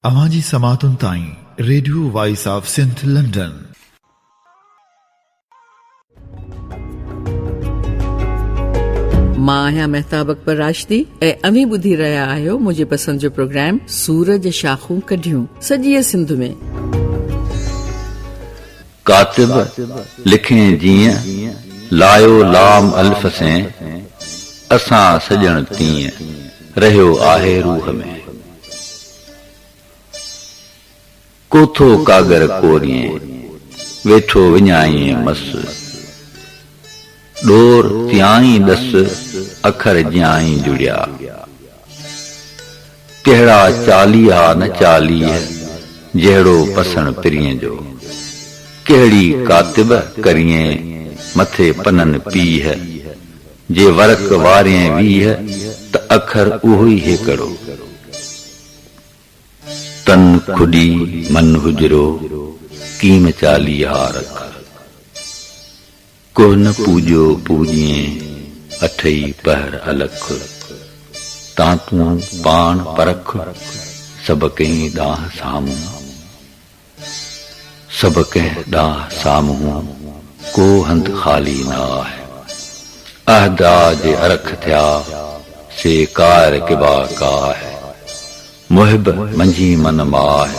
अवांजी समातुन ताईं radio voice of Sindh London. मां आहियां महताब अकबर राशिदी ऐं अवी ॿुधी रहिया आहियो मुंहिंजे पसंदि जो प्रोग्राम सूरज शाखूं कढियूं सॼी सिंध में। कातिब लिखें जीअं लायो लाम अल्फ से असां सजण तीअं रहियो आहे रूह में। कोथो कागर कोरिए वेठो विञाई मस डोर तियाई दस अखर ज्याई जुड़िया। कहिड़ा चालीहा न चालीह जहिड़ो पसण पिरीअ जो। कहिड़ी कातिब करिए मथे पनन पीह जे वरक वारे वीह त अखर उहो ई हिकड़ो। तन खुडी मन हुजरो कीम चालीहा रख। को न पूजो पूजिए अठई पहर अलख। तातू पान परख सब कहीं दाह सामू। सब कह दाह सामू को हंध खाली ना है। अहदा जे अरख थिया से कार किबा का है। मुहिब मंझी मन माह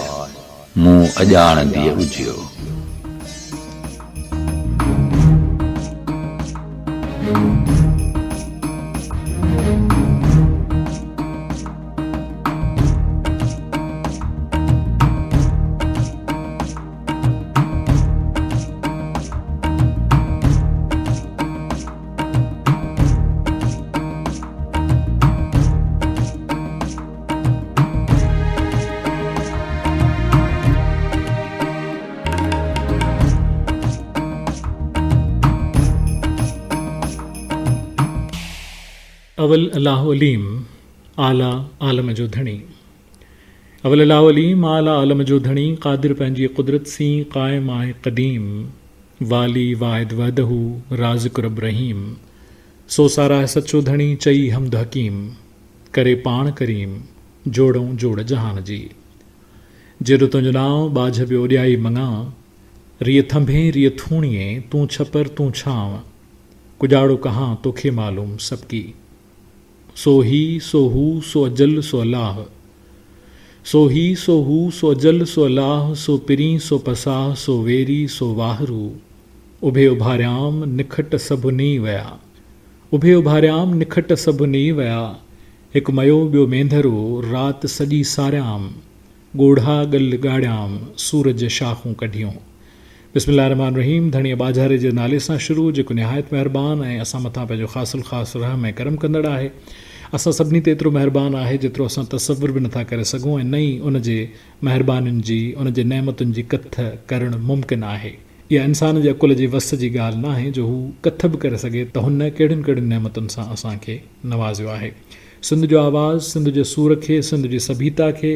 मुंह अजान दिए उजियो। अवल अल्लाह अलीम आला आलम जो धणी। अवल अल्लाह अलीम आला आलम जो धणी क़ादिर पंहिंजी क़ुदरत सी क़ाइम आहे क़दीम। वाली वाहिद वहदहू राज़िक़ रब रहीम। सो सारा है सचो धणी चई हमद हकीम। करे पाण करीम जोड़ों जोड़ जहान जी। जेरो तुंहिंजो नाव बाझ पियो ओॾियाई मङा। रिय थंभे रिय थूणिए तूं छपर तूं छांव। कुॼाड़ो कहां तोखे मालूम सबकी। सो ही सो हू सो अजल सो अल्लाह। सो ही सो हू सो अजल सो अल्लाह। सो पिरी सो पसाह सो वेरी सो वाहरू। उभे उभारियाम निखट सभु नी वया। उभे उभारियाम निखट सभु नी वया। हिकु मयो ॿियो मेंधरो राति सॼी सारियाम। ॻोढ़ा ॻल ॻाड़ियाम सूरज शाखूं कढियूं। बिस्मिल्लाहिर्रहमानिर्रहीम। धणीअ बाज़ारे जे नाले सां शुरू जेको निहायत महिरबान ऐं असां मथां पंहिंजो ख़ासि रहम ऐं करम कंदड़ आहे। असां सभिनी ते एतिरो महिरबान आहे जेतिरो असां तसवुर बि नथा करे सघूं ऐं न ई उन जे महिरबानियुनि जी उन जे नेमतुनि जी कथ करणु मुमकिन आहे। इहा इंसान जे अकुल जी वस जी ॻाल्हि न आहे जो हू कथ बि करे सघे त हुन कहिड़ियुनि कहिड़ियुनि नेमतुनि सां असांखे नवाज़ियो आहे। सिंध जो आवाज़ु सिंध जे सूर खे सिंध जी सभीता खे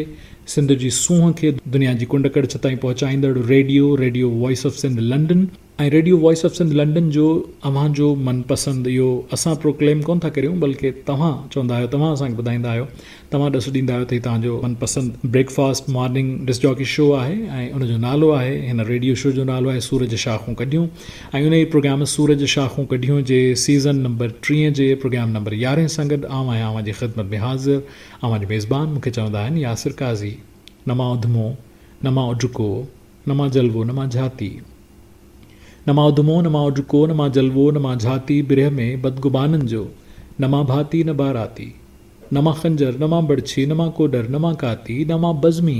सिंध जी सूंहं खे दुनिया जी कुंड कड़छ ताईं पहुचाईंदड़ radio voice of Sindh London ऐं radio voice of Sindh London जो अव्हांजो मनपसंदि इहो असां प्रोक्लेम कोन था करियूं बल्कि तव्हां चवंदा आहियो तव्हां असांखे ॿुधाईंदा आहियो तव्हां ॾस ॾींदा आहियो त हीउ तव्हांजो मनपसंदि breakfast morning disc jockey show आहे ऐं उनजो नालो आहे हिन रेडियो शो जो नालो आहे सूरज शाखूं कढियूं ऐं उन ई प्रोग्राम सूरज शाखूं कढियूं जे सीज़न नंबर 3 जे प्रोग्राम नंबर 11 सां गॾु आऊं आहियां अव्हांजी ख़िदमत में हाज़िर। अव्हांजो मेज़बान मूंखे चवंदा आहिनि यासिर काज़ी। न मां उधमो न मां उडको न मां जलवो न मां झाती। न मां उधमो न मां उडको न मां जलवो न मां झाती। बिरह में बदगुबाननि जो न मां भाती न बाराती। न मां खंजर न मां बड़छी न मां कोडर न मां काती। न मां बज़मी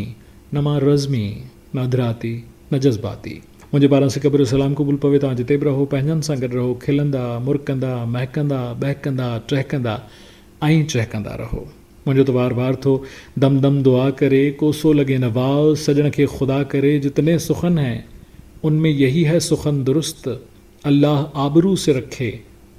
न मां रज़मी न अधराती न जज़्बाती। मुंहिंजे ॿारनि से क़ब्र सलाम क़बूल पवे। तव्हां जिते बि रहो पंहिंजनि सां गॾु रहो खिलंदा मुरकंदा महकंदा बहकंदा टहकंदा ऐं चहकंदा रहो। मुंहिंजो त वार वार थो दम दम दुआ करे कोसो लगे न वाव सजण खे खुदा करे। जितने सुखन हैं उनमें यही है सुखन दुरुस्त। अल्लाह आबरू से रखे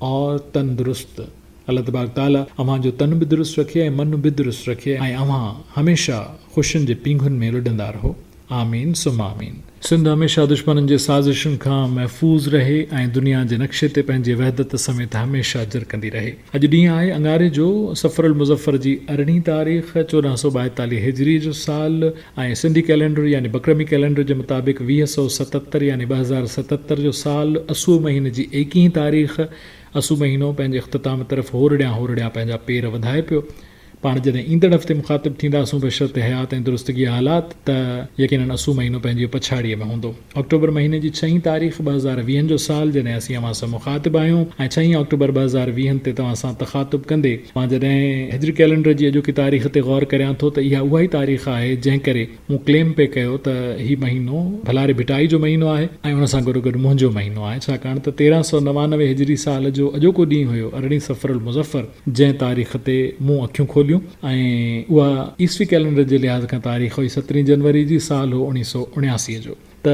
और तंदुरुस्त। अल्लाह तबारक ताला अव्हांजो तन बि दुरुस्त रखे ऐं मन बि दुरुस्त रखे ऐं अव्हां हमेशा ख़ुशियुनि जे पींघुनि में लुॾंदा रहो। आमीन सुम आमीन। सिंध हमेशह दुश्मननि जे साज़िशुनि खां महफ़ूज़ रहे ऐं दुनिया जे नक्शे ते पंहिंजे वहदत समेत हमेशह जरकंदी रहे। अॼु ॾींहुं आहे अंगारे जो सफ़रुल मुज़फ़र जी 18 तारीख़ 1442 हिजरी जो साल ऐं सिंधी कैलेंडर यानी बकरमी कैलेंडर जे मुताबिक़ 2077 यानी 2077 जो साल असू महीने जी 21 तारीख़। असू महीनो पंहिंजे इख़्तिताम तरफ़ होरड़िया पंहिंजा पेर वधाए पियो। पाण जॾहिं ईंदड़ हफ़्ते मुखातिब थींदासूं बशर्त हयात ऐं दुरुस्तगी हालात त यकीनन असू महीनो पंहिंजी पछाड़ीअ में हूंदो। अक्टूबर महीने जी 6 तारीख़ 2020 जो साल जॾहिं असीं अव्हां सां मुखातिब आहियूं ऐं 6 अक्टूबर 2020 ते तव्हां सां तख़ातुब कंदे मां जॾहिं हिजरी कैलेंडर जी अॼोकी तारीख़ ते गौर करियां थो त इहा उहा ई तारीख़ आहे जंहिं करे मूं क्लेम पे कयो त हीउ महीनो भलारे भिटाई जो महीनो आहे ऐं उन सां गॾु मुंहिंजो महीनो आहे, छाकाणि त 1399 हिजरी साल जो अॼोको ॾींहुं हुयो 18 सफ़रुल मुज़फ़र, जंहिं तारीख़ ते मूं अखियूं खोलियूं ऐं उहा ईस्वी कैलेंडर जे लिहाज़ खां तारीख़ हुई 17 जनवरी जी, साल हो 1979 जो। त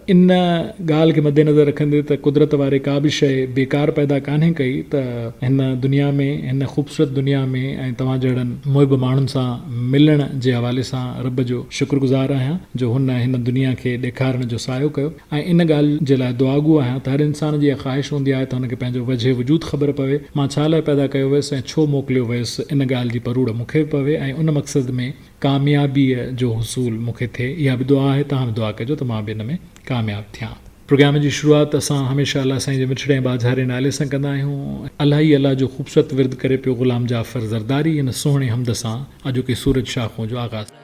इन ॻाल्हि खे मद्देनज़र रखंदे त कुदरत वारे का बि शइ बेकार पैदा कान्हे कई, त हिन दुनिया में, हिन ख़ूबसूरत दुनिया में ऐं तव्हां जहिड़नि मुहिब माण्हुनि सां मिलण जे हवाले सां रब जो शुक्रगुज़ार आहियां जो हुन हिन दुनिया खे ॾेखारण जो सायो कयो। ऐं इन ॻाल्हि जे लाइ दुआगू आहियां त हर इंसान जी ख़्वाहिश हूंदी आहे त हुनखे पंहिंजो वजह वजूद ख़बर पवे, मां छा लाइ पैदा कयो वियुसि ऐं छो मोकिलियो वियुसि, इन ॻाल्हि जी परूड़ मूंखे पवे ऐं उन मक़सद में कामयाबीअ जो हुसूल मूंखे थिए। इहा बि दुआ आहे, तव्हां बि दुआ कजो त मां बि इन में कामयाब थियां। प्रोग्राम जी शुरूआत असां हमेशह अल्लाह साईं जे मिठड़े बाज़ारे नाले सां कंदा आहियूं। अल्लाह ई अल्लाह जो ख़ूबसूरत विर्द करे पियो ग़ुलाम जाफ़र ज़रदारी इन सुहिणे हमद सां अॼोके सूरज शाखों जो आगाज़।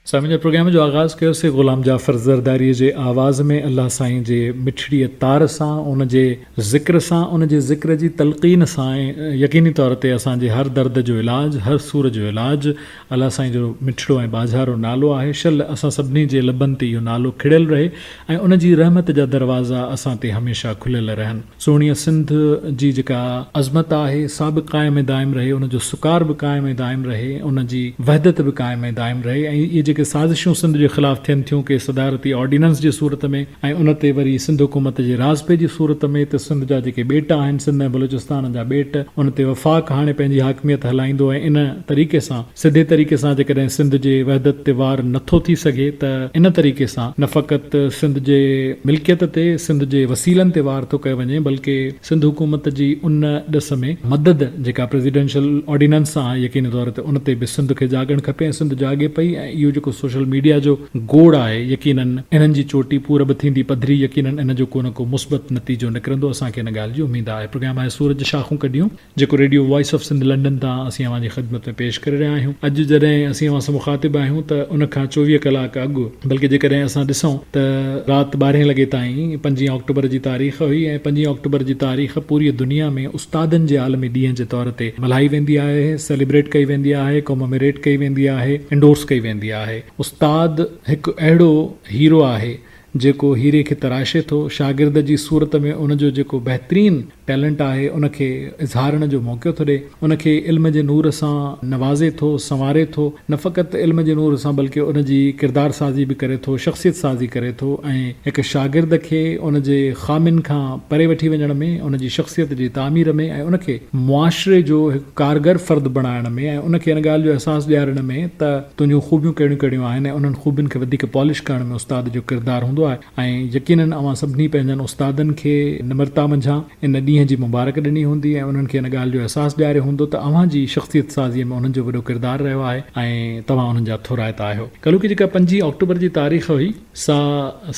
साईं जे प्रोग्राम जो आगाज़ कयोसीं ग़ुलाम जाफ़र ज़रदारी जे आवाज़ में अल्लाह साईं जे मिठड़ीअ तार सां, उन जे ज़िक्र सां, उन जे ज़िक्र जी तलक़ीन सां यकीनी तौर ते असांजे हर दर्द जो इलाज, हर सूर जो इलाज अल्लाह साईं जो मिठड़ो ऐं बाज़ारो नालो आहे। शल असां सभिनी जे लबनि ते इहो नालो खिड़ियल रहे ऐं उन जी रहमत जा दरवाज़ा असां ते हमेशह खुलियल रहनि। सुहिणीअ सिंध जी जेका अज़मत आहे सा बि क़ाइम ऐं दाइम रहे, उन जो सुकार बि क़ाइम ऐं दाइम रहे, उन जी वहदत बि क़ाइम ऐं दाइम रहे। ऐं इहे जेके साज़िशूं सिंध जे ख़िलाफ़ थियनि थियूं कि सदारती ऑर्डिनेंस जी सूरत में ऐं उन ते वरी सिंध हुकूमत जे राज़पे जी सूरत में, त सिंध जा जेके ॿेट आहिनि, सिंध ऐं बलूचिस्तान जा ॿेट, उन ते वफ़ाक़ हाणे पंहिंजी हाकमियत हलाईंदो ऐं इन तरीक़े सां सिधे तरीक़े सां जेकॾहिं सिंध जे वहदत ते वार नथो थी सघे त इन तरीक़े सां न फ़क़ति सिंध जे मिल्कियत ते, सिंध जे वसीलनि ते वार थो कयो वञे, बल्कि सिंध हुकूमत जी उन ॾिस में मदद जेका प्रेसिडेंशियल ऑर्डिनेंस सां आहे यकीनी तौर ते उन ते बि सिंध खे जागणु खपे ऐं सिंध जागे पई। ऐं इहो जेको सोशल मीडिया जो गोड़ आहे यकीनन इन्हनि जी चोटी पूरब थींदी पधरी, यकीनन इन जो को न को मुस्बत नतीजो निकिरंदो। असांखे इन ॻाल्हि जी उमेद आहे। प्रोग्राम आहे सूरज शाखूं कढियूं, जेको radio voice of Sindh London तां असीं अव्हांजी ख़िदमत में पेश करे रहिया आहियूं। अॼु जॾहिं असीं अव्हां सां मुख़ातिब आहियूं त उन खां 24 कलाक अॻु, बल्कि जेकॾहिं असां ॾिसूं त राति 12 लॻे ताईं 5 अक्टूबर जी तारीख़ हुई ऐं 5 अक्टूबर जी तारीख़ पूरी दुनिया में उस्तादनि जे आलमी ॾींहं जे तौर ते मल्हाई वेंदी आहे, सेलिब्रेट कई वेंदी आहे, कोमोमेरेट कई वेंदी आहे, इंडोर्स कई वेंदी आहे। उस्ताद हिकु अहिड़ो हीरो आहे जेको हीरे खे तराशे थो, शागिर्द जी सूरत में उनजो जेको बहितरीन टैलेंट आहे उनखे इज़हारण जो मौक़ो थो ॾे, उनखे इल्म जे नूर सां नवाज़े थो, संवारे थो। न फ़क़ति इल्म जे नूर सां बल्कि उनजी किरदार साज़ी बि करे थो, शख़्सियत साज़ी करे थो ऐं हिकु शागिर्द खे उनजे ख़ामिन खां परे वठी वञण में, उनजी शख़्सियत जी तामीर में ऐं उनखे मुआशरे जो हिकु कारगर फ़र्द बणाइण में ऐं उनखे इन ॻाल्हि जो अहसासु ॾियारण में त तुंहिंजूं ख़ूबियूं कहिड़ियूं कहिड़ियूं आहिनि ऐं उन्हनि ख़ूबियुनि खे वधीक पॉलिश करण में उस्ताद जो किरदारु हूंदो आहे। ऐं यकीनन अवां सभिनी पंहिंजनि उस्तादनि खे निमरता मंझां इन ॾींहं जी मुबारक ॾिनी हूंदी ऐं उन्हनि खे इन ॻाल्हि जो अहसासु ॾियारियो हूंदो त अव्हां जी शख़्सियत साज़ीअ में उन्हनि जो वॾो किरदारु रहियो आहे ऐं तव्हां उन्हनि जा थोराइता आहियो। कल्ह की जेका 5 अक्टूबर जी तारीख़ हुई सा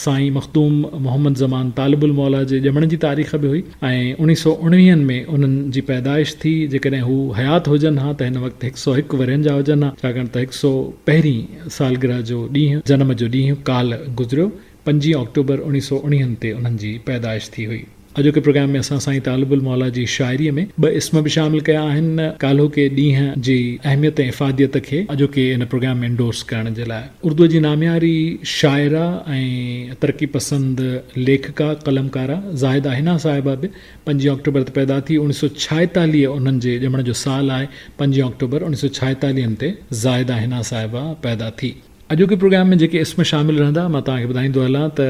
साईं मखदूम मोहम्मद ज़मान तालिबुल मौला जे ॼमण जी तारीख़ बि हुई ऐं 1919 में उन्हनि जी पैदाइश थी। जेकॾहिं हू हयात हुजनि हा त हिन वक़्तु 101 वरनि जा हुजनि हा, छाकाणि त 101 सालगिरह जो ॾींहुं, जनम जो ॾींहुं काल गुज़रियो। 5 अक्टूबर 1919 ते उन्हनि जी पैदाइश थी हुई। अॼोके प्रोग्राम में असां साईं तालिबुल मौला जी शाइरीअ में 2 इस्म बि शामिल कया आहिनि काल्हो के ॾींहं जी अहमियत ऐं इफ़ादियत खे अॼोके इन प्रोग्राम में इंडोर्स करण जे लाइ। उर्दूअ जी नामियारी शाइरा ऐं तरक़ी पसंद लेखिका कलमकारा ज़ाहिदा हिना साहिबा बि 5 अक्टूबर ते पैदा थी। 1946 उन्हनि जे ॼमण जो साल आहे। 5 अक्टूबर 1946 ते ज़ाहिदा हिना साहिबा पैदा थी। अॼोके प्रोग्राम में जेके इस्म शामिल रहंदा मां तव्हांखे ॿुधाईंदो हलां त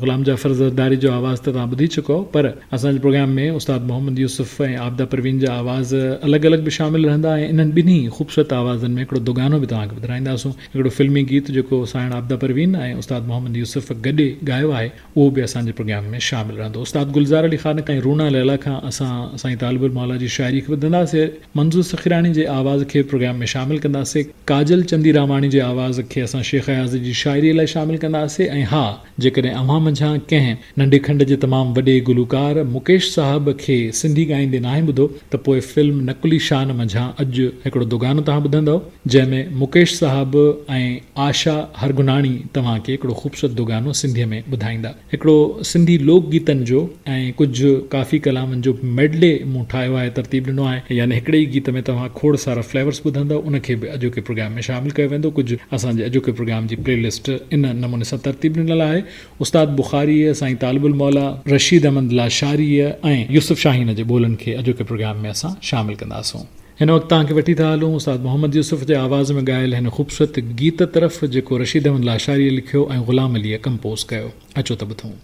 ग़ुलाम जाफ़र ज़रदारी जो आवाज़ त तव्हां ॿुधी चुको, पर असांजे प्रोग्राम में उस्ताद मोहम्मद यूसुफ़ ऐं आबदा परवीन जा आवाज़ अलॻि अलॻि बि शामिल रहंदा ऐं इन्हनि ॿिन्ही ख़ूबसूरत आवाज़नि में हिकिड़ो दुगानो बि तव्हांखे ॿुधाईंदासूं। हिकिड़ो फिल्मी गीत जेको साइण आबदा परवीन ऐं उस्ताद मोहम्मद यूसुफ़ गॾे ॻायो आहे उहो बि असांजे प्रोग्राम में शामिल रहंदो। उस्ताद गुलज़ार अली ख़ान ऐं रूना लैला खां असां साईं तालिबुल मौला जी शाइरी खे ॿुधंदासीं। मंज़ूर सखीरानी जे आवाज़ खे प्रोग्राम में शामिल कंदासीं। काजल चंदीरामाणी जे आवाज़ खे असां शेख अयाज़ जी शाइरी लाइ शामिल कंदासीं। ऐं हा, जेकॾहिं अव्हां मंझां कंहिं नंढे खंड जे तमामु वॾे गुलूकार मुकेश साहब खे सिंधी ॻाईंदे नाहे ॿुधो त पोइ फिल्म नकुली शान मंझां अॼु हिकिड़ो दुगानो तव्हां ॿुधंदव जंहिंमें मुकेश साहब ऐं आशा हरगुनाणी तव्हांखे हिकिड़ो ख़ूबसूरत दुगानो सिंधीअ में ॿुधाईंदा। हिकिड़ो सिंधी लोक गीतनि जो ऐं कुझु काफ़ी कलामनि जो मेडले मूं ठाहियो आहे, तरतीब ॾिनो आहे, यानी हिकिड़े ई गीत में तव्हां खोड़ सारा फ्लेवर्स ॿुधंदव। उनखे बि अॼोके प्रोग्राम में शामिल कयो वेंदो। कुझु असांजे अॼोके प्रोग्राम जी प्लेलिस्ट इन नमूने सां तरतीब ॾिनल आहे। उस्ताद बुखारीअ, साईं तालिबुल मौला, रशीद अहमद लाशारीअ ऐं यूसुफ शाहीन जे ॿोलनि खे अॼोके प्रोग्राम में असां शामिल कंदासूं। हिन वक़्तु तव्हांखे वठी था हलूं उस्ताद मोहम्मद यूसुफ जे आवाज़ में ॻायल हिन ख़ूबसूरत गीत तरफ़ जेको रशीद अहमद लाशारीअ लिखियो ऐं ग़ुलाम अलीअ कंपोज़ कयो। अचो त ॿुधूं।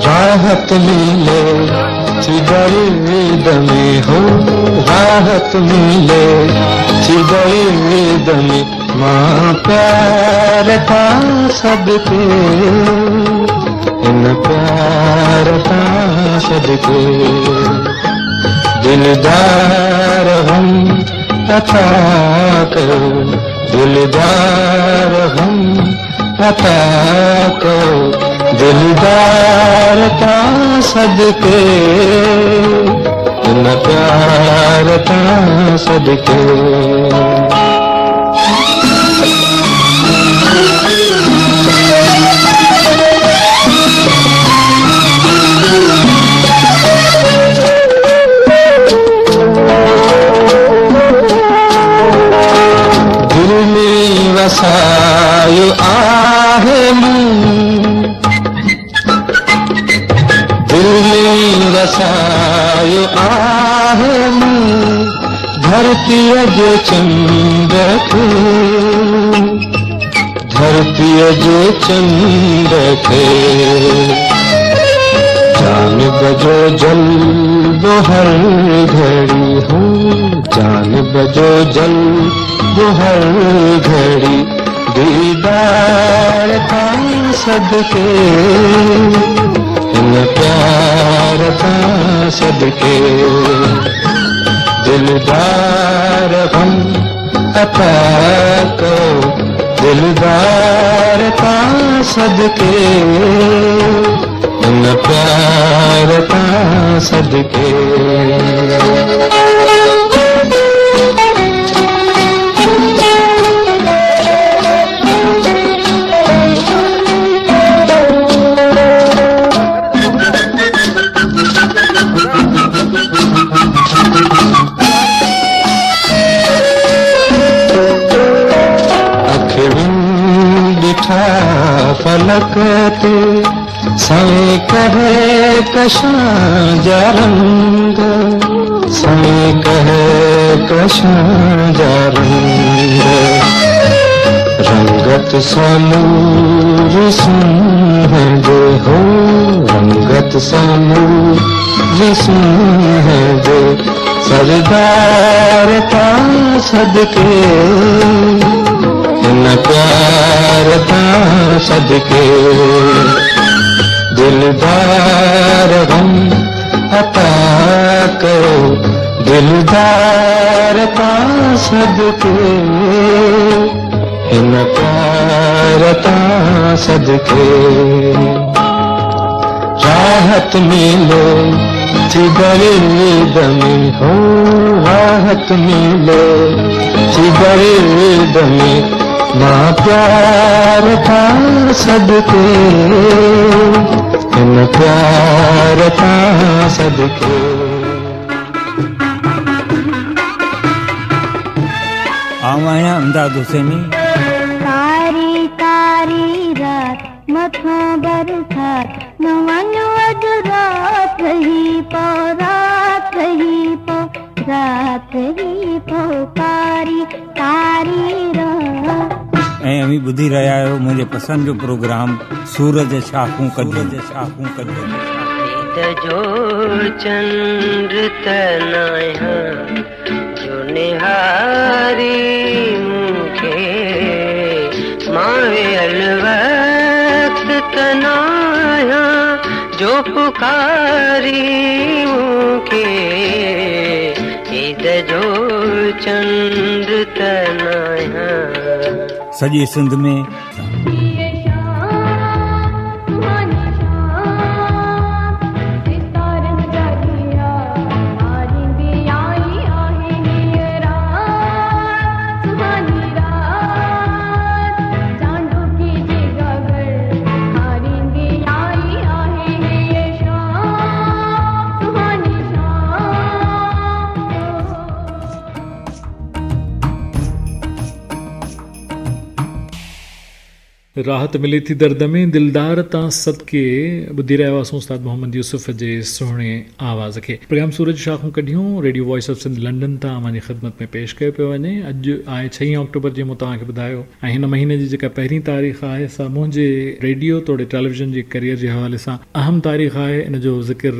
राहत मिले चिदर्द में हो, राहत मिले चिदर्द में, माँ प्यार था सबके इन प्यार का सदके दिलदार हम अता करो, दिलदार हम अता करो, दिलदार का सदके इन प्यार का सदके। दिल में वसायो आहे मूं, दिल में वसायो आहे मूं, धरती जो चंद खे, धरती जो चंद खे, जान बजो जल वो हर घड़ी हो, जान बजो जल वो हर घड़ी, दीदार का सदके इन प्यार का सदके, दिलदार हम अता करो, दिलदार का सदके इन प्यार का सदके। फलक ते सवे कहे कशां जा रंग, सवे कहे कशां जा रंग, रंगत सानूर सुनहरे हो, रंगत सानूर सुनहरे, सरदार का सदके इन प्यार का सदके, दिलदार हम अता करो, दिलदार का सदके इन प्यार का सदके। राहत मिले दर्द में हो, राहत मिले दर्द में, माँ प्यार का सदके इन प्यार का सदके। आवाया अमदाद हुसैनी। कारी कारी रात मथों बरसात, नवन अज रात ही पो, रात ही पो, रात ही पो, कारी कारी रात। ऐं अमी ॿुधी रहिया आहियो मुंहिंजे पसंदि जो प्रोग्राम सूरज शाखूं कढियूं, शाखूं कढियूं। जो चंद्र तनाया जो निहारी मुखे, मावे अलवक्त तनाया जो पुकारी मुखे, ईद जो चंद्र तनाया। सॼी सिंध में राहत मिले थी दर्द में, दिलदार तां सदके ॿुधी रहिया हुआसीं उस्ताद मोहम्मद यूसुफ जे सुहिणे आवाज़ खे। प्रोग्राम सूरज शाखूं कढियूं radio voice of Sindh London तां अव्हांजी ख़िदमत में पेश कयो पियो वञे। अॼु आहे 6 अक्टूबर, जीअं मूं तव्हांखे ॿुधायो, ऐं हिन महीने जी जेका पहिरीं तारीख़ आहे सा मुंहिंजे रेडियो तोड़े टेलीविज़न जे करियर जे हवाले सां अहम तारीख़ आहे। इन जो ज़िक्र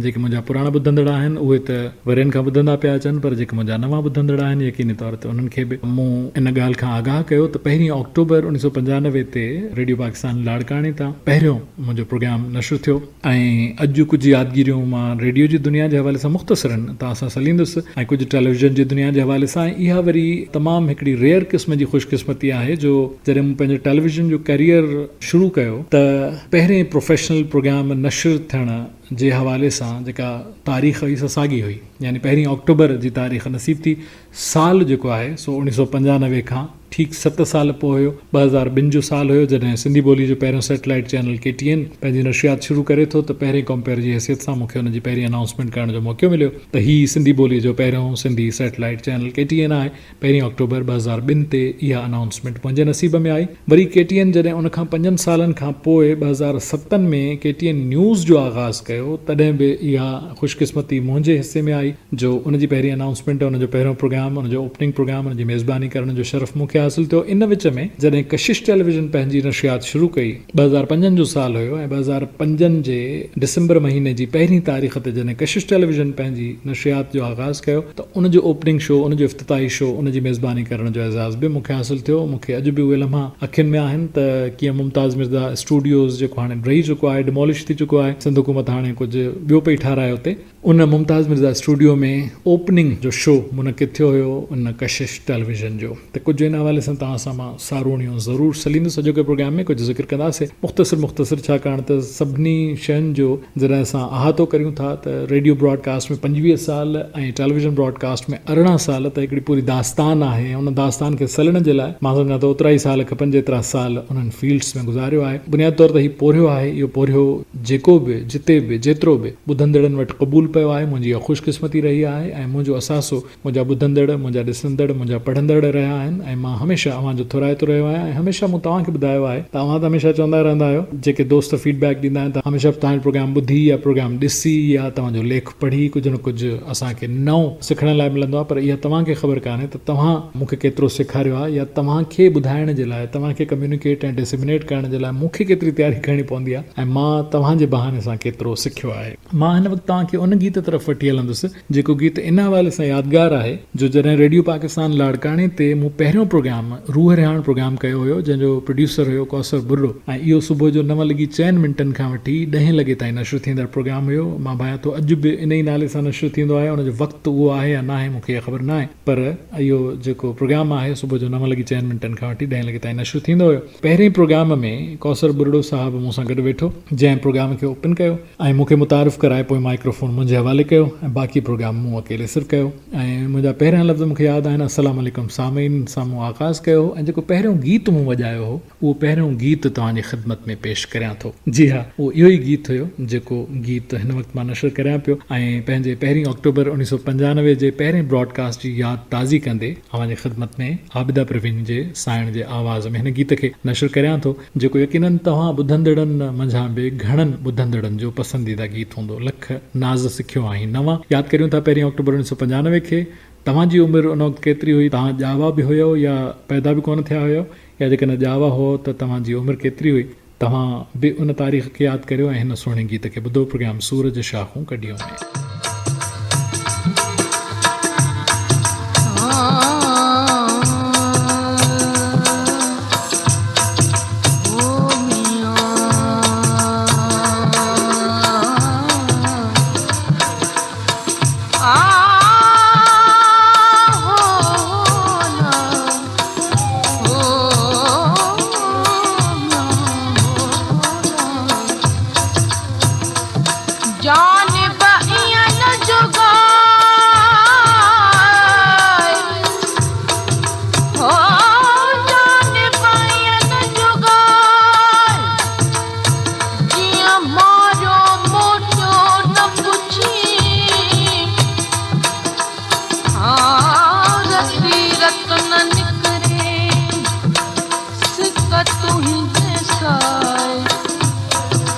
जेके मुंहिंजा पुराणा ॿुधंदड़ आहिनि उहे त वरियनि खां ॿुधंदा पिया अचनि, पर जेके मुंहिंजा नवां ॿुधंदड़ आहिनि यकीनी तौर ते उन्हनि खे बि मूं इन ॻाल्हि खां आगाह कयो त 1 अक्टूबर 1995 96 ते रेडियो पाकिस्तान लाड़काणे तां पहिरियों मुंहिंजो प्रोग्राम नशर थियो ऐं अॼु कुझु यादगिरियूं मां रेडियो जी दुनिया जे हवाले सां मुख़्तसरनि तव्हां सां सलींदुसि ऐं कुझु टेलीविज़न जी दुनिया जे हवाले सां। इहा वरी तमामु हिकिड़ी रेयर क़िस्म जी ख़ुशकिस्मती आहे जो जॾहिं मूं पंहिंजे टेलीविज़न जो करियर शुरू कयो त पहिरें प्रोफेशनल प्रोग्राम नशर थियण जे हवाले सां जेका तारीख़ हुई सा साॻी हुई, यानी 1 अक्टूबर जी तारीख़ नसीब थी। साल जेको आहे सो 1995 खां ठीक 7 साल पोइ हुयो। 2002 जो साल हुयो जॾहिं सिंधी ॿोली जो पहिरियों सैटेलाइट चैनल KTN पंहिंजी नशियात शुरू करे थो। त पहिरें कंपेयर जी हैसियत सां मूंखे हुनजी पहिरीं अनाउंसमेंट करण जो मौक़ो मिलियो त ही सिंधी ॿोली जो पहिरियों सिंधी सैटेलाइट चैनल KTN आहे। 1 अक्टूबर 2002 ते इहा अनाउंसमेंट मुंहिंजे नसीब में आई। वरी KTN जॾहिं उन खां 5 सालनि खां पोइ 2007 में KTN न्यूज़ जो आगाज़ कयो, तॾहिं बि इहा ख़ुशकिस्मती मुंहिंजे हिस्से में आई जो उनजी पहिरीं अनाउंसमेंट, उनजो पहिरियों प्रोग्राम, उनजो ओपनिंग प्रोग्राम, उनजी मेज़बानी करण जो शरफ़ मूंखे हासिल थियो। इन विच में जॾहिं कशिश टेलीविज़न पंहिंजी नशियात शुरू कई, 2005 जो साल हुयो ऐं 2005 जे डिसंबर महीने जी पहिरीं तारीख़ ते जॾहिं कशिश टेलीविज़न पंहिंजी नशियात जो आगाज़ कयो त उनजो ओपनिंग शो, उनजो इफ़्तिताही शो, उनजी मेज़बानी करण जो एज़ाज़ बि मूंखे हासिल थियो। मूंखे अॼु बि उहे लम्हा अखियुनि में आहिनि त कीअं मुमताज़ मिर्ज़ा स्टूडियोज़ जेको हाणे रही चुको आहे, डिमोलिश थी चुको आहे, सिंध हुकूमत हाणे कुझु ॿियो पई ठाराए हुते, उन मुमताज़ मिर्ज़ा स्टूडियो में ओपनिंग जो शो मुनक़िद थियो हुयो उन कशिश टेलीविज़न जो। त कुझु इन हवाले सां तव्हां सां मां सारूणियूं ज़रूरु सलींदुसि। अॼोके प्रोग्राम में कुझु ज़िक्र कंदासीं मुख़्तसर छाकाणि त सभिनी शयुनि जो जॾहिं असां अहातो करियूं था त रेडियो ब्रॉडकास्ट में 25 साल ऐं टेलीविज़न ब्रॉडकास्ट में 18 साल त हिकिड़ी पूरी दास्तान आहे। उन दास्तान खे सलण जे लाइ मां सम्झां थो ओतिरा ई साल खपनि जेतिरा साल उन्हनि फील्ड्स में गुज़ारियो आहे। बुनियादी तौर ते हीउ पोरियो आहे। इहो पोरियो जेको बि जिते बि जेतिरो बि ॿुधंदड़नि वटि क़बूल पियो आहे, मुंहिंजी इहा ख़ुशकिस्मती रही आहे ऐं मुंहिंजो असासो मुंहिंजा ॿुधंदड़, मुंहिंजा ॾिसंदड़, मुंहिंजा पढ़ंदड़ रहिया आहिनि ऐं मां हमेशह अव्हांजो थोराइतो रहियो आहियां। ऐं हमेशह मूं तव्हांखे ॿुधायो आहे त तव्हां त हमेशह चवंदा रहंदा आहियो, जेके दोस्त फीडबैक ॾींदा आहिनि त हमेशह तव्हांजो प्रोग्राम ॿुधी या प्रोग्राम ॾिसी या तव्हांजो लेख पढ़ी कुझु न कुझु असांखे नओं सिखण लाइ मिलंदो आहे। पर इहा तव्हांखे ख़बर कान्हे त तव्हां मूंखे केतिरो सेखारियो आहे या तव्हांखे ॿुधाइण जे लाइ, तव्हांखे कम्युनिकेट ऐं डिसिमिनेट करण जे लाइ मूंखे केतिरी तयारी करणी पवंदी आहे ऐं मां तव्हांजे बहाने सां केतिरो सिखियो आहे। मां हिन वक़्तु तव्हांखे उन गीत तरफ़ वठी हलंदुसि जेको गीत इन हवाले सां यादगार आहे जो जॾहिं रेडियो पाकिस्तान लाड़काणे ते मूं पहिरियों प्रोग्राम रूह रिहाण प्रोग्राम कयो हुयो, जंहिंजो प्रोड्यूसर हुयो कौसर बुर्रो, ऐं इहो सुबुह जो 9:04 खां वठी 10 लॻे ताईं नशर थींदड़ प्रोग्राम हुयो। मां भायां थो अॼु बि इन ई नाले सां नशर थींदो आहे। उनजो वक़्तु उहो आहे या न आहे मूंखे इहा ख़बर न आहे, पर इहो जेको प्रोग्राम आहे सुबुह जो 9:04 खां वठी 10 लॻे ताईं नशर थींदो हुयो। पहिरें प्रोग्राम में कौसर बुर्रो साहिबु मूं सां गॾु वेठो, जंहिं प्रोग्राम खे ओपन कयो ऐं मूंखे मुतारिफ़ कराए पोइ माइक्रोफोन मुंहिंजे हवाले कयो ऐं बाक़ी प्रोग्राम मूं अकेले सिर कयो। ऐं मुंहिंजा पहिरियां लफ़्ज़ मूंखे यादि आहिनि, अस्सलाम वालेकुम सामीन सां मूं आगाज़ कयो ऐं जेको पहिरियों गीत मूं वॼायो हो उहो पहिरियों गीत तव्हांजी ख़िदमत में पेश करियां थो। जी हा, उहो इहो ई गीत हुयो जेको गीत हिन वक़्तु मां नशर करियां पियो ऐं पंहिंजे 1 अक्टूबर 1995 जे पहिरें ब्रॉडकास्ट जी यादि ताज़ी कंदे अव्हांजी ख़िदमत में आबिदा प्रवीन जे साइण जे आवाज़ में हिन गीत खे नशर करियां थो, जेको यकीनन तव्हां ॿुधंदड़नि मंझां बि घणनि ॿुधंदड़नि जो पसंदीदा गीत हूंदो। लख नाज़ सिखियो आहीं नवां। यादि करियूं था 1 अक्टूबर 1995 खे। तव्हांजी उमिरि उन वक़्तु केतिरी हुई? तव्हां ॼावा बि हुयो या पैदा बि कोन थिया हुयो, या जेकॾहिं ॼावा हो त तव्हांजी उमिरि केतिरी हुई? तव्हां बि उन तारीख़ खे यादि करियो ऐं हिन सुहिणे गीत खे ॿुधो। प्रोग्राम सूरज शाखूं कढियो में।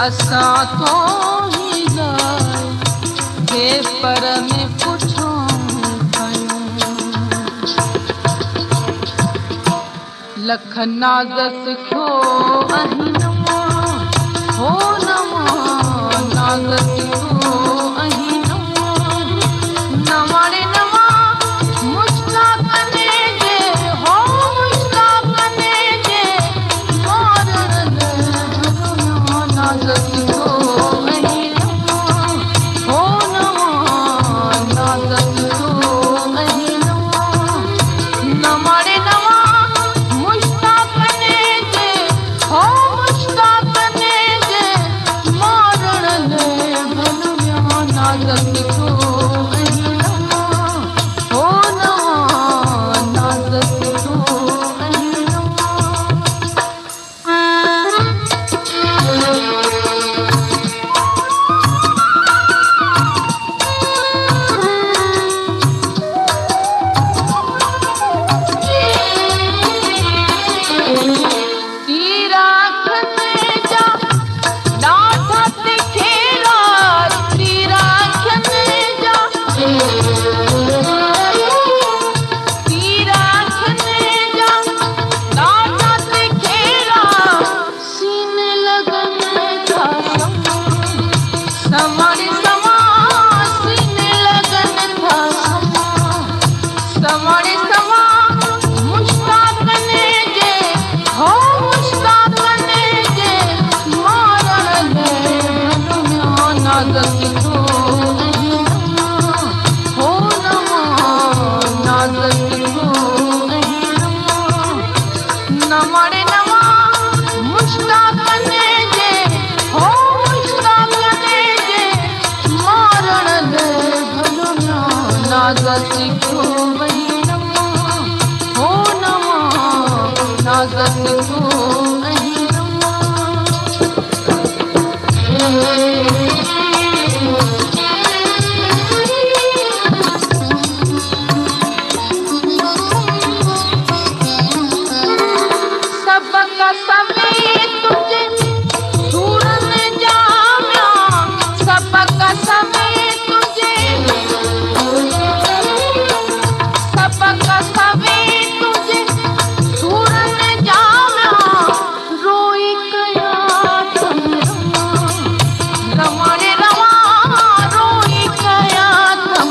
असां तो ही लाए के पर में पुछो लख नाज़ सिखो अहीं नवा हो नवा नाज़ सिखो अहीं नवा नवाड़े नवा मुश्किल कने जे हो मुश्किल कने जे न वणे नवा मुश्ताकन जे हो मुश्ताकन जे मारण ले भलो नाज़ सिखो वही नवा हो नवा नाज़ सिखो वही नवा सबका सवे तुझे सूरन जाम्या सबका सवे तुझे सबका सवे तुझे सूरन जाम्या रोई कया तुम रमण रवा रोई कया तुम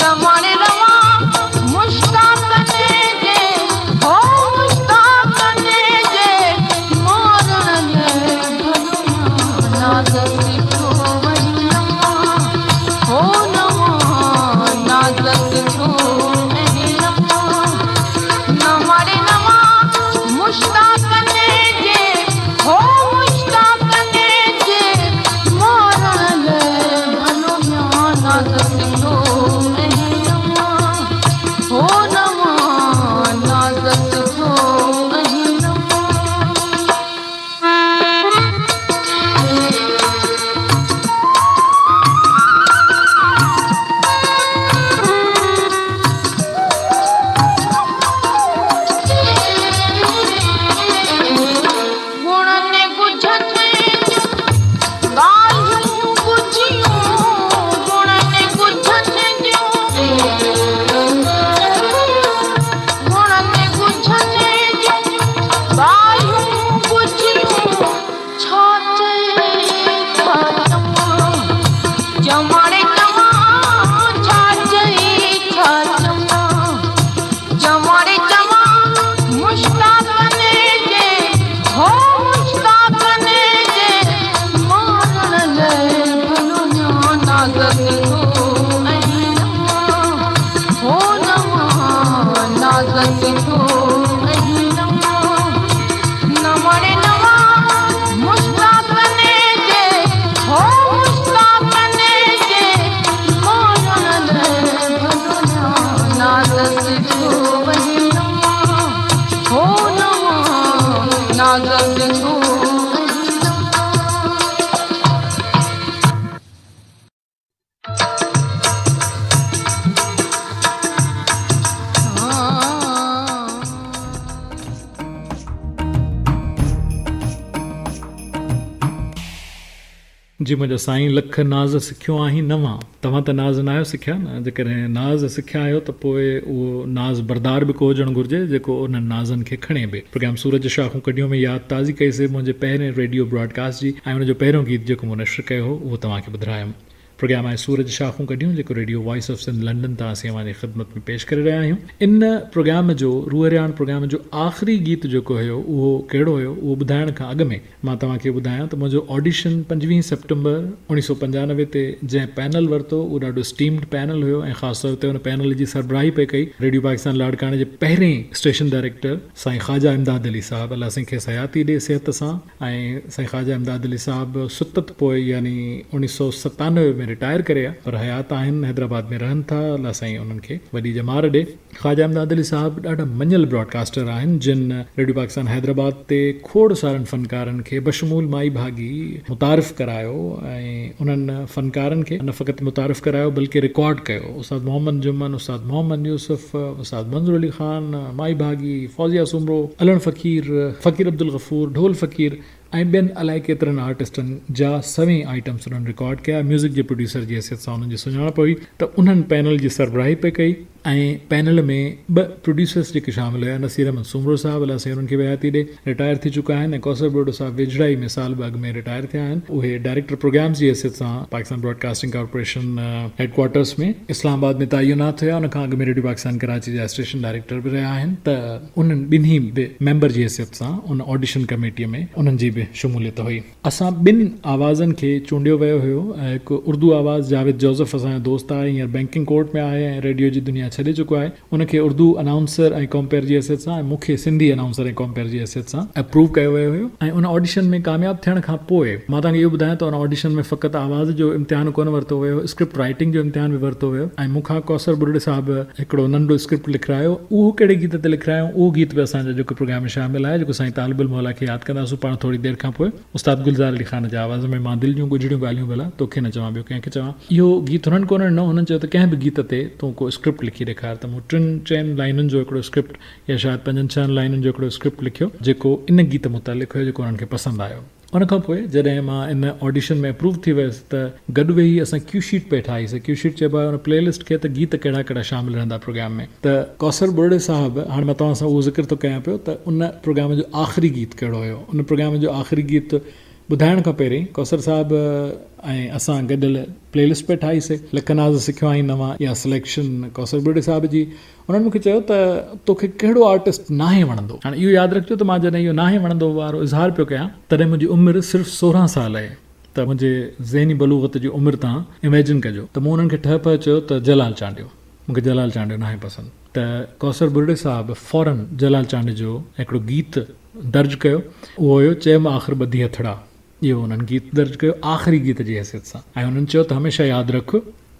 रमण रवा मुश्ताकन जे हो मुश्ताकन जे मारण ले भलो नाज़ सिखो वही नवा हो नवा नाज़ सिखो वही नवा न वणे नवा मुश्ताकन जे हो मुश्ताकन जे मारण ले भलो नाज़ सिखो वही नवा हो नवा नाज़ सिखो वही नवा गुणने गुझने गायूं गुझियूं गुणने गुझने गुणने गुझने गायूं गुझियूं छाचे छाचमा जमणे जमा छाचे छाचमा जमणे जमा मुश्ताकन जे हो मुश्ताकन जे मारण ले भलो नाज़ सिखो वही नवा हो नवा नाज़ सिखो वही नवा न वणे नवा मुश्ताकन जे हो मुश्ताकन जे मारण ले भलो नाज़ सिखो वही नवा हो नवा नाज़ सिखो वही नवा जी मुंहिंजा साईं लख नाज़ सिखियो आहिनि नवां तव्हां त नाज़ न आहियो सिखिया न जेकॾहिं नाज़ सिखिया आहियो त पोइ उहो नाज़ बरदार बि को हुजणु घुरिजे जेको उन्हनि नाज़नि खे खणे बि प्रोग्राम सूरज शाखूं कढियूं में यादि ताज़ी कईसीं मुंहिंजे पहिरें रेडियो ब्रॉडकास्ट जी ऐं हुनजो पहिरियों गीत जेको मूं नश्र कयो हो उहो तव्हांखे ॿुधायुमि प्रोग्राम आहे सूरज शाखूं कढियूं जेको radio voice of Sindh London तां असीं अव्हांजी ख़िदमत में पेश करे रहिया आहियूं इन प्रोग्राम जो रूहरियाण प्रोग्राम जो आख़िरी गीत जेको हुयो उहो कहिड़ो हुयो उहो ॿुधाइण खां अॻु में मां तव्हांखे ॿुधायां त मुंहिंजो ऑडिशन 25 सेप्टेंबर 1995 ते जंहिं पैनल वरितो उहो ॾाढो स्टीम्ड पैनल हुयो ऐं ख़ासि तौर ते हुन पैनल जी सरबराही पे कई रेडियो पाकिस्तान लाड़काणे जे पहिरें स्टेशन डायरेक्टर साईं ख़्वाजा इमदाद अली साहब अलाह सिंह खे हयाती ॾे सिहत सां ऐं साईं ख़्वाजा इमदाद अली साहब सुतत पोइ यानी 1997 में रिटायर करे विया पर हयात आहिनि हैदराबाद में रहनि था अलाह साईं उन्हनि खे वॾी जमार ॾे ख़्वाजा इमदाद अली साहब ॾाढा मञियल ब्रॉडकास्टर आहिनि जिन रेडियो पाकिस्तान हैदराबाद ते खोड़ सारनि फ़नकारनि खे बशमूल माई भागी मुतारिफ़ करायो ऐं उन्हनि फ़नकारनि खे न फ़क़ति मुतारिफ़ करायो बल्कि रिकॉर्ड कयो उस्ताद मोहम्मद जुमन उस्ताद मोहम्मद यूसुफ उस्ताद मंज़ूर अली ख़ान माई भागी फौजिया सुमरो अलण फ़कीर फ़कीर अब्दुल गफ़ूर ढोल फ़कीर ऐं ॿियनि अलाए केतिरनि आर्टिस्टनि जा सवें आइटम्स उन्हनि रिकॉर्ड कया म्यूज़िक जे प्रोड्यूसर जी हैसियत सां उन्हनि जी सुञाणप हुई त उन्हनि पैनल जी सरबराही पे कई ऐं पैनल में 2 प्रोड्यूसर्स जेके शामिल हुया नसीर अहमद सुमरो साहब अलाह साईं उन्हनि खे हयाती ॾे रिटायर थी चुका आहिनि ऐं कौसर बोडो साहब वेझड़ाई में साल अॻु में रिटायर थिया आहिनि उहे डायरेक्टर प्रोग्राम्स जी हैसियत सां पाकिस्तान ब्रॉडकास्टिंग कॉर्पोरेशन हेडक्वार्टर्स में इस्लामाबाद में तइनात हुया उनखां अॻु में रेडियो पाकिस्तान कराची जा स्टेशन डायरेक्टर बि रहिया आहिनि त उन्हनि ॿिन्ही बि मेंबर जी हैसियत सां उन ऑडिशन कमेटीअ में उन्हनि जी बि शमूलियत हुई असां 2 आवाज़नि खे चूंडियो वियो हुयो ऐं हिकु उर्दू आवाज़ जावेद जोसेफ असांजो दोस्त आहे हींअर बैंकिंग कोर्ट में आहे ऐं रेडियो जी दुनिया छॾे चुको आहे, उनखे उर्दू अनाउंसर ऐं कॉम्पेयर जी हैसियत सां ऐं मूंखे सिंधी अनाउंसर ऐं कॉम्पेयर जी हैसियत सां अप्रूव कयो वियो हुयो। ऐं उन ऑडिशन में कामयाबु थियण खां पोइ मां तव्हांखे इहो ॿुधायां त उन ऑडिशन में फ़क़ति आवाज़ जो इम्तिहान कोन वरितो वियो, स्क्रिप्ट राइटिंग जो इम्तिहान बि वरितो वियो। ऐं मूंखां कौसर बुर्डे साहिबु हिकिड़ो नंढो स्क्रिप्ट लिखायो, उहो कहिड़े गीत ते लिखायो, उहो गीत बि असांजो जेको प्रोग्राम में शामिल आहे, जेको साईं तालिबुल मौला खे यादि कंदासीं पाण थोरी देरि खां पोइ। उस्ताद गुलज़ार अली ख़ान जे आवाज़ में मां दिलि जूं गुजरियूं ॻाल्हियूं भला तोखे न चवां, ॿियो कंहिंखे चवां। इहो गीत हुननि कोन ॾिनो, हुननि चयो त कंहिं बि गीत ते तूं को स्क्रिप्ट लिखी ॾेखार। त मूं 3-4 लाइनुनि जो हिकिड़ो स्क्रिप्ट या शायदि 5-6 लाइनुनि जो हिकिड़ो स्क्रिप्ट लिखियो, जेको इन गीत मुतालिक़ हुयो, जेको उन्हनि खे पसंदि आयो। उनखां पोइ जॾहिं मां इन ऑडिशन में अप्रूव थी वियुसि त गॾु वेही असां क्यू शीट पे ठाहीसीं। क्यू शीट चइबो आहे उन प्लेलिस्ट खे त गीत कहिड़ा कहिड़ा शामिल रहंदा प्रोग्राम में। त कौसर बुर्डे साहिबु, हाणे मां तव्हां सां उहो ज़िक्र थो कयां पियो त उन प्रोग्राम जो आख़िरी गीत कहिड़ो हुयो। उन प्रोग्राम जो आख़िरी गीत ॿुधाइण खां पहिरीं कौसर साहिबु ऐं असां गॾियल प्लेलिस्ट पे ठाहीसीं, लखनाज़ सिखियो आई नवां या सिलेक्शन कौसर बुर्डे साहिब जी। उन्हनि मूंखे चयो त तोखे कहिड़ो आर्टिस्ट नाहे वणंदो। हाणे इहो यादि रखिजो त मां जॾहिं इहो नाहे वणंदो वारो इज़हार पियो कयां, तॾहिं मुंहिंजी उमिरि सिर्फ़ु 16 साल आहे। त मुंहिंजे ज़हनी बलूगत जी उमिरि तव्हां इमेजिन कजो। त मूं उन्हनि खे ठह पियो चयो त जलाल चांडियो, मूंखे जलाल चांडियो नाहे पसंदि। त कौसर बुर्डे साहिबु फौरन जलाल चांडियो जो हिकिड़ो गीत दर्ज कयो, उहो हुयो चए मां आख़िर ॿधी हथड़ा। इहो उन्हनि गीत दर्ज कयो आख़िरी गीत जी हैसियत सां। ऐं हुननि चयो त हमेशह यादि रख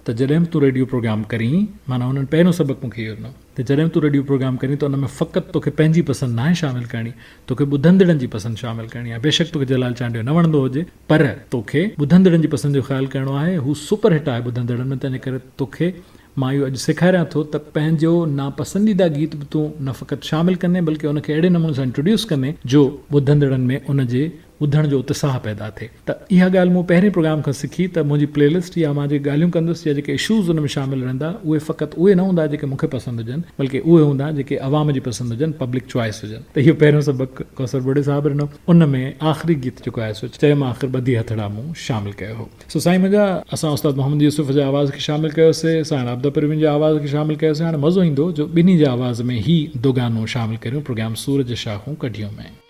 त जॾहिं बि तूं रेडियो प्रोग्राम करीं, माना हुननि पहिरियों सबक़ु मूंखे इहो ॾिनो त जॾहिं बि तूं रेडियो प्रोग्राम करीं त उन में फ़क़ति तोखे पंहिंजी पसंदि नाहे शामिलु करणी, तोखे ॿुधंदड़नि जी पसंदि शामिलु करणी आहे। बेशक तोखे जलाल चांडियो न वणंदो हुजे, पर तोखे ॿुधंदड़नि जी पसंदि जो ख़्यालु करिणो आहे। हू सुपर हिट आहे ॿुधंदड़नि में, तंहिंजे करे तोखे मां इहो अॼु सेखारियां थो त पंहिंजो नापसंदीदा गीत बि तूं न फ़क़ति शामिलु कंदे, बल्कि उनखे अहिड़े नमूने सां इंट्रोड्यूस कंदे जो ॿुधंदड़नि में उनजे ॿुधण जो उत्साह पैदा थिए। त इहा ॻाल्हि मूं पहिरें प्रोग्राम खां सिखी त मुंहिंजी प्लेलिस्ट या मां जेके ॻाल्हियूं कंदुसि या जेके इशूज़ उन में शामिलु रहंदा, उहे फ़क़ति उहे न हूंदा जेके मूंखे पसंदि हुजनि, बल्कि उहे हूंदा जेके अवाम जी पसंदि हुजनि, पब्लिक चॉइस हुजनि। त इहो पहिरियों सबक़ु कौसर बुर्डे साहिबु ॾिनो। उन में आख़िरी गीत जेको आहे सो चए मां आख़िर ॿधी हथड़ा मूं शामिलु कयो हो। सो साईं मुंहिंजा असां उस्ताद मोहम्मद यूसुफ जे आवाज़ खे शामिलु कयोसीं, साईं आबिदा परवीन जे आवाज़ खे शामिलु कयोसीं। हाणे मज़ो ईंदो जो ॿिन्ही जे आवाज़ में ही दो गानो शामिलु करियूं प्रोग्राम सूरज शाखूं कढियूं में।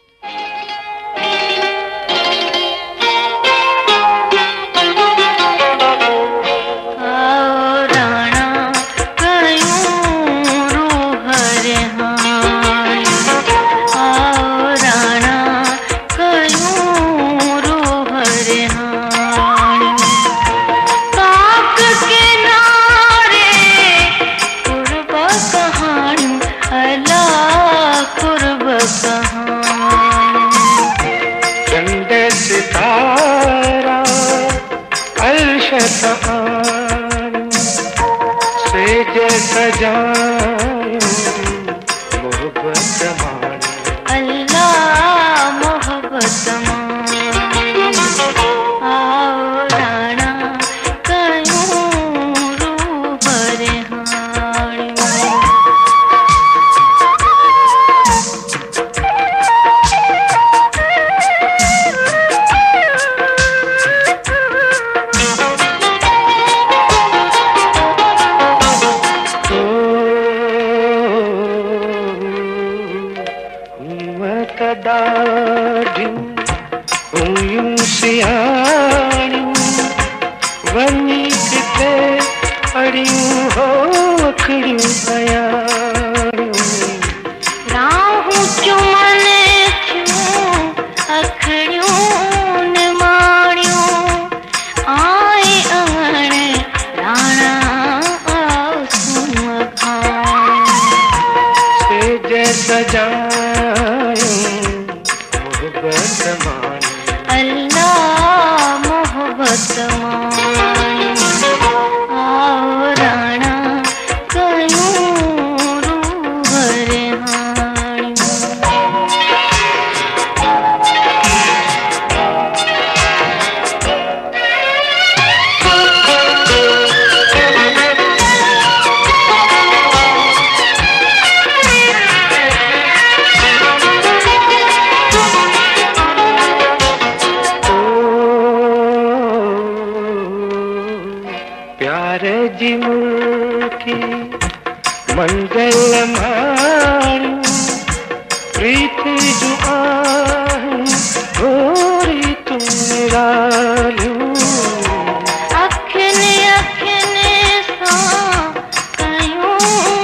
अखिन अखिन सां कयूं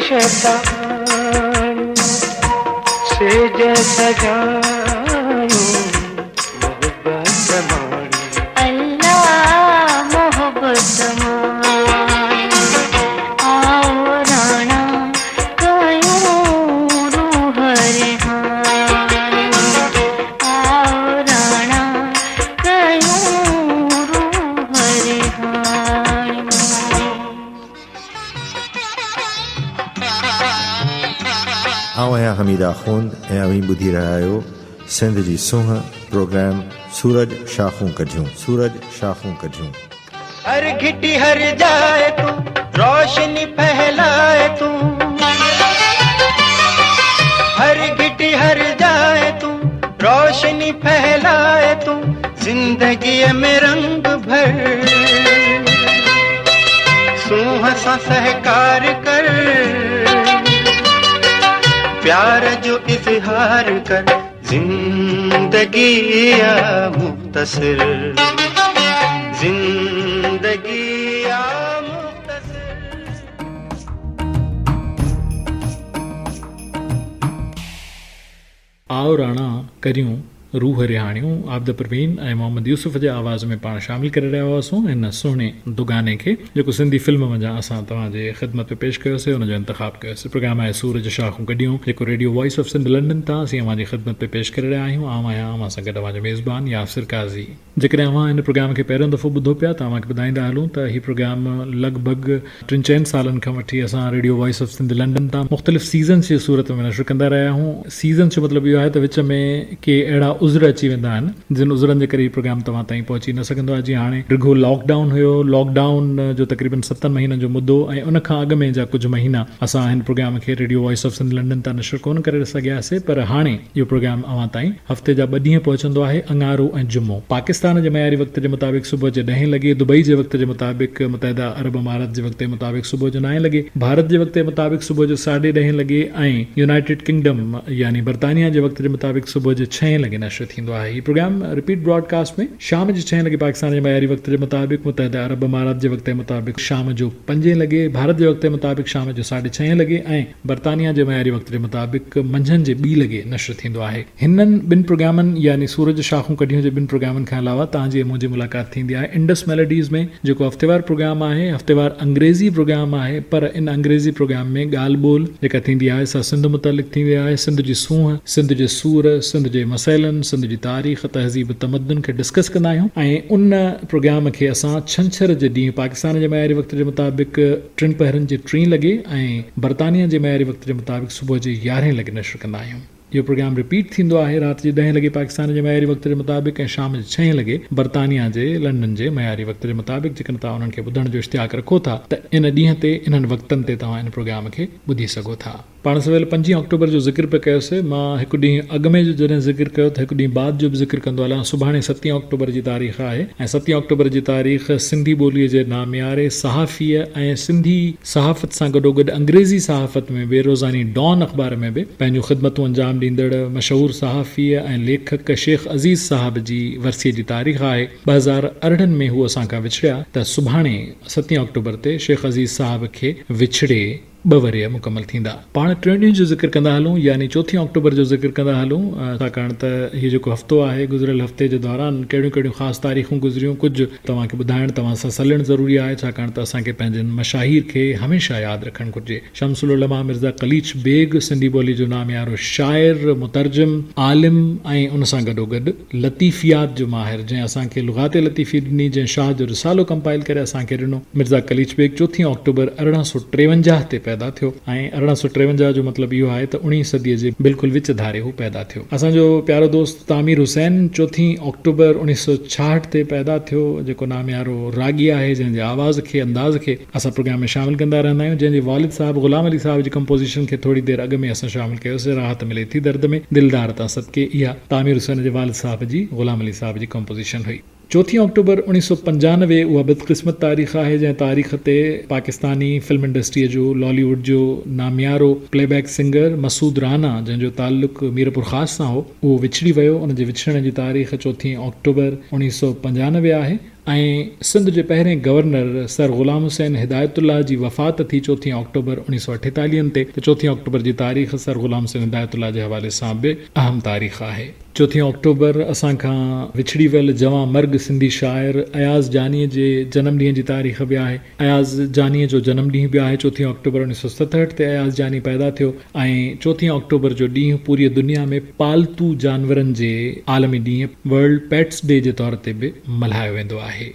शैतान से जैसा जायूं मोहब्बत मानी अल्लाह मोहब्बत मानी आओ राणा कयूं रूह रिहानी आओ राणा कयूं रूह रिहानी आऊं आहियां हमीदा खूंद ऐं अवी ॿुधी रहिया आहियो सिंध जी सूंहं प्रोग्राम सूरज शाखूं कढियूं सूरज शाखूं कढियूं हर घिटी हर जाए तू रोशनी फैलाए तू हर घिटी हर जाए तू रोशनी फैलाए तू जिंदगी में रंग भर सूंह सा सहकार कर प्यार जो इजहार कर जिंदगी या मुख्तसर जिंदगी या मुख्तसर आओ राणा करियूं रूह रिहाणियूं आबद परवीन ऐं मोहम्मद यूसुफ जे आवाज़ में पाण शामिल करे रहिया हुआसीं हिन सुहिणे दुगाने खे जेको सिंधी फिल्म वञा असां तव्हांजे ख़िदमत में पेश कयोसीं हुनजो इंतिख़ाब कयोसीं प्रोग्राम आहे सूरज शाखूं कढियूं जेको radio voice of Sindh London तां असीं अव्हांजी ख़िदमत में पेश करे रहिया आहियूं आहियां अव्हां सां गॾु अव्हांजो मेज़बान यासिर काज़ी जेकॾहिं अव्हां हिन प्रोग्राम खे पहिरियों दफ़ो ॿुधो पिया त अव्हांखे ॿुधाईंदा हलूं त हीउ प्रोग्राम लॻभॻि 3-4 सालनि खां वठी असां radio voice of Sindh London तां मुख़्तलिफ़ सीज़न्स जी सूरत में नशर कंदा रहिया आहियूं सीज़न्स जो मतिलबु इहो आहे त विच में के अहिड़ा उज़र अची वेंदा आहिनि जिन उज़रनि जे करे हीउ प्रोग्राम तव्हां ताईं पहुची न सघंदो आहे जीअं हाणे रुॻो लॉकडाउन हुयो लॉकडाउन जो तक़रीबन 7 महीननि जो मुदो ऐं उन खां अॻु में जा कुझु महीना असां हिन प्रोग्राम खे radio voice of Sindh London तां नशर कोन करे सघियासीं पर हाणे इहो प्रोग्राम अव्हां ताईं हफ़्ते जा 2 ॾींहं पहुचंदो आहे अंगारो ऐं जुमो पाकिस्तान जे मयारी वक़्त जे मुताबिक़ सुबुह जे 10 लॻे दुबई जे वक़्त जे मुताबिक़ मुतहदा अरब अमारात जे वक़्त जे मुताबिक़ सुबुह जो 9 लॻे भारत जे वक़्त जे मुताबिक़ सुबुह जो 10:30 लॻे ऐं यूनाइटेड किंगडम यानी बर्तानिया जे वक़्त जे मुताबिक़ सुबुह जो 6 लॻे नशर थींदो आहे हीउ प्रोग्राम रिपीट ब्रॉडकास्ट में शाम जो 6 लॻे पाकिस्तान जे मयारी वक़्त जे मुताबिक़ मुतहदा अरब अमारात जे वक़्त जे मुताबिक़ शाम जो 5 लॻे भारत जे वक़्त जे मुताबिक़ शाम जो 6:30 लॻे ऐं बर्तानिया जे मयारी वक़्त जे मुताबिक़ मंझंदि जे 2 लॻे नशर थींदो आहे हिननि 2 प्रोग्रामनि यानी सूरज शाखूं कढियूं जे 2 प्रोग्रामनि खां अलावा तव्हांजी मुंहिंजी मुलाक़ात थींदी आहे इंडस मेलोडीज़ में जेको हफ़्तेवार प्रोग्राम आहे हफ़्तेवार अंग्रेज़ी प्रोग्राम आहे पर इन अंग्रेज़ी प्रोग्राम में ॻाल्हि ॿोल जेका थींदी आहे सा सिंध मुतलिक़ थींदी आहे सिंध जी सूंहं सिंध जे सूर सिंध जे मसइलनि सिंध जी तारीख़ तहज़ीब तमदन खे डिस्कस कंदा आहियूं ऐं उन प्रोग्राम खे असां छंछर जे ॾींहुं पाकिस्तान जे मयारी वक़्त जे मुताबिक़ 3 पहरनि जे 3 लॻे ऐं बर्तानिया जे मयारी वक़्त जे मुताबिक़ सुबुह जे 11 लॻे नशर कंदा आहियूं इहो प्रोग्राम रिपीट थींदो आहे राति जे 10 लॻे पाकिस्तान जे मयारी वक़्त जे मुताबिक़ ऐं शाम जे 6 लॻे बर्तानिया जे लंडन जे मयारी वक़्त जे मुताबिक़ जेकॾहिं तव्हां उन्हनि खे ॿुधण जो इश्तियाक रखो था त इन ॾींहं ते इन्हनि वक़्तनि ते तव्हां इन प्रोग्राम खे ॿुधी सघो था पाण सवेल 5 अक्टूबर जो ज़िक्र पिया कयोसीं मां हिकु ॾींहुं अॻु में जो जॾहिं ज़िक्र कयो त हिकु ॾींहुं बाद जो बि ज़िक्र कंदो हलां सुभाणे 7 अक्टूबर जी तारीख़ आहे ऐं 7 अक्टूबर जी तारीख़ सिंधी ॿोलीअ जे नामियारे सहाफ़ीअ ऐं सिंधी सहाफ़त सां गॾोगॾु अंग्रेज़ी सहाफ़त में बेरोज़ानी डॉन अख़बार में बि पंहिंजूं ख़िदमतूं अंजाम ॾींदड़ मशहूर सहाफ़ीअ ऐं लेखक शेख अज़ीज़ साहब जी वरसीअ जी तारीख़ आहे 2018 में हू असां खां विछड़िया त सुभाणे 7 अक्टूबर ते शेख अज़ीज़ साहब खे विछड़े 2 वरिया मुकमल थींदा पाण 3 ॾींहं जो ज़िक्र कंदा हलूं यानी 4 अक्टूबर जो ज़िक्र कंदा हलूं छाकाणि त हीउ जेको हफ़्तो आहे गुज़िरियल हफ़्ते जे दौरान कहिड़ियूं कहिड़ियूं ख़ासि तारीख़ूं गुज़रियूं कुझु तव्हांखे ॿुधाइण तव्हां सां सलणु ज़रूरी आहे छाकाणि त असांखे पंहिंजनि मशाहिर खे हमेशह यादि रखणु घुरिजे शमसुल उलमा मिर्ज़ा कलीच बेग सिंधी ॿोली जो नामियारो शाइर मुतरजम आलिम ऐं उन सां गॾोगॾु लतीफ़ियात जो माहिर जंहिं असांखे लुग़ात लतीफ़ी ॾिनी जंहिं शाह जो रिसालो कंपाइल करे असांखे ॾिनो मिर्ज़ा कलीच बेग 4 अक्टूबर 1853 ते पैदा थियो ऐं 1853 जो मतिलबु इहो आहे त 19वीं सदीअ जे बिल्कुलु विच धारे हू पैदा थियो असांजो प्यारो दोस्त तामिर हुसैन 4 अक्टूबर 1966 ते पैदा थियो जेको नामियारो रागी आहे जंहिंजे आवाज़ खे अंदाज़ खे असां प्रोग्राम में शामिल कंदा रहंदा आहियूं जंहिंजे वालिद साहब ग़ुलाम अली साहब जी कंपोज़िशन खे थोरी देरि अॻु में असां शामिल कयोसीं राहत मिले थी दर्द में दिलदार तां सदके इहा तामिर हुसैन जे वालिद साहब जी ग़ुलाम अली साहब जी कंपोज़िशन हुई 4 अक्टूबर 1995 उहा बदकिस्मत तारीख़ आहे जंहिं तारीख़ ते पाकिस्तानी फिल्म इंडस्ट्रीअ जो लॉलीवुड जो नामियारो प्लेबैक सिंगर मसूद राना जंहिंजो ताल्लुक़ मीरपुर ख़ास सां हो उहो विछड़ी वियो उनजे विछड़ण जी तारीख़ 4 अक्टूबर 1995 आहे ऐं सिंध जे पहिरें गवर्नर सर ग़ुलाम हुसैन हिदायतुल्लाह जी वफ़ात थी 4 अक्टूबर 1948 ते। 4 अक्टूबर जी तारीख़ सर ग़ुलाम हुसैन हिदायतुल्लाह जे हवाले सां बि अहम तारीख़ आहे। 4 अक्टूबर असांखां विछड़ी वियल जवां मर्ग सिंधी शाइर अयाज़ जानीअ जे जनम ॾींहं जी तारीख़ बि आहे। अयाज़ जानीअ जो जनम ॾींहुं बि आहे 4 अक्टूबर 1967 ते अयाज़ जानी पैदा थियो ऐं 4 अक्टूबर जो ॾींहुं पूरी दुनिया में पालतू जानवरनि जे आलमी ॾींहुं वर्ल्ड पेट्स डे जे तौर ते बि मल्हायो वेंदो आहे।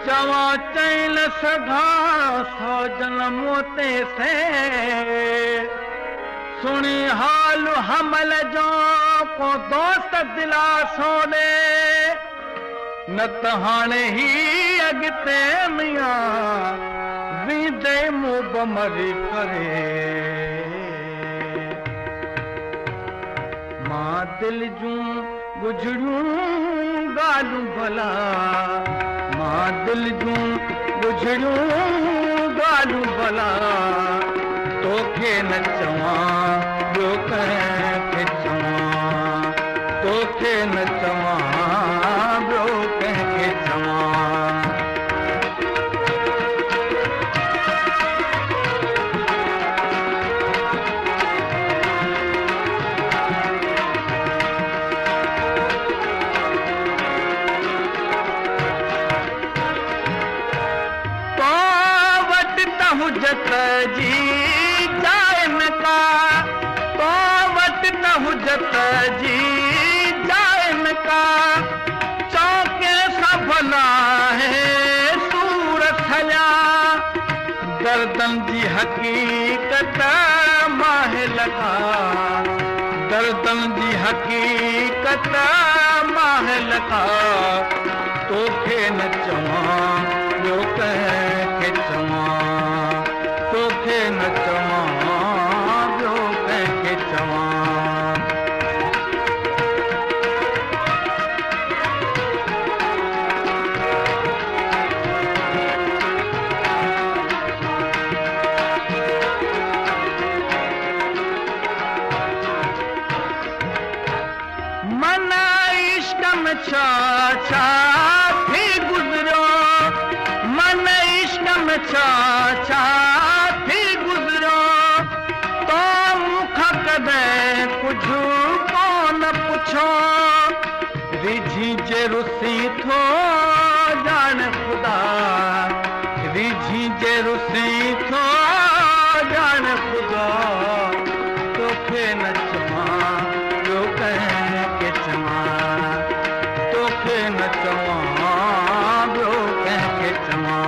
चवा चैल सधा सौ जनमों ते से सुनी हाल हमल जो को दोस्त दिलासो दे न त हाणे ही अॻिते मियां वींदे मुंह मरी करे मां दिल जूं गुजरियूं ॻाल्हियूं भला मां दिल जूं गुजरियूं ॻाल्हियूं भला तोखे न चवां ॿियो कंहिंखे चवां तोखे न चवां ॿियो कंहिंखे चवां हुजत जी जाए न का तो वट न हुजत जी जाए न का चौके सभला है सूरत हया गर्दन जी हकीकत माहे लगा गर्दन जी हकीकत माहे लगा तोखे न चवां ॿियो कंहिंखे चवां तोखे न चवां ॿियो कंहिंखे चवां मन इश्क में छा छा थी गुज़रियो मन इश्क में छा छा थी गुज़रियो तो मूंखां कॾहिं कुझु कोन पुछो रिझी जे रुसी थो ॼाण ख़ुदा रिझी जे रुसी थो ॼाण ख़ुदा तोखे न चवां ॿियो कंहिंखे चवां तोखे न चवां ॿियो कंहिंखे चवां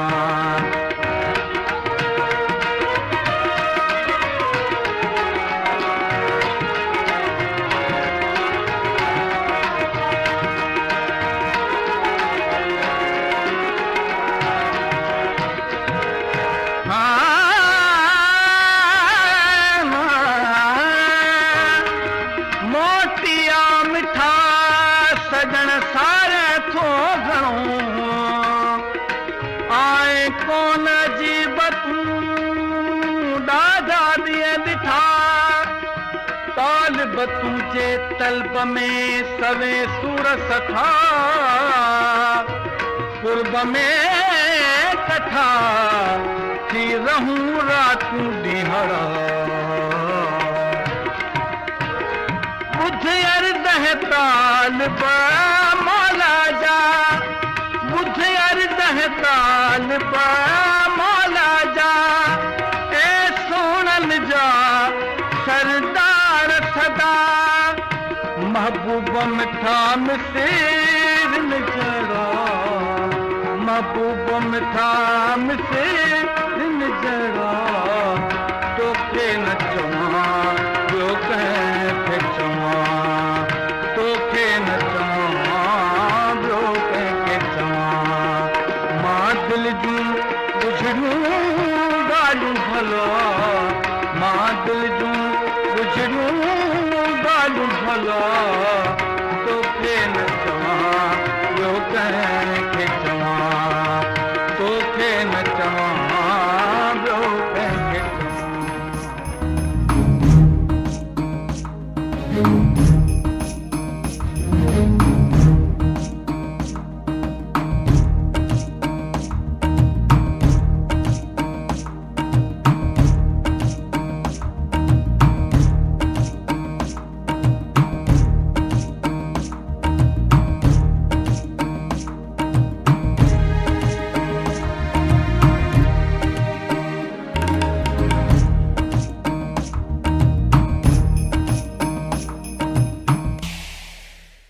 मोटिया मिठा सजण सारे थो घणो आए कोन जीबतूं ॾाढा ॾींहं ॾिठा तालिब तुंहिंजे तलब में सवे सूर सठा कुर्ब में कठा थी रहूं रातूं ॾींहड़ा बुध अर्ज़ है तालिब मौला जा बुध अर्ज़ है तालिब मौला जा ए सोनन जा सरदार सदा महबूब मिठा मिसेर निजरा महबूब मिठा मिसेर निजरा तोखे न चवां ॿियो कंहिंखे चवां तोखे न चवां ॿियो कंहिंखे चवां मां दिल जूं गुजरियूं ॻाल्हियूं भला मां दिल जूं गुजरियूं ॻाल्हियूं भला तोखे न चवां ॿियो कंहिंखे चवां तोखे न चवां ॿियो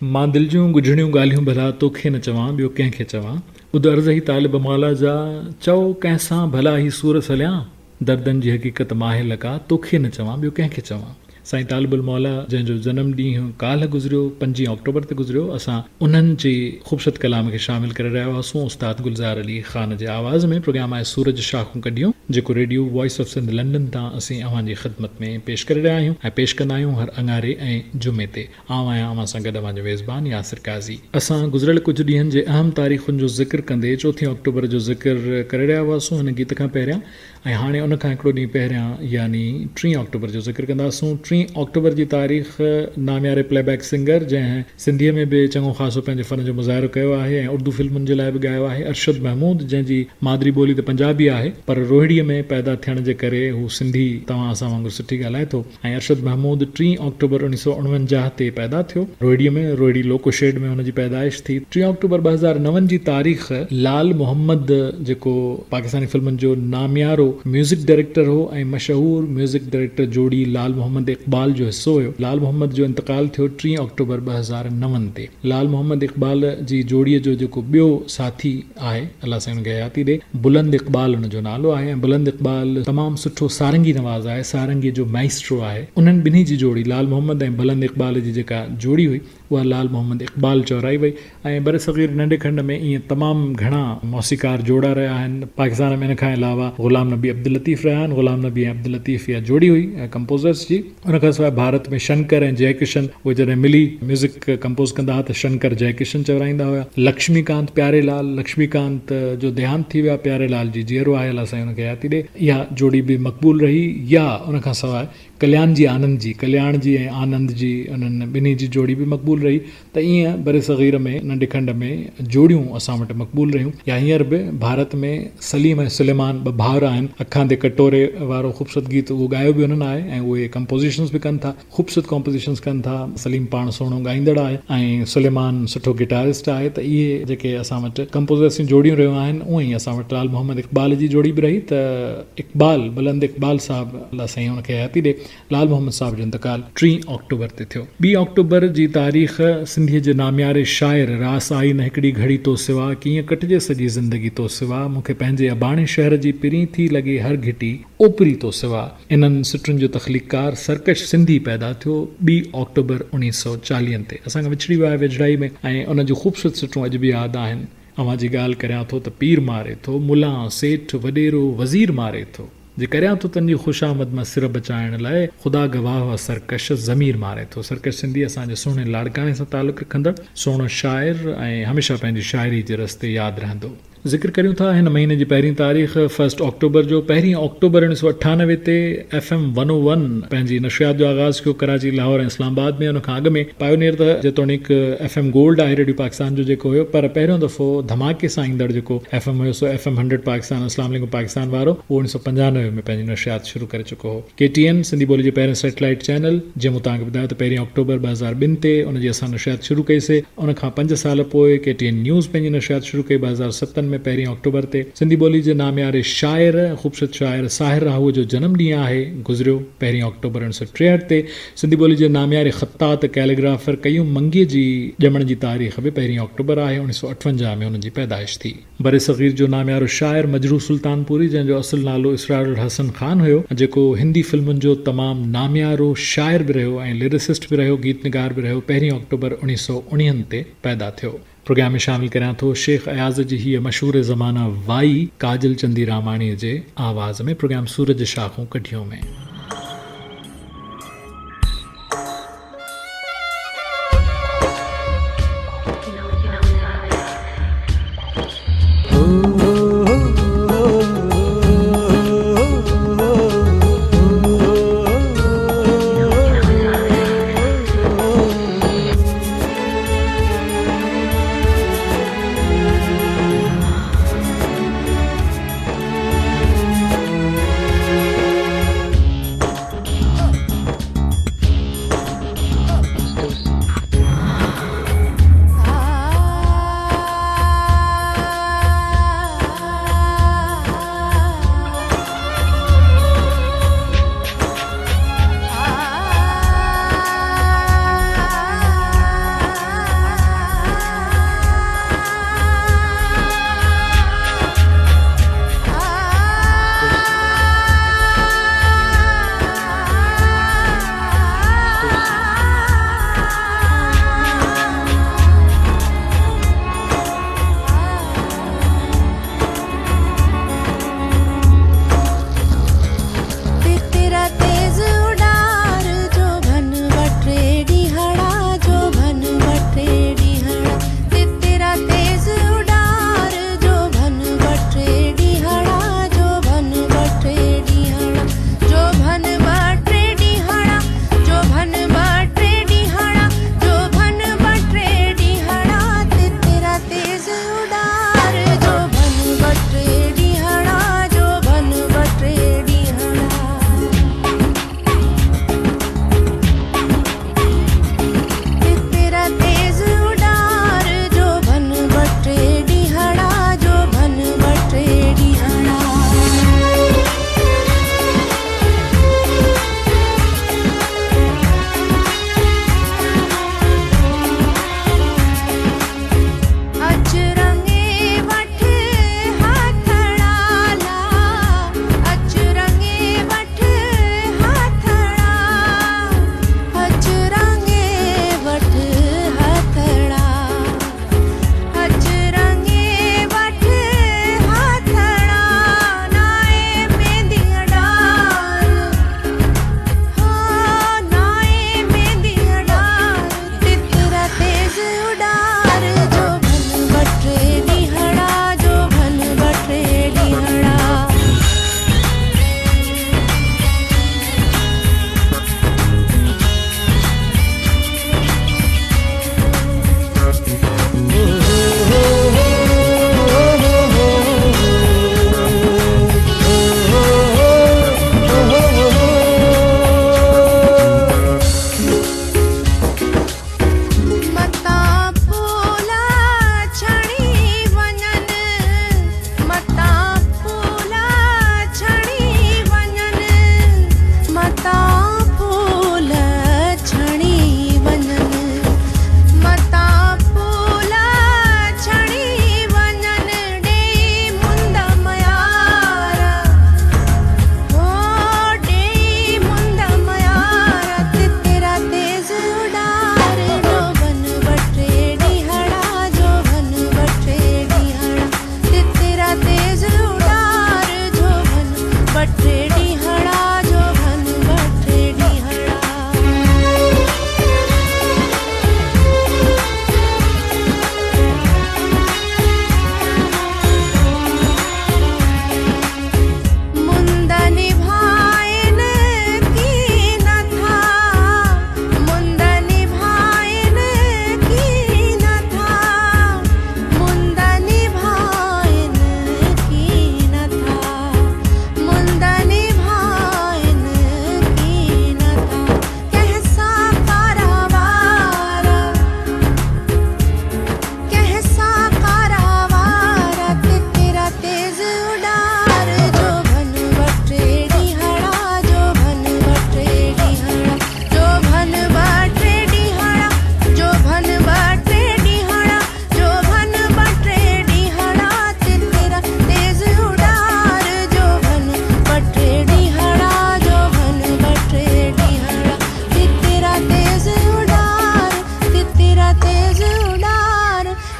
मां दिल जूं गुझड़ियूं ॻाल्हियूं भला तोखे न चवां, ॿियो कंहिंखे चवां। ॿुध अर्ज़ ही तालिब मौला जा, चओ कंहिंसां भला ही सूर सलियां, दर्दनि जी हक़ीक़त माहे लॻा, तोखे न चवां, ॿियो कंहिंखे चवां। साईं तालिबुल मौला जंहिंजो जनम ॾींहुं काल्ह गुज़रियो, 5 अक्टूबर ते गुज़रियो, असां उन्हनि जी ख़ूबसूरत कलाम खे शामिल करे रहिया हुआसीं उस्ताद गुलज़ार अली ख़ान जे आवाज़ में। प्रोग्राम आहे सूरज शाखूं कढियूं, जेको radio voice of Sindh London तां असीं अव्हांजी ख़िदमत में पेश करे रहिया आहियूं ऐं पेश कंदा आहियूं हर अंगारे ऐं जुमे ते। आऊं आहियां अव्हां सां गॾु अव्हांजो मेज़बान यासिर काज़ी। असां गुज़िरियल कुझु ॾींहंनि जे अहम तारीख़ुनि जो ज़िक्र कंदे 4 अक्टूबर जो ज़िक्र करे रहिया हुआसीं हिन गीत खां पहिरियां, ऐं हाणे उन खां हिकिड़ो ॾींहुं पहिरियां यानी 3 अक्टूबर जो ज़िक्र कंदासूं। 3 अक्टूबर जी तारीख़ नामियारे प्लेबैक सिंगर जंहिं सिंधीअ में बि चङो ख़ासो पंहिंजे फ़न जो मुज़ाहिरो कयो आहे ऐं उर्दू फिल्मुनि जे लाइ बि ॻायो आहे, अरशद महमूद, जंहिंजी मादरी ॿोली त पंजाबी आहे पर रोहिड़ीअ में पैदा थियण जे करे हू सिंधी तव्हां असां वांगुरु सुठी ॻाल्हाए थो। ऐं अरशद महमूद 3 अक्टूबर 1949 ते पैदा थियो रोहिड़ीअ में, रोहिड़ी लोको शेड में हुनजी पैदाइश थी। 3 अक्टूबर 2009 जी तारीख़ लाल मोहम्मद जेको पाकिस्तानी फिल्मुनि जो नामियारो म्यूज़िक डायरेक्टर हो ऐं मशहूर म्यूज़िक डायरेक्टर जोड़ी लाल मोहम्मद इक़बाल जो हिस्सो हुयो। लाल मोहम्मद जो इंतकाल थियो 3 अक्टूबर 2009 ते। लाल मोहम्मद इक़बाल जी जोड़ीअ जो जेको ॿियो साथी आहे, अल्लाह साईं हुनखे हयाती ॾे, बुलंद इक़बाल हुनजो नालो आहे ऐं बुलंद इक़बाल तमामु सुठो सारंगी नवाज़ आहे, सारंगी जो माइस्ट्रो आहे। उन्हनि ॿिन्ही जी जोड़ी लाल मोहम्मद ऐं बुलंद इक़बाल जी जेका जोड़ी हुई उहा लाल मोहम्मद इक़बाल चौराई वई। ऐं बर सग़ीर नंढे खंड में ईअं तमामु घणा मौसीकार जोड़ा रहिया आहिनि। पाकिस्तान में इन खां अलावा ग़ुलाम नबी अब्दुल लतीफ़ रहिया आहिनि, ग़ुलाम नबी ऐं अब्दुल लतीफ़ इहा जोड़ी हुई कंपोज़र्स जी। उन खां सवाइ भारत में शंकर ऐं जयकिशन उहे जॾहिं मिली म्यूज़िक कंपोज़ कंदा हुआ त शंकर जयकिशन चवराईंदा हुआ। लक्ष्मीकांत प्यारेलाल, लक्ष्मीकांत जो देहांत थी विया, प्यारेलाल जी जीअरो आहे, अल्लाह साईं हुनखे हयाती ॾे, इहा जोड़ी बि मक़बूल रही। या उन खां सवाइ कल्याण जी आनंद जी, कल्याण जी ऐं आनंद जी, उन्हनि ॿिन्ही जी जोड़ी बि मक़बूल रही। त ईअं बर सग़ीर में नंढे खंड में जोड़ियूं असां वटि मक़बूल रहियूं। या हींअर बि भारत में सलीम ऐं सुलेमान ॿ भाउर आहिनि। अखां ते कटोरे वारो ख़ूबसूरत गीत उहो ॻायो बि उन्हनि आहे ऐं उहे कंपोज़िशन्स बि कनि था, ख़ूबसूरत कंपोज़िशन्स कनि था। सलीम पाण सुहिणो ॻाईंदड़ आहे ऐं सुलेमान सुठो गिटारिस्ट आहे। त इहे जेके असां वटि कंपोज़र्स जोड़ियूं रहियूं आहिनि, उअं ई असां वटि लाल मोहम्मद इक़बाल जी जोड़ी बि रही। त इक़बाल, बुलंद इक़बाल साहब, अल्लाह साईं हुनखे हयाती ॾे, लाल मोहम्मद साहब जो इंतकाल 3 अक्टूबर ते थियो। 2 अक्टूबर जी तारीख़ सिंधीअ जे नामियारे शाइर रास आई न हिकिड़ी घड़ी तो सिवा, कीअं कटिजे सॼी ज़िंदगी तो सिवा, मूंखे पंहिंजे अबाणे शहर जी पिरी थी लॻे हर घिटी ओपरी तो सिवा। इन्हनि सिटुनि जो तख़लीक़कार सरकश सिंधी पैदा थियो 2 अक्टूबर 1940 ते। असांखां विछड़ी वियो आहे वेझड़ाई में ऐं उन जूं ख़ूबसूरत सिटूं अॼु बि यादि आहिनि। अवां जी ॻाल्हि करियां थो त पीर मारे थो, मुला सेठ वॾेरो वज़ीर मारे थो, जे करियां थो तंहिंजी ख़ुशामद मां सिर बचाइण लाइ, ख़ुदा गवाह हुआ सरकश ज़मीर मारे थो। सरकश सिंधी असांजे सुहिणे लाड़काणे सां तालुक़ु रखंदड़ सुहिणो शाइर ऐं हमेशह पंहिंजी शाइरी जे रस्ते यादि रहंदो। ज़िक्र करियूं था हिन महीने जी पहिरीं तारीख़ 1 अक्टूबर जो। 1 अक्टूबर 1998 ते FM 101 पंहिंजी नशियात जो आगाज़ कयो कराची, लाहौर ऐं इस्लामाबाद में। उन खां अॻु में पायोनियर त जेतोणीकि FM गोल्ड आहे रेडियो पाकिस्तान जो जेको हुयो, पर पहिरियों दफ़ो धमाके सां ईंदड़ जेको FM हुयो सो FM 100 पाकिस्तान, अस्सलाम वालेकुम पाकिस्तान वारो, उहो 1995 में पंहिंजी नशियात शुरू करे चुको हो। KTN सिंधी ॿोली जे पहिरें सैटेलाइट चैनल, जंहिं मूं तव्हांखे ॿुधायो त 1 अक्टूबर 2002 ते उनजी असां नशियात शुरू कईसीं। उन खां 5 साल पोइ KTN न्यूज़ पंहिंजी नशियात शुरू कई 2007 में 1 अक्टूबर ते। सिंधी ॿोली जे नामियारे शाइर, ख़ूबसूरत शाइर साहिर राहूअ जो जनम ॾींहुं आहे, गुज़रियो 1 अक्टूबर 1963 ते। सिंधी ॿोली जे नामियारे ख़त्तात कैलीग्राफर क़यूम मंगीअ जी ॼमण जी तारीख़ बि 1 अक्टूबर आहे, 1958 में हुनजी पैदाइश थी। बर सग़ीर जो नामियारो शाइर मजरू सुल्तानपुरी, जंहिंजो असुल नालो इसरारुल हसन ख़ान हुयो, जेको हिंदी फिल्मुनि जो तमामु नामियारो शाइर बि रहियो ऐं लिरिसिस्ट बि रहियो, गीत निगार बि रहियो, 1 अक्टूबर 1919 ते पैदा थियो। प्रोग्राम में शामिल करियां थो शेख अयाज़ जी हीअ मशहूर ज़माना वाई काजल चंदी रामाणी जे आवाज़ में। प्रोग्राम सूरज शाखूं कढियों में।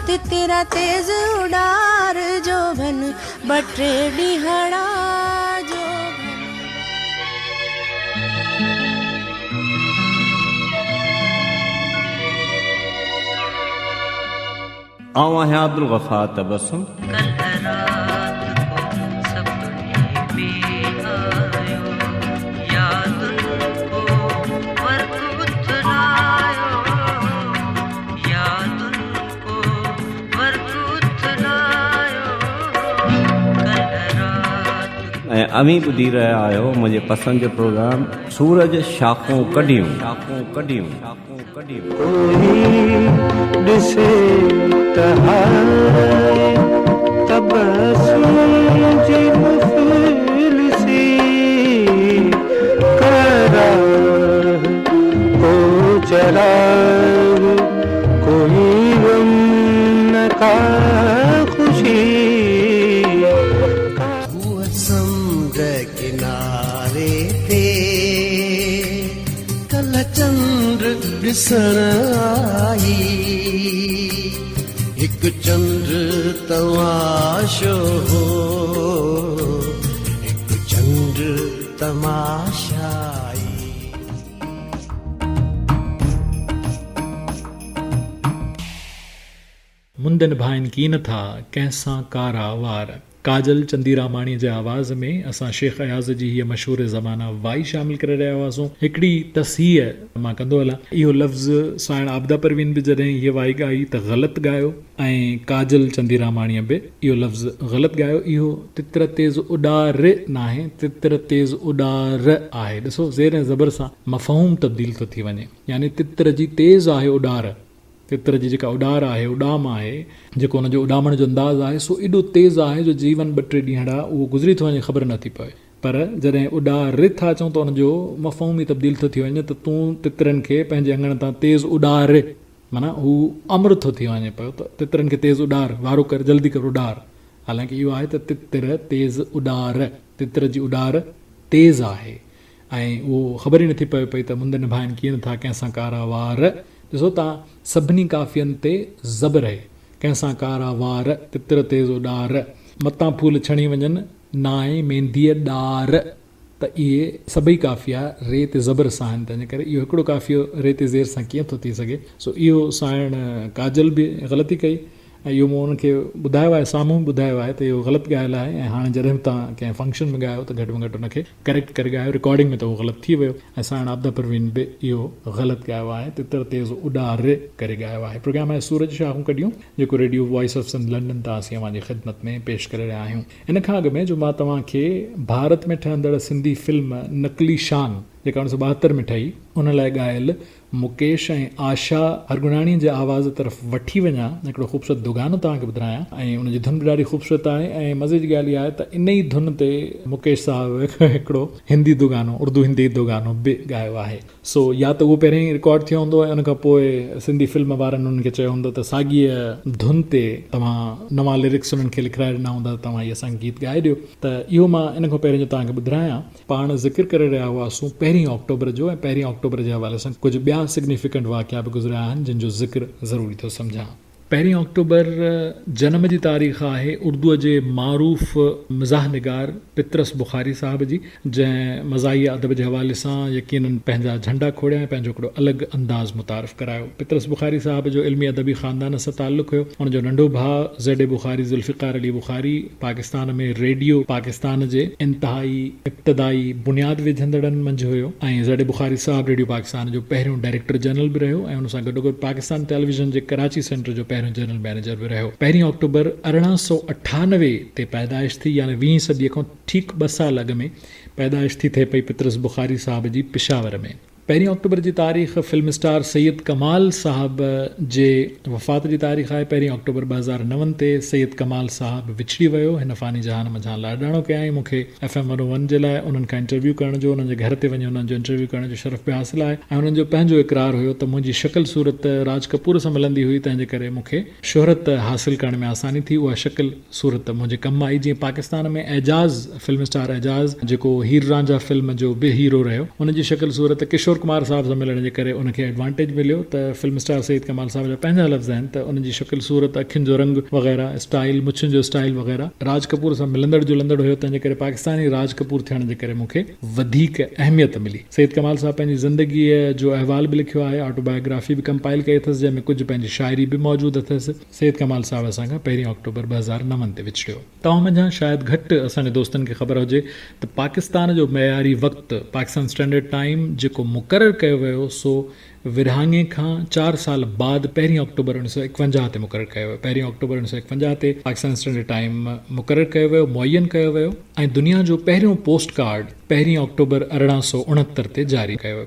तितिरा तेज उडार जो भन बटे ॾींहड़ा जो आऊं आहियां अब्दुल गफ़ार तबस्सुम। ऐं अमी ॿुधी रहिया आहियो मुंहिंजे पसंदि जो प्रोग्राम सूरज शाखूं कढियूं। ॾिसे तबस्सुम जी मुफ़लिसी करार को चराग कोई गम न का खुशी समुद्र किनारे ते कल चंद्र ॾिसण आई हिकु चंद्र तमाशो हो हिकु चंद्र तमाशाई। मुंद निभाइनि कीन था कंहिंसां कारा वार। काजल चंदीरामाणी जे आवाज़ में असां शेख अयाज़ जी हीअ मशहूर ज़माना वाई शामिल करे रहिया हुआसीं। हिकिड़ी तस्हीह मां कंदो हलां, इहो लफ़्ज़ साइण आबदा परवीन बि जॾहिं हीअ वाई ॻाई त ग़लति ॻायो ऐं काजल चंदीरामाणीअ बि इहो लफ़्ज़ ग़लति ॻायो। इहो तितर तेज़ उॾार नाहे, तितर तेज़ उॾार आहे। ॾिसो ज़ेर ऐं ज़बर सां मफ़हूम तब्दील थो थी वञे, यानी तितर जी तेज़ आहे उॾार, तितर जी जेका उॾार आहे उॾाम आहे, जेको हुनजो उॾामण जो अंदाज़ आहे सो एॾो तेज़ आहे जो जीवन 2-3 ॾींहड़ा उहो गुज़री थो वञे, ख़बर नथी पए। पर जॾहिं उॾार था अचूं त हुनजो मफ़हूम ई तब्दील थो थी वञे त तूं तितरनि खे पंहिंजे अंगण तां तेज़ उॾार, माना हू अमृत थो थी वञे पियो त तितरनि खे तेज़ उॾार, वारो कर जल्दी कर उॾार। हालांकि इहो आहे त तितर तेज़ उॾार, तितर जी उॾार तेज़ आहे ऐं उहो ख़बर ई नथी पए पई त मुंद निभाइनि कीअं था कंहिंसां कारा वार। ॾिसो तव्हां सभिनी काफ़ियनि ते ज़बर आहे, कंहिंसां कारा वार, तितर तेज़ उॾार, मतां फूल छणी वञनि नाए मेंदीअ ॾार, त इहे सभई काफ़िया रे ते ज़बर सां आहिनि। तंहिंजे करे इहो हिकिड़ो काफ़ियो रे ते ज़ेर सां कीअं थो थी सघे। सो इहो साइण काजल बि ग़लती कई ऐं इहो मूं हुनखे ॿुधायो आहे, साम्हूं ॿुधायो आहे त इहो ग़लति ॻाल्हि आहे ऐं हाणे जॾहिं बि तव्हां कंहिं फंक्शन में ॻायो त घटि में घटि हुनखे करेक्ट करे ॻायो। रिकॉर्डिंग में त उहो ग़लति थी वियो ऐं साइण आबदा परवीन बि इहो ग़लति ॻायो आहे, तितर तेज़ उॾार करे ॻायो आहे। प्रोग्राम आहे सूरज शाहूं कढियूं, जेको radio voice of Sindh London तां असीं अव्हांजी ख़िदमत में पेश करे रहिया आहियूं। इन खां अॻु में जो मां तव्हांखे भारत में ठहंदड़ सिंधी फिल्म नकली शान जेका 1972 में ठही उन लाइ ॻायल मुकेश ऐं आशा हरगुणाणी जे आवाज़ तरफ़ वठी वञा, हिकिड़ो ख़ूबसूरत दुगानो तव्हांखे ॿुधायां ऐं उनजी धुन बि ॾाढी ख़ूबसूरत आहे। ऐं मज़े जी ॻाल्हि इहा आहे त इन ई धुन ते मुकेश साहिबु हिकिड़ो हिंदी दुगानो, उर्दू हिंदी दुगानो बि ॻायो आहे। सो या त उहो पहिरियों ई रिकॉर्ड थियो हूंदो ऐं उन खां पोइ सिंधी फिल्म वारनि उन्हनि खे चयो हूंदो त साॻीअ धुन ते तव्हां नवां लिरिक्स उन्हनि खे लिखाए ॾिना हूंदा त तव्हां इहे असांखे गीत ॻाए ॾियो। त इहो मां इन खां पहिरियों जो तव्हांखे ॿुधायां, पाण ज़िक्र करे रहिया हुआसीं 1 अक्टूबर जो, ऐं 1 अक्टूबर जे हवाले सां कुझु ॿिया सिग्निफिकेंट वाक़िया बि गुज़रिया आहिनि जिन जो ज़िक्र ज़रूरी थो सम्झां। 1 अक्टूबर जनम जी तारीख़ आहे उर्दूअ जे मारूफ़ मज़ाह निगार पितरस बुखारी साहिब जी, जंहिं मज़ाही अदब जे हवाले सां यकीनन पंहिंजा झंडा खोड़िया ऐं पंहिंजो हिकिड़ो अलॻि अंदाज़ मुतारिफ़ करायो। पितरस बुखारी साहिब जो इल्मी अदबी ख़ानदान सां ताल्लुक़ हुयो। हुनजो नंढो भाउ ज़ेड बुखारी ज़ुल्फ़िकार अली बुखारी पाकिस्तान में रेडियो पाकिस्तान जे इंतिहाई इब्तिदाई बुनियाद विझंदड़नि मंझि हुयो ऐं ज़ेड बुखारी साहिब रेडियो पाकिस्तान जो पहिरियों डायरेक्टर जनरल बि रहियो ऐं हुन सां गॾोगॾु पाकिस्तान टेलीविज़न जे कराची सेंटर जो पहिरियों जनरल मैनेजर बि रहियो। 1 अक्टूबर 1898 ते पैदाइश थी, यानी 20 सदीअ खां ठीक 2 साल अॻु में पैदाइश थी थिए पई पितरस बुखारी साहिब जी पिशावर में। 1 अक्टूबर जी तारीख़ फिल्म स्टार सैयद कमाल साहब जे वफ़ात जी तारीख़ आहे। 1 अक्टूबर 2009 ते सैयद कमाल साहब विछड़ी वियो, हिन फ़ानी जहान मझां लाॾाणो कयाईं। मूंखे FM 101 जे लाइ उन्हनि खां इंटरव्यू करण जो, उन्हनि जे घर ते वञी उन्हनि जो इंटरव्यू करण जो शरफ़ बि हासिलु आहे ऐं उन्हनि जो पंहिंजो इक़रार हुयो त मुंहिंजी शक्ल सूरत राज कपूर सां मिलंदी हुई, तंहिंजे करे मूंखे शोहरत हासिलु करण में आसानी थी। उहा शक्ल सूरत मुंहिंजे कमु आई। जीअं पाकिस्तान में एजाज़ फिल्म स्टार एजाज़ जेको हीर रांझा फिल्म जो बि हीरो रहियो, उनजी शक्ल सूरत किशोर कुमार साहब सां मिलण जे करे उनखे एडवांटेज मिलियो त फिल्म स्टार सईद कमाल साहब जा पंहिंजा लफ़्ज़ आहिनि त उनजी शकिल सूरत, अखियुनि जो रंग वग़ैरह, स्टाइल, मुछुनि जो स्टाइल वग़ैरह राज कपूर सां मिलंदड़ जुलंदड़ हुयो, तंहिंजे करे पाकिस्तानी राज कपूर थियण जे करे मूंखे वधीक अहमियत मिली। सईद कमाल साहब पंहिंजी ज़िंदगीअ जो अहवाल बि लिखियो आहे, ऑटोबायोग्राफी बि कंपाइल कई अथसि, जंहिंमें कुझु पंहिंजी शाइरी बि मौजूदु अथसि। सईद कमाल साहब असांखां 1 अक्टूबर 2009 ते विछड़ियो। तव्हां मंझां शायदि घटि असांजे दोस्तनि खे ख़बर हुजे त पाकिस्तान जो मयारी वक़्तु पाकिस्तान स्टैंडर्ड टाइम जेको मुक़ररु कयो वियो सो विरहाङे खां 4 साल बाद 1 अक्टूबर 1951 ते मुक़ररु कयो वियो। 1 अक्टूबर 1951 ते पाकिस्तान स्टैंडर्ड टाइम मुक़ररु कयो वियो, मुअयन कयो वियो ऐं दुनिया जो पहिरियों पोस्ट कार्ड 1 अक्टूबर 1869 ते जारी कयो वियो।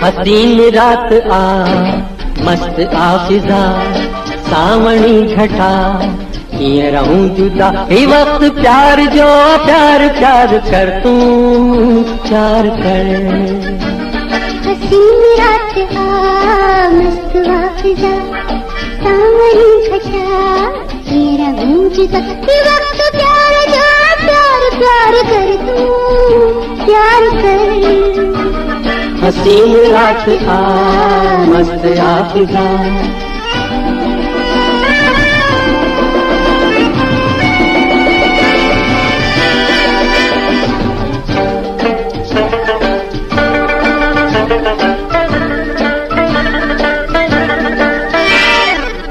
हसीन रात आ मस्त आफिजा सावणी घटा कीअं रहूं जुदा ही वक्त प्यार जो प्यार प्यार कर तू प्यार कर। हसीन रात आ मस्त आफिजा सावणी घटा कीअं रहूं जुदा ही वक्त प्यार जो प्यार प्यार कर तू प्यार कर। हसीन रात आ मस्त आफिजा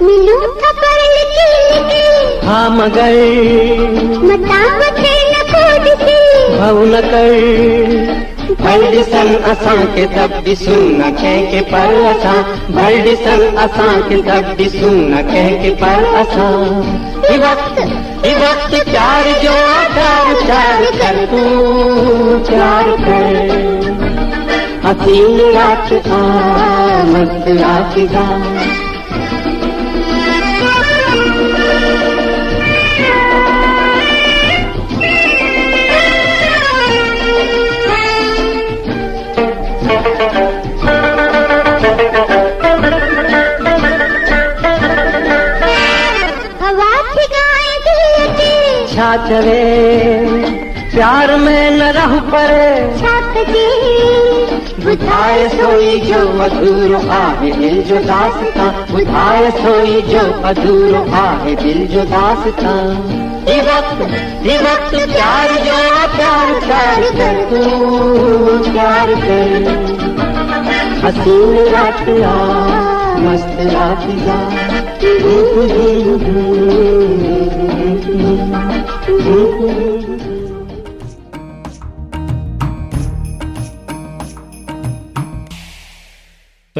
मिलूं खबर लिखी हाँ मगर मतावते न खोज से भव न कर भरडिसन असां के तब ॾिसूं न कंहिंखे पर असां भरडिसन असां के तब ॾिसूं न कंहिंखे पर असां ही वक्त प्यार जो प्यार प्यार कर तू प्यार कर। हसीन रात आ मस्त आफिजा छा चवे प्यार में न रहू परे ॿुधाए सोई जो अधूरो आहे दिल जो दास्तां ॿुधाए सोई जो अधूरो आहे दिल जो दास्तां। ही वक्त प्यार जो प्यार प्यार कर तू प्यार कर। हसीन रात आ मस्त आफिजा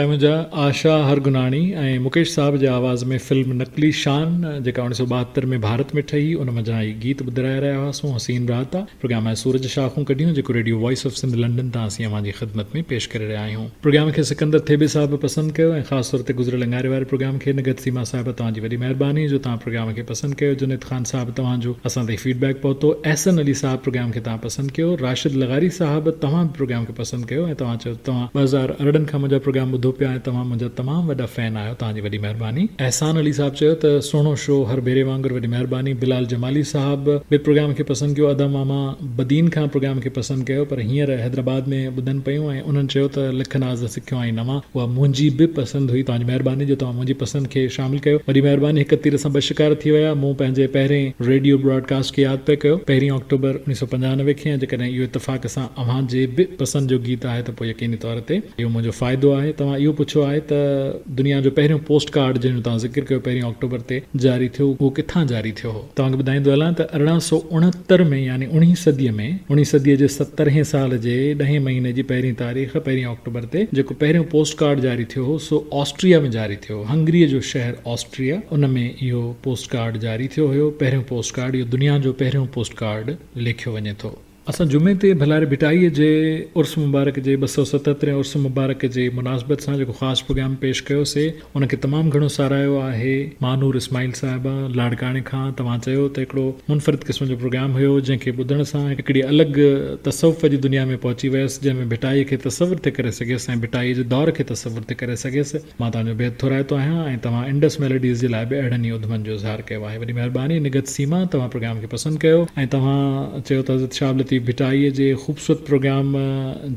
मुंहिंजा आशा हरगुनाणी ऐं मुकेश साहब जे आवाज़ में फिल्म नकली शान जेका 1972 में भारत में ठही उन मंझां ई गीत ॿुधाए रहिया हुआसीं। हसीन रात आहे प्रोग्राम आहे सूरज शाखूं कढियूं जेको radio voice of Sindh London तां असीं अव्हांजी ख़िदमत में पेश करे रहिया आहियूं। प्रोग्राम खे सिकंदर थेबे साहब पसंदि कयो ऐं ख़ासि तौर ते गुज़िरियल अंगारे वारे प्रोग्राम खे नगद सीमा साहिब तव्हांजी वॾी महिरबानी जो तव्हां प्रोग्राम खे पसंदि कयो। जुनेद ख़ान साहब तव्हांजो असां ताईं फीडबैक पहुतो। एहसन अली साहब प्रोग्राम खे तव्हां पसंदि कयो। राशिद लगारी साहब तव्हां बि प्रोग्राम खे पसंदि कयो ऐं तव्हां चयो तव्हां 2008 खां मुंहिंजा प्रोग्राम ॿुधो पिया ऐं तव्हां मुंहिंजा तमामु वॾा फैन आहियो, तव्हांजी वॾी महिरबानी। एहसान अली साहब चयो त सुहिणो शो हर भेरे वांगुरु, वॾी महिरबानी। बिलाल जमाली साहब बि प्रोग्राम खे पसंदि कयो। अदा मामा बदीन खां प्रोग्राम खे पसंदि कयो पर हींअर हैदराबाद में ॿुधनि पियूं ऐं उन्हनि चयो त लिख नाज़ सिखियो आई नवां, उहा मुंहिंजी बि पसंदि हुई। तव्हांजी महिरबानी जो तव्हां मुंहिंजी पसंदि खे शामिलु कयो, वॾी महिरबानी। हिकु तीर सां ॿ शिकार थी विया। मूं पंहिंजे पहिरें रेडियो ब्रॉडकास्ट खे यादि पिया कयो 1 अक्टूबर 1995 खे, जेकॾहिं इहो इतफ़ाक़ सां अव्हांजे बि पसंदि जो गीत आहे त पोइ यकीनी तौर ते इहो मुंहिंजो फ़ाइदो आहे। तव्हां तव्हां इहो पुछो आहे त दुनिया जो पहिरियों पोस्ट कार्ड जंहिंजो तव्हां ज़िक्र कयो 1 अक्टूबर ते जारी थियो, उहो किथां जारी थियो हो? तव्हांखे ॿुधाईंदो हलां त 1869 में यानी 19 सदीअ जे 17हें साल जे 10 महीने जी पहिरीं तारीख़ 1 अक्टूबर ते जेको पहिरियों पोस्ट कार्ड जारी थियो हो सो ऑस्ट्रिया में जारी थियो। हंगरीअ जो शहर ऑस्ट्रिया, उन में इहो पोस्ट कार्ड जारी थियो हुयो। पहिरियों पोस्ट कार्ड, इहो दुनिया जो पहिरियों पोस्ट कार्ड लेखियो वञे थो। असां जुमे ते भलारे भिटाईअ जे उर्स मुबारक जे 277 उर्स मुबारक जे मुनासिबत सां जेको ख़ासि प्रोग्राम पेश कयोसीं, उनखे तमामु घणो सारायो आहे मानूर इस्माइल साहिबा लाड़काणे खां। तव्हां चयो त हिकिड़ो मुनफ़रिद क़िस्म जो प्रोग्राम हुयो जंहिंखे ॿुधण सां हिकिड़ी अलॻि तसवुफ़ जी दुनिया में पहुची वियसि, जंहिंमें भिटाई खे तसवुर थी करे सघियसि ऐं भिटाई जे दौर खे तसवुर थी करे सघियसि। मां तव्हांजो बेहद थोराइतो आहियां ऐं तव्हां इंडस मेलोडीज़ जे लाइ बि अहिड़नि ई उधमनि जो इज़हार कयो आहे। वॾी महिरबानी निगत सीमा, तव्हां प्रोग्राम खे पसंदि कयो ऐं तव्हां चयो त हज़रत शाह लतीफ़ भिटाईअ जे ख़ूबसूरत प्रोग्राम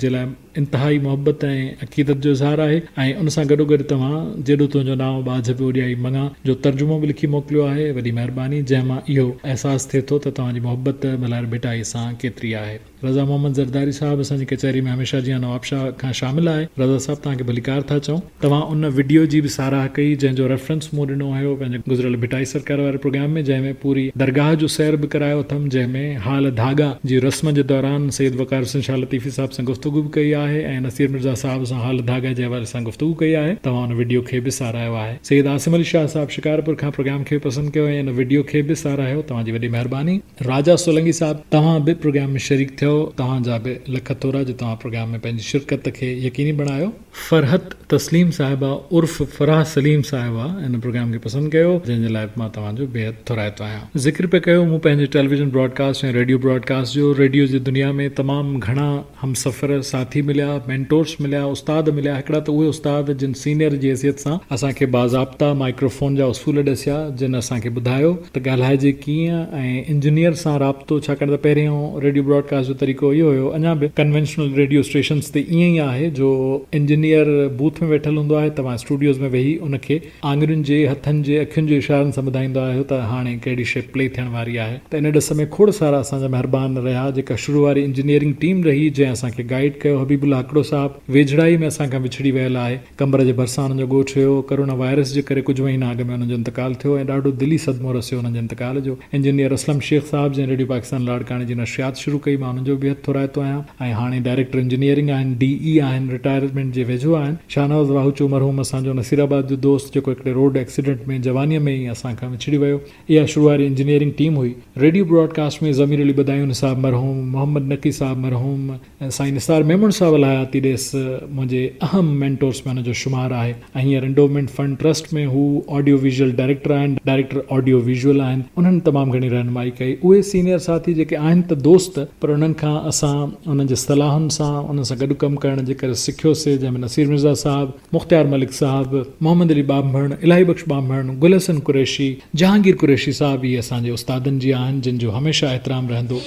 जे लाइ इंतिहाई मोहब्बत ऐं अक़ीदत जो इज़हार आहे ऐं उन सां गॾोगॾु तव्हां जेॾो तुंहिंजो नाव बाझ बि ओॾियाई मङा जो तर्जुमो बि लिखी मोकिलियो आहे। वॾी महिरबानी, जंहिंमां इहो अहसासु थिए थो त तव्हांजी मोहब्बत मल्हार भिटाई सां केतिरी आहे। रज़ा मोहम्मद ज़रदारी साहब असांजी कचहरी में हमेशह जीअं नवाबशाह खां शामिल आहे। रज़ा साहब तव्हांखे भलीकार था चऊं। तव्हां उन वीडियो जी बि साराह कई जंहिंजो रेफरेंस मूं ॾिनो हुयो पंहिंजे गुज़िरियल भिटाई सरकार वारे प्रोग्राम में, जंहिंमें पूरी दरगाह जो सैर बि करायो अथमि, जंहिंमें हाल धागा जी रस्म जे दौरान सैयद वक़ार हुसैन शाह लतीफ़ी साहब सां गुफ़्तगू बि कई आहे ऐं नसीर मिर्ज़ा साहब सां हाल धागा जे हवाले सां गुफ़्तगू कई आहे। तव्हां उन वीडियो खे बि सारायो आहे। सैयद आसिम अली शाह साहब शिकारपुर खां प्रोग्राम खे पसंदि कयो ऐं इन वीडियो खे बि सारायो। तव्हांजी वॾी महिरबानी। राजा सोलंगी साहब, तव्हां बि प्रोग्राम में शरीक थियो, तव्हांजा बि लख थोरा जो तव्हां प्रोग्राम में पंहिंजी शिरकत खे यकीनी बणायो। फरहत तस्लीम साहिबा उर्फ फराह सलीम साहिबा इन प्रोग्राम खे पसंदि कयो, जंहिंजे लाइ मां तव्हांजो बेहद थोराइतो आहियां। ज़िक्र पे कयो मूं पंहिंजे टेलीविज़न ब्रॉडकास्ट ऐं रेडियो ब्रॉडकास्ट जो। रेडियो जी दुनिया में तमामु घणा हमसफ़र साथी मिलिया, मेंटोर्स मिलिया, उस्ताद मिलिया। हिकिड़ा त उहे उस्ताद जिन सीनियर जी हैसियत सां असांखे बाज़ाब्ता माइक्रोफोन जा उसूल ॾसिया, जिन असांखे ॿुधायो त ॻाल्हाइजे कीअं ऐं इंजीनियर सां राब्तो, छाकाणि त पहिरियों रेडियो ब्रॉडकास्ट जो तरीक़ो इहो हुयो, अञा बि कन्वेंशनल रेडियो स्टेशन्स ते ईअं ई आहे जो इंजीनियर बूथ में वेठल हूंदो आहे, तव्हां स्टूडियोज़ में वेही उनखे आङुरियुनि जे, हथनि जे, अखियुनि जे इशारनि सां ॿुधाईंदा आहियो त हाणे कहिड़ी शइ प्ले थियण वारी आहे। त इन ॾिस में खोड़ सारा असांजा महिरबान रहिया, जेका शुरू वारी इंजीनियरिंग टीम रही जंहिं असांखे गाइड कयो। हबीबुल्ला हिकिड़ो साहिबु वेझड़ाई में असांखां विछड़ी वियल आहे, कमर जे भरिसां हुननि जो ॻोठु हुयो। करोना वायरस जे करे कुझु महीना अॻु में हुननि जो इंतकाल थियो ऐं ॾाढो दिली सदमो रसियो हुननि जे इंतकाल जो। इंजीनियर असलम शेख साहब जंहिं रेडियो पाकिस्तान लाड़काणे जी नशियात शुरू कई, मां हुननि जो बि हथु थोराइतो आहियां ऐं हाणे डायरेक्टर इंजीनियरिंग आहिनि, DE आहिनि, रिटायरमेंट जे वेझो आहिनि। शाहनवाज़ वाहूचो मरहूम असांजो नसीराबाद जो दोस्त, जेको हिकिड़े रोड एक्सीडेंट में जवानीअ में ई असांखां विछड़ी वियो। इहा शुरू वारी इंजीनियरिंग टीम हुई। रेडियो ब्रॉडकास्ट में ज़मीर अली बदायूं साहब मरहूम, मोहम्मद नकी साहब मरहूम, साईं निसार मेमन साहब हलायाती ॾेसि मुंहिंजे अहम मेंटोर्स में हुनजो शुमार आहे। ऐं हींअर इंडोमेंट फंड ट्रस्ट में हू ऑडियो विजुअल डायरेक्टर आहिनि, डायरेक्टर ऑडियो विजुअल आहिनि। उन्हनि तमामु घणी रहनुमाई कई। उहे सीनियर साथी जेके आहिनि त दोस्त, पर उन्हनि खां असां उन्हनि जे सलाहुनि सां, उन्हनि सां गॾु कमु करण जे करे सिखियोसीं, जंहिंमें नसीर मिर्ज़ा साहब, मुख़्तियार मलिक साहब, मोहम्मद अली बांभण, इलाही बख़्श बांभण, गुल हसन कुरैशी, जहांगीर कुरैशी साहब, इहे असांजे उस्तादनि जी आहिनि जिन जो हमेशह एहतराम रहंदो।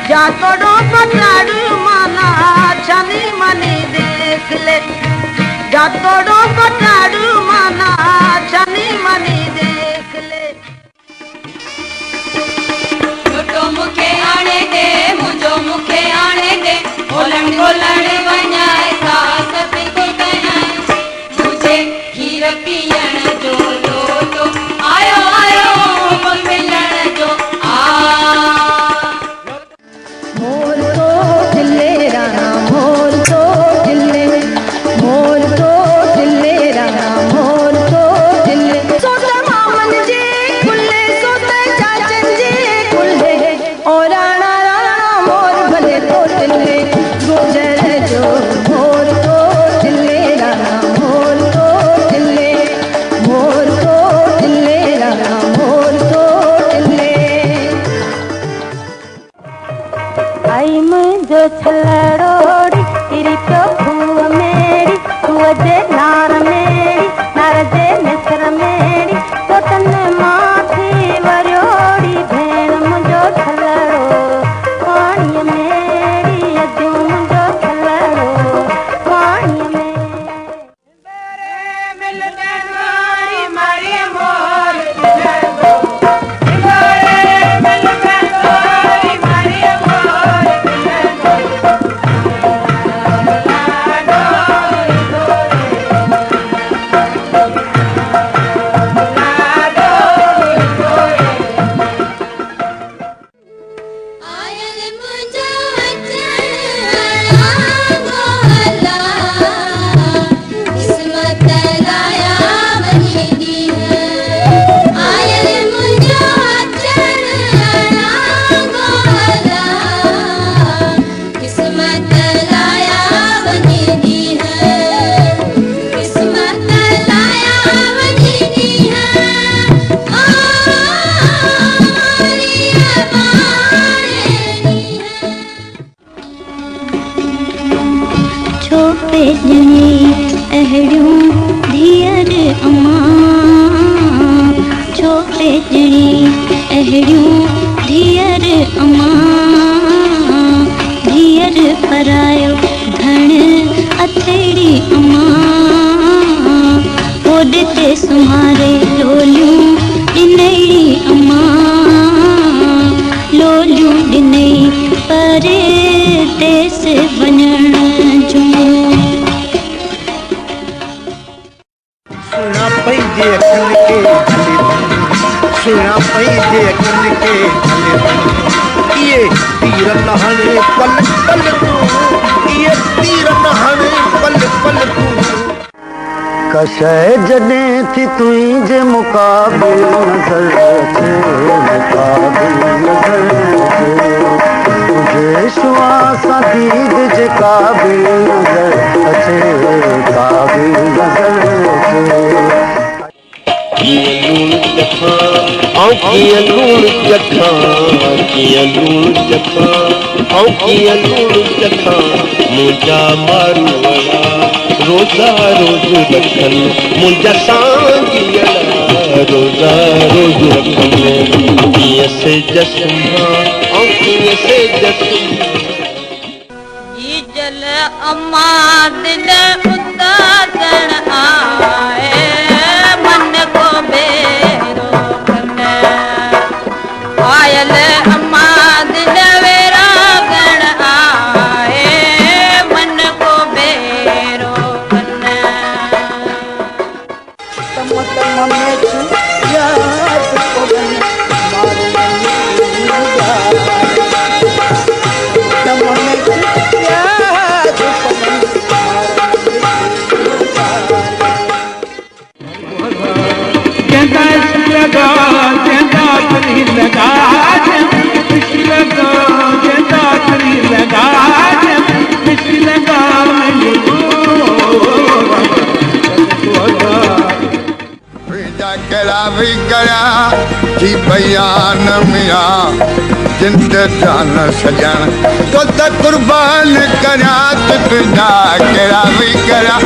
जातोड़ो पटाड़ू माना छनी मनी देख ले, जातोड़ो पटाड़ू माना छनी मनी देख ले। छोटो मुखे आने दे, मुझो मुखे आने दे, बोलन बोलन वञाए सासत को कयां, मुझे खीर पीअण जो लोटो आयो आयो मिलण जो आ। मोर तो दिले राना, मोर तो दिले, मोर तो दिले राना, मोर तो दिले। सोते मामन जी कुल्ले, सोते चाचन जी कुल्ले, और राना राना मोर भले तो दिले, गुजर जो अहिड़ियूं धीअर अमां धीअर परायो धण अथेड़ी अमां होॾे ते सुम्हारे लोलियूं ॾिनई अमां लोलियूं ॾिनई परदेस वञण जूं सुना पंहिंजे अखियुनि खे सुना पंहिंजे अखियुनि खे इहे तीर न हणे पल पल तूं इहे तीर न हणे पल पल तूं कशय जॾहिं थी तुंहिंजे मुक़ाबिल नज़र अचे मुक़ाबिल नज़र अचे तुंहिंजे शुआ सां दीद जे क़ाबिल नज़र अचे क़ाबिल नज़र अचे कीअं लूण चखां कीअं लूण चखां कीअं लूण चखां मुंहिंजा मारू वारा रोज़ा रोज़ रखनि मुंहिंजा सांगियड़ा रोज़ा रोज़ रखनि कीअं से जसुमां कीअं से जसुमां जल अमां दिल उदासण आए मन को बेरो कन आयल अमां दिल वेरा गण आए मन को बेरो कन तम तम में छू याद को बन मारो तम में छू याद को बन जंदा लगा जंदा करी लगा लगा जंदा करी लगा लगा कड़ा भी करा जी बयान मिया जिंद जान सजन तो कुर्बान करा तुझा कड़ा भी करा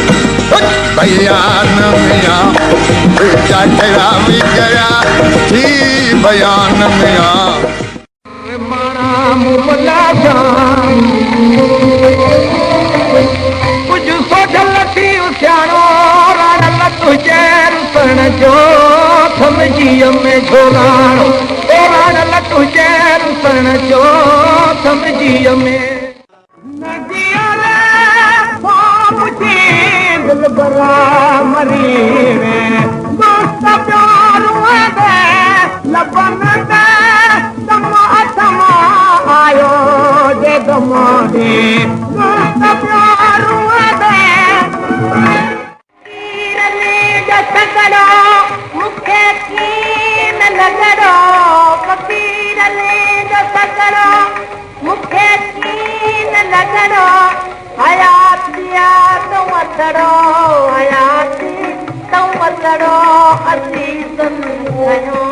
बयान मिया बेटा कड़ा भी करा जी बयान मिया मारा मुमला कुछ सोचल थी उसियाणो राणल तुझे रुसण जो समझीअ में झोलाणो राणल तुझे रुसण जो समझीअ में दिल बरा मरी दोस्त प्यारू दे लबन दे तम अथमा आयो जे दमोदी दोस्त प्यारू दे तीरले जत करो मुखे कीन लगरो फकीरले जत करो मुखे कीन लगरो हयात दिया तो वतड़ो हयाती तो वतड़ो असीसन भयो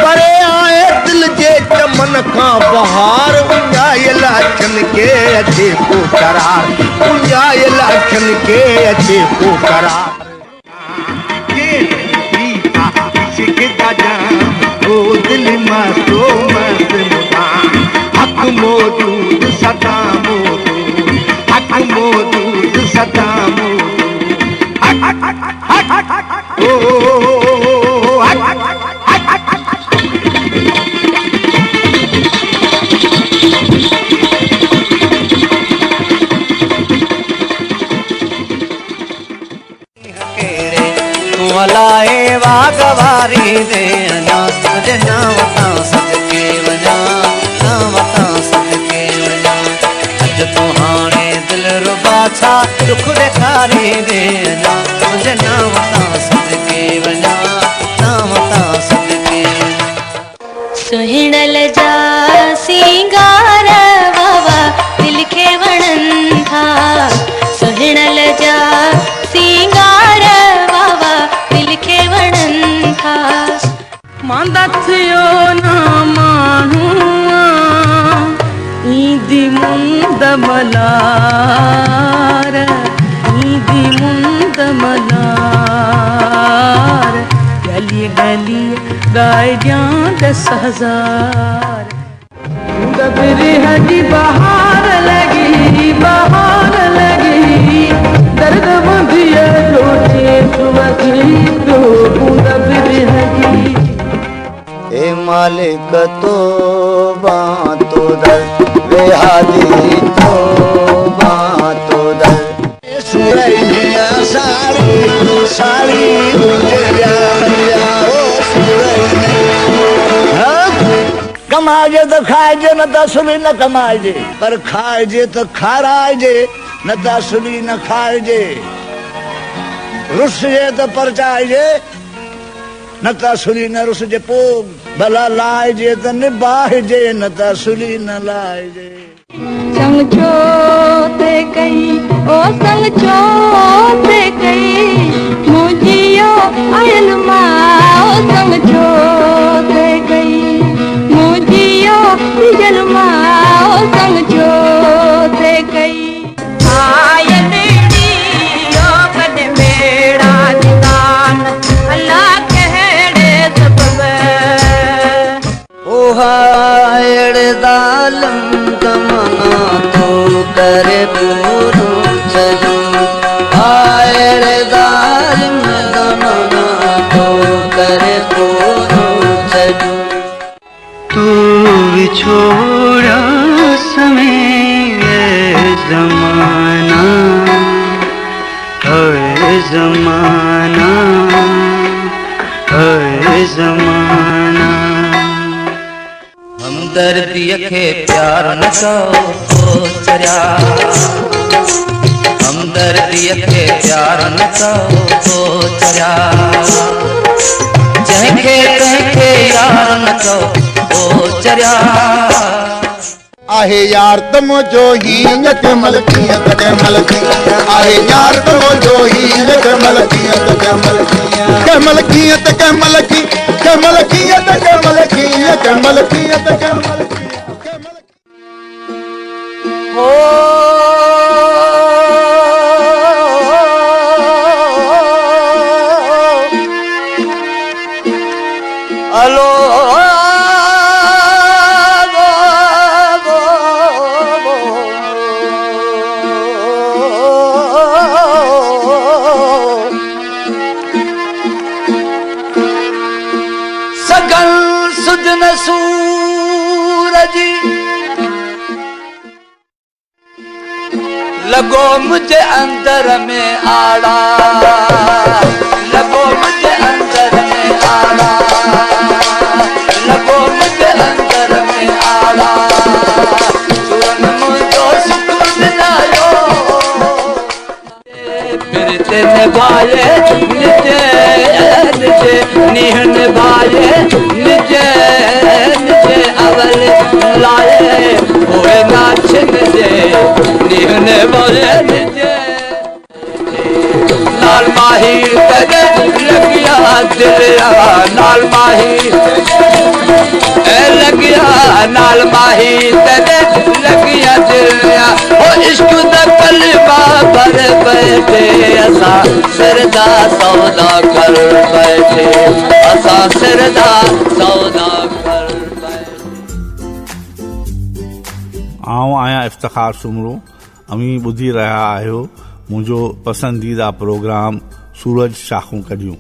परे आए दिल जे चमन खां बहार उञायल अखियुनि के अचे को करार उञायल अखियुनि के अचे को करार ओ दिल मस्तो मस्त हक मौजूद सदा मौजूद हक मौजूद सदा मलाए वागवारी दे अना तुझे नाम ता सदके वना नाम ता सदके वना अज तू हाणे दिल रुबा छा दुख ॾेखारे दे अना तुझे नाम ता सदके वना नाम ता सदके सुहिणल जा सिंगार बाबा दिल खे वणनि था सुहिणल जा सिंगार बाबा दिल खे वणनि था मांदा थियो ना माण्हू ईंदी मुंद मलार ईंदी मुंद मलार गली गली ॻाए ॾियां 10,000 दबिर जी बहार लगी दर्द बुंदिया लोटे सुवगी तो दबिर हजी ए मालिक तो बातो दर वे हादी तो बातो दर सुरैया सारी सारी गुजरिया ओ सुरैया कमाइजे तो खाइजे न त सुली न कमाइजे पर खाइजे तो खाराइजे न त सुली न खाइजे रुसजे तो परचाइजे न त सुली न रुसजे पो भला लाइजे तो निभाइजे न त सुली न लाइजे संग चोते कई ओ संग चोते कई मुझियो आयल माओ संग चोते कई मुझियो जल माओ संग चोते कई आयल नीयो कद मेरा निदान अल्लाह कहड़े सबब ओ हायड़ दालम तमना तो करे पूरो सजू हायड़ दालम तमना तो करे पूरो सजू तू बिछोड़ा समय जमाना है जमाना है जमाना हमदर्दीअ खे प्यार न कयो चरिया हमदर्दीअ खे प्यार न कयो चरिया जंहिंखे कंहिंखे यार न कयो चरिया आहे यार तुम जो ही कमल कीअं कमल आहे यार तुम जो ही कमल कीअं कमल कमल कीअं त कमल की कमल कीअं त कमल कीअं कमल कीअं त कमल ओ अलो सगन सुजन सूरज लगो मुझे अंदर में आड़ा लगो मुझे अंदर में आड़ा लगो मुझे अंदर में आड़ा सुरन मुझो सुकून लायो फिरते निभाए निजे निजे निह निभाए निजे निजे अवल लाए होए नाच निजे निह निभाए निजे नाल माही तने लगिया दिलिया नाल माही लगिया नाल माही तने लगिया दिलिया ओ इश्क दा कलमा भर बैठे असा सिरदा सौदा कर बैठे असा सिरदा सौदा कर आऊं आहियां इफ्तिखार सुमरो अमी ॿुधी रहिया आहियो मुंहिंजो पसंदीदा प्रोग्राम सूरज शाखूं कढियूं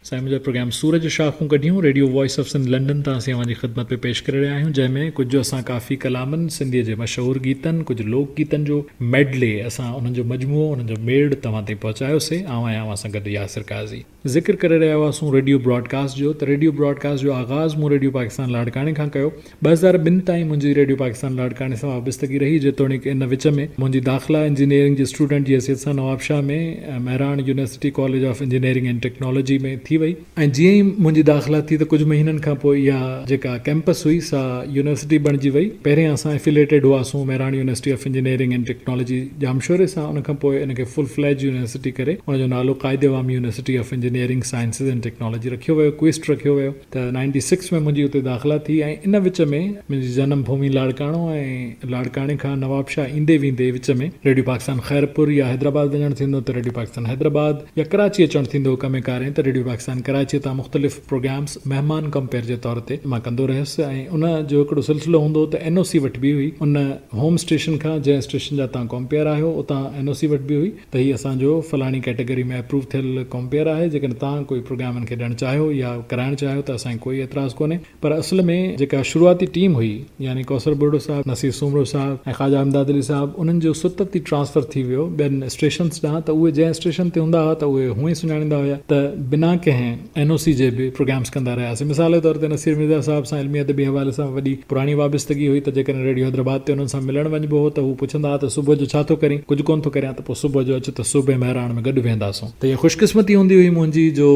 साईं मुंहिंजो प्रोग्राम सूरज शाखूं कढियूं radio voice of Sindh London तां असीं अव्हांजी ख़िदमत में पेश करे रहिया आहियूं जंहिंमें कुझु असां काफ़ी कलामनि सिंधीअ जे मशहूरु गीतनि कुझु लोक गीतनि जो मेडले असां उन्हनि जो मजमूओ उन्हनि जो मेड़ तव्हां ताईं पहुचायोसीं आहियां अव्हां सां गॾु यासिर काज़ी ज़िक्र करे रहिया हुआसीं रेडियो ब्रॉडकास्ट जो त रेडियो ब्रॉडकास्ट जो आगाज़ मूं रेडियो पाकिस्तान लाड़काणे खां कयो 2002 ताईं मुंहिंजी रेडियो पाकिस्तान लाड़काणे सां वाबस्तगी रही जेतोणीकि इन विच में मुंहिंजी दाख़िला इंजीनियरिंग जे स्टूडेंट जी हैसियत सां नवाबशाह में Mehran university college of engineering and technology में थी थी वई ऐं जीअं ई मुंहिंजी दाख़िला थी त कुझु महीननि खां पोइ इहा जेका कैंपस हुई सा यूनिवर्सिटी बणिजी वई। पहिरियों असां एफिलेटेड हुआसीं Mehran university of engineering and technology जामशोरे सां, उन खां पोइ इनखे फुल फ्लैज यूनिवर्सिटी करे उनजो नालो क़ाइदे आवाम university of engineering sciences and technology रखियो वियो, क्विस्ट रखियो वियो। त 96 में मुंहिंजी उते दाख़िला थी ऐं इन विच में मुंहिंजी जनम भूमि लाड़काणो ऐं लाड़काणे खां नवाबशाह ईंदे वेंदे विच में रेडियो पाकिस्तान खैरपुर या हैदराबाद वञणु थींदो त रेडियो पाकिस्तान हैदराबाद या कराची अचणु थींदो कम कारे त रेडियो पाकिस्तान कराची तां मुख़्तलिफ़ प्रोग्राम्स महिमान कंपेयर जे तौर ते मां कंदो रहियुसि ऐं उन जो हिकिड़ो सिलसिलो हूंदो त NOC वठिबी हुई उन होम स्टेशन खां जंहिं स्टेशन जा तव्हां कंपेयर आहियो उतां NOC वठिबी हुई त हीअ असांजो फलाणी कैटेगरी में अप्रूव थियल कंपेयर आहे, जेकॾहिं तव्हां कोई प्रोग्रामनि खे ॾियणु चाहियो या कराइणु चाहियो त असांखे कोई एतिराज़ु कोन्हे। पर असल में जेका शुरूआती टीम हुई यानी कौसर बुर्डो साहब, नसीर सुमरो साहब ऐं ख्वाजा अहमदाद अली साहब, उन्हनि जो सुतत ई ट्रांसफर थी वियो ॿियनि स्टेशन्स ॾांहुं त उहे जंहिं स्टेशन ते हूंदा हुआ त उहे हूअं ई सुञाणींदा हुआ त बिना कंहिं NOC जे बि प्रोग्राम्स कंदा रहियासीं। मिसाल जे तौर ते नसीर मिर्ज़ा साहब सां इल्मी अदबी हवाले सां वॾी पुराणी वाबस्तगी हुई त जेकॾहिं रेडियो हैदराबाद ते उन्हनि सां मिलणु वञिबो हो त हू पुछंदा हुआ त सुबुह जो छा थो करीं, कुझु कोन थो करियां, त पोइ सुबुह जो अचु त सुबुह महिराण में गॾु वेंदासीं। त इहा ख़ुशकिस्मती हूंदी हुई मुंहिंजी जो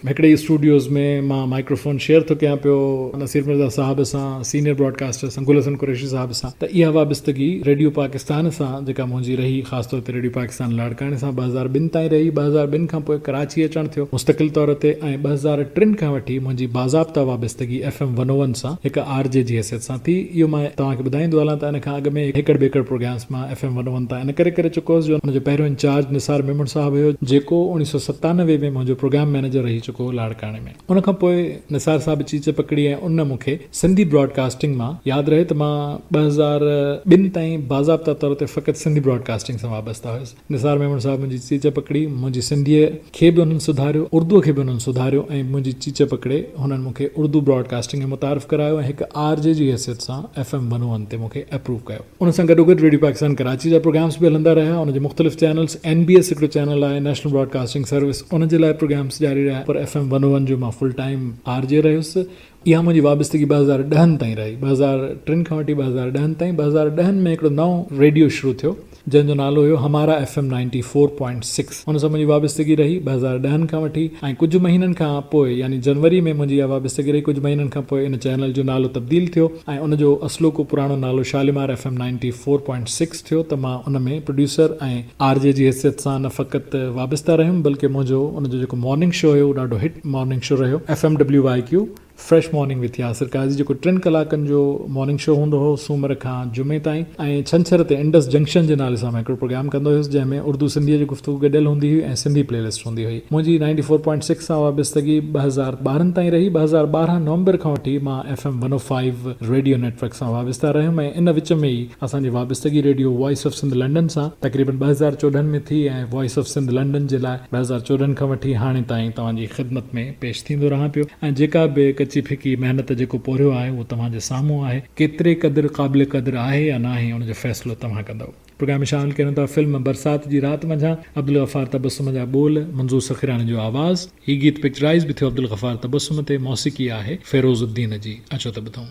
हिकिड़े स्टूडियोज़ में मां माइक्रोफोन शेयर थो कयां पियो नसीर मिर्ज़ा साहब सां, सीनियर ब्रॉडकास्टर सां गुल हसन कुरैशी साहब सां। त इहा वाबस्तगी रेडियो पाकिस्तान सां जेका मुंहिंजी रही ख़ासि तौर ते रेडियो पाकिस्तान लाड़काणे सां 2002 ताईं रही। 2002 खां पोइ कराची अचणु थियो मुस्तक़िल तौर ते ऐं 2003 खां वठी मुंहिंजी बाज़ाब्ता वाबस्तगी FM 101 सां हिकु RJ जी हैसियत सां थी। इहो मां तव्हांखे ॿुधाईंदो हलां त इन खां अॻु में हिकड़ ॿेकड़ प्रोग्राम्स मां FM 101 तां इन करे चुको हुउसि जो हुनजो पहिरियों इंचार्ज निसार मेमन साहब हुयो जेको 1997 में मुंहिंजो प्रोग्राम मैनेजर रही चुको हो लाड़काणे में। उन खां पोइ निसार साहब चीच पकड़ी ऐं उन मूंखे सिंधी ब्रॉडकास्टिंग मां यादि रहे त मां 2002 ताईं बाज़ाब्ता तौर ते फ़क़ति सिंधी ब्रॉडकास्टिंग सां वाबस्ता हुयुसि। निसार मेमन साहब मुंहिंजी चीच पकड़ी, मुंहिंजी सिंधीअ खे बि उन्हनि सुधारियो, उर्दूअ खे बि उन्हनि सुधारियो ऐं मुंहिंजी चीच पकड़े हुननि मूंखे उर्दू ब्रॉडकास्टिंग में मुतारिफ़ करायो ऐं हिकु RJ जी हैसियत सां FM 101 ते मूंखे अप्रूव कयो। उन सां गॾोगॾु रेडियो पाकिस्तान कराची जा प्रोग्राम्स बि हलंदा रहिया। उनजे मुख़्तलिफ़ चैनल्स, NBS हिकिड़ो चैनल आहे नेशनल ब्रॉडकास्टिंग सर्विस, उन जे लाइ प्रोग्राम्स जारी रहिया। पर FM 101 जो मां फुल टाइम RJ रहियुसि। इहा मुंहिंजी वाबस्तगी 2010 ताईं रही। 2003 खां वठी 2010 ताईं। 2010 में हिकिड़ो नओं रेडियो शुरू थियो जंहिंजो नालो हुयो हमारा FM 94.6। उन सां मुंहिंजी वाबस्तगी रही 2010 खां वठी ऐं कुझु महीननि खां पोइ यानी जनवरी में मुंहिंजी इहा वाबस्तगी रही। कुझु महीननि खां पोइ इन चैनल जो नालो तब्दील थियो ऐं उनजो असलो को पुराणो नालो शालीमार FM 94.6 थियो। त मां उन में प्रोड्यूसर ऐं RJ जी हैसियत सां न फ़क़ति वाबस्ता रहियुमि बल्कि मुंहिंजो उनजो जेको मॉर्निंग शो हुयो उहो ॾाढो हिट मॉर्निंग शो रहियो, FM WYQ fresh morning with Yasir Qazi, जेको 3 कलाकनि जो मॉर्निंग शो हूंदो हो सूमर खां जुमे ताईं। ऐं छंछर ते इंडस जंक्शन जे नाले सां मां हिकिड़ो प्रोग्राम कंदो हुयुसि जंहिंमें उर्दू सिंधीअ जी गुफ़्तगू गॾियल हूंदी हुई ऐं सिंधी प्लेलिस्ट हूंदी हुई। मुंहिंजी 94.6 सां वाबस्तगी 2012 ताईं रही। 2012 नवंबर खां वठी मां FM 105 रेडियो नेटवर्क सां वाबस्ता रहियुमि ऐं इन विच में ई असांजी वाबस्तगी radio voice of Sindh London सां तक़रीबन 2014 में थी ऐं वॉइस ऑफ सिंध लंडन जे लाइ 2014 खां वठी हाणे ताईं तव्हांजी ख़िदमत में पेश थींदो रहां पियो। ऐं जेका बि कची फिकी महिनत जेको पोरियो आहे उहो तव्हांजे साम्हूं आहे। केतिरे क़दुरु क़ाबिल क़दुरु आहे या न आहे उनजो फ़ैसिलो तव्हां कंदव। प्रोग्राम में शामिल कयूं था फिल्म बरसात जी रात मंझां अब्दुल गफ़ार तबस्सुम जा ॿोल, मंज़ूर सखीरानी जो आवाज़। हीउ गीत पिक्चराइज़ बि थियो अब्दुल गफ़ार तबस्सुम ते, मौसीक़ी आहे फ़िरोज़ुद्दीन जी। अचो त ॿुधूं।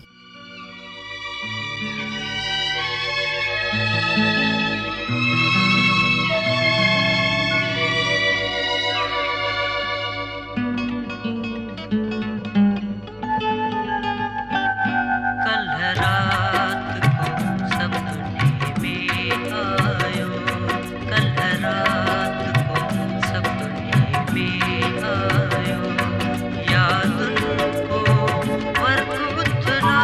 याद उनको वर्क उतना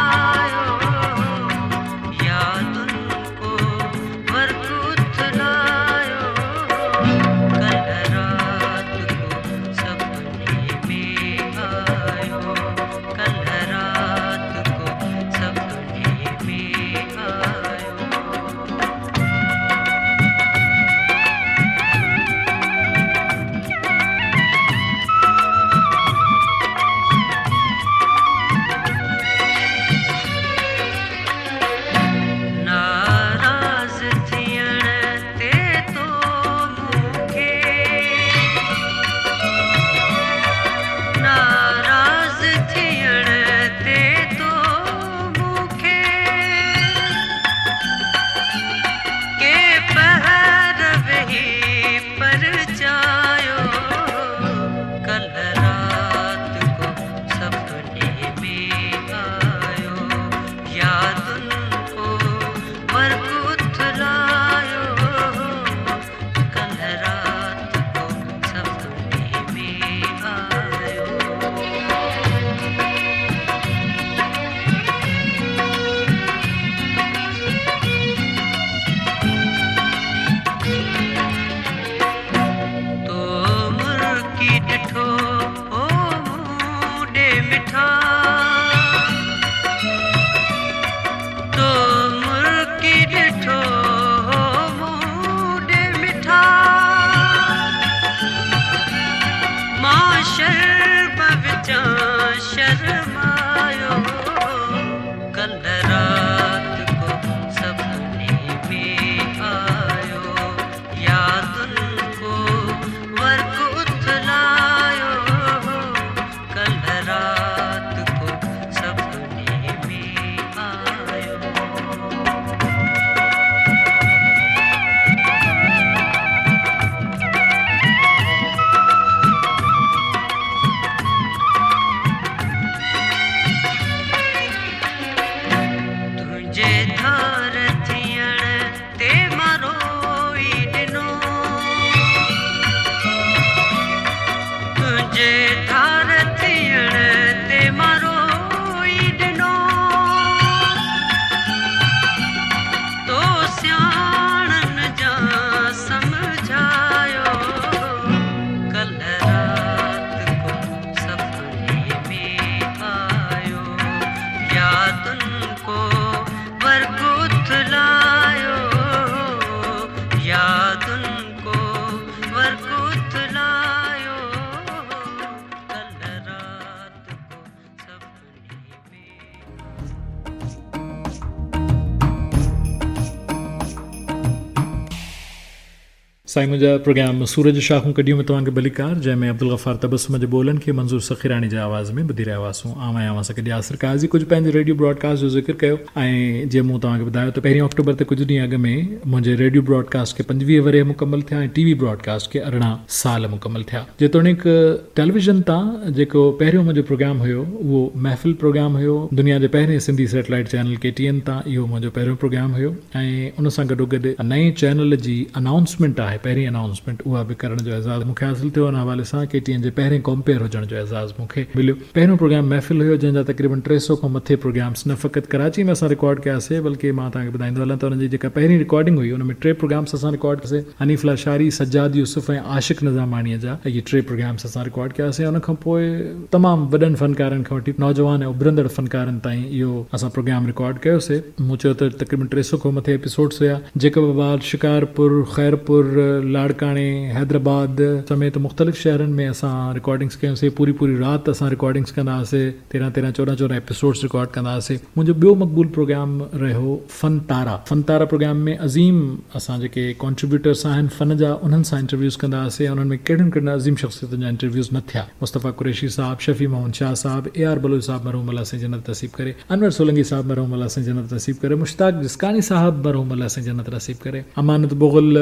साईं मुंहिंजा प्रोग्राम सूरज शाखूं कढियूं में तव्हांखे भलीकार, जंहिंमें अब्दुल गफ़ार तबस्सुम जे ॿोलनि खे मंज़ूर सखीराणी जे आवाज़ में ॿुधी रहिया हुआसीं। आवां सके यासिर काज़ी कुझु पंहिंजे रेडियो ब्रॉडकास्ट जो ज़िक्र कयो ऐं जीअं मूं तव्हांखे ॿुधायो त 1 अक्टूबर ते कुझु ॾींहं अॻु में मुंहिंजे रेडियो ब्रॉडकास्ट खे 25 वरे मुकमल थिया ऐं टीवी ब्रॉडकास्ट खे 18 साल मुकमल थिया। जेतोणीकि टेलीविज़न तां जेको पहिरियों मुंहिंजो प्रोग्राम हुयो उहो महफ़िल प्रोग्राम हुयो, दुनिया जे पहिरें सिंधी सैटेलाइट चैनल KTN तां इहो मुंहिंजो पहिरियों प्रोग्राम हुयो ऐं उन सां गॾोगॾु नए चैनल जी अनाउंसमेंट आहे, पहिरीं अनाउंसमेंट उहा बि करण जो एज़ाज़ मूंखे हासिल थियो। उन हवाले सां KTN जे पहिरें कॉम्पेयर हुजण जो एज़ाज़ मूंखे मिलियो। पहिरियों प्रोग्राम महफ़िल हुयो जंहिंजा तक़रीबन 300 खां मथे प्रोग्राम्स न फ़क़ति कराची में असां रिकॉर्ड कयासीं, बल्कि मां तव्हांखे ॿुधाईंदो हलां त हुनजी जेका पहिरीं रिकॉर्डिंग हुई उन में 3 प्रोग्राम्स असां रिकॉर्ड कयासीं, हनीफ़ लाशारी, सज्जाद यूसुफ ऐं आशिक़ निज़ामाणीअ जा। इहे 3 प्रोग्राम्स असां रिकॉर्ड कयासीं। उन खां पोइ तमामु वॾनि फ़नकारनि खां वठी नौजवान ऐं उभरंदड़ फ़नकारनि ताईं इहो असां प्रोग्राम रिकॉर्ड कयोसीं। मूं चयो त तक़रीबन 300 खां मथे एपिसोड्स हुया। जैकबाबाद, शिकारपुर, खैरपुर, लाड़काणे, हैदराबाद समेत मुख़्तलिफ़ शहरनि में असां रिकॉर्डिंग्स कयोसीं। पूरी राति असां रिकॉर्डिंग्स कंदा हुआसीं, 13 14 एपिसोड्स रिकॉर्ड कंदा हुआसीं। मुंहिंजो ॿियो मक़बूल प्रोग्राम रहियो फ़न तारा प्रोग्राम में अज़ीम असां जेके कॉन्ट्रीब्यूटर्स आहिनि फ़न जा उन्हनि सां इंटरव्यूज़ कंदा हुआसीं। उन्हनि में कहिड़ियुनि अज़ीम शख़्सियतुनि जा इंटरव्यूज़ न थिया। मुस्तफ़ा कुरैशी साहब, शफ़ी मोहम्मद शाह साहब, AR बलोच साहब मरहूम अल्लाह से जन्नत नसीब करे, अनवर सोलंकी साहब मरहूम अल्लाह से जन्नत नसीब करे, मुश्ताक जिस्कानी साहब मरहूम अल्लाह से जन्नत नसीब करे, अमानत बुग़ल,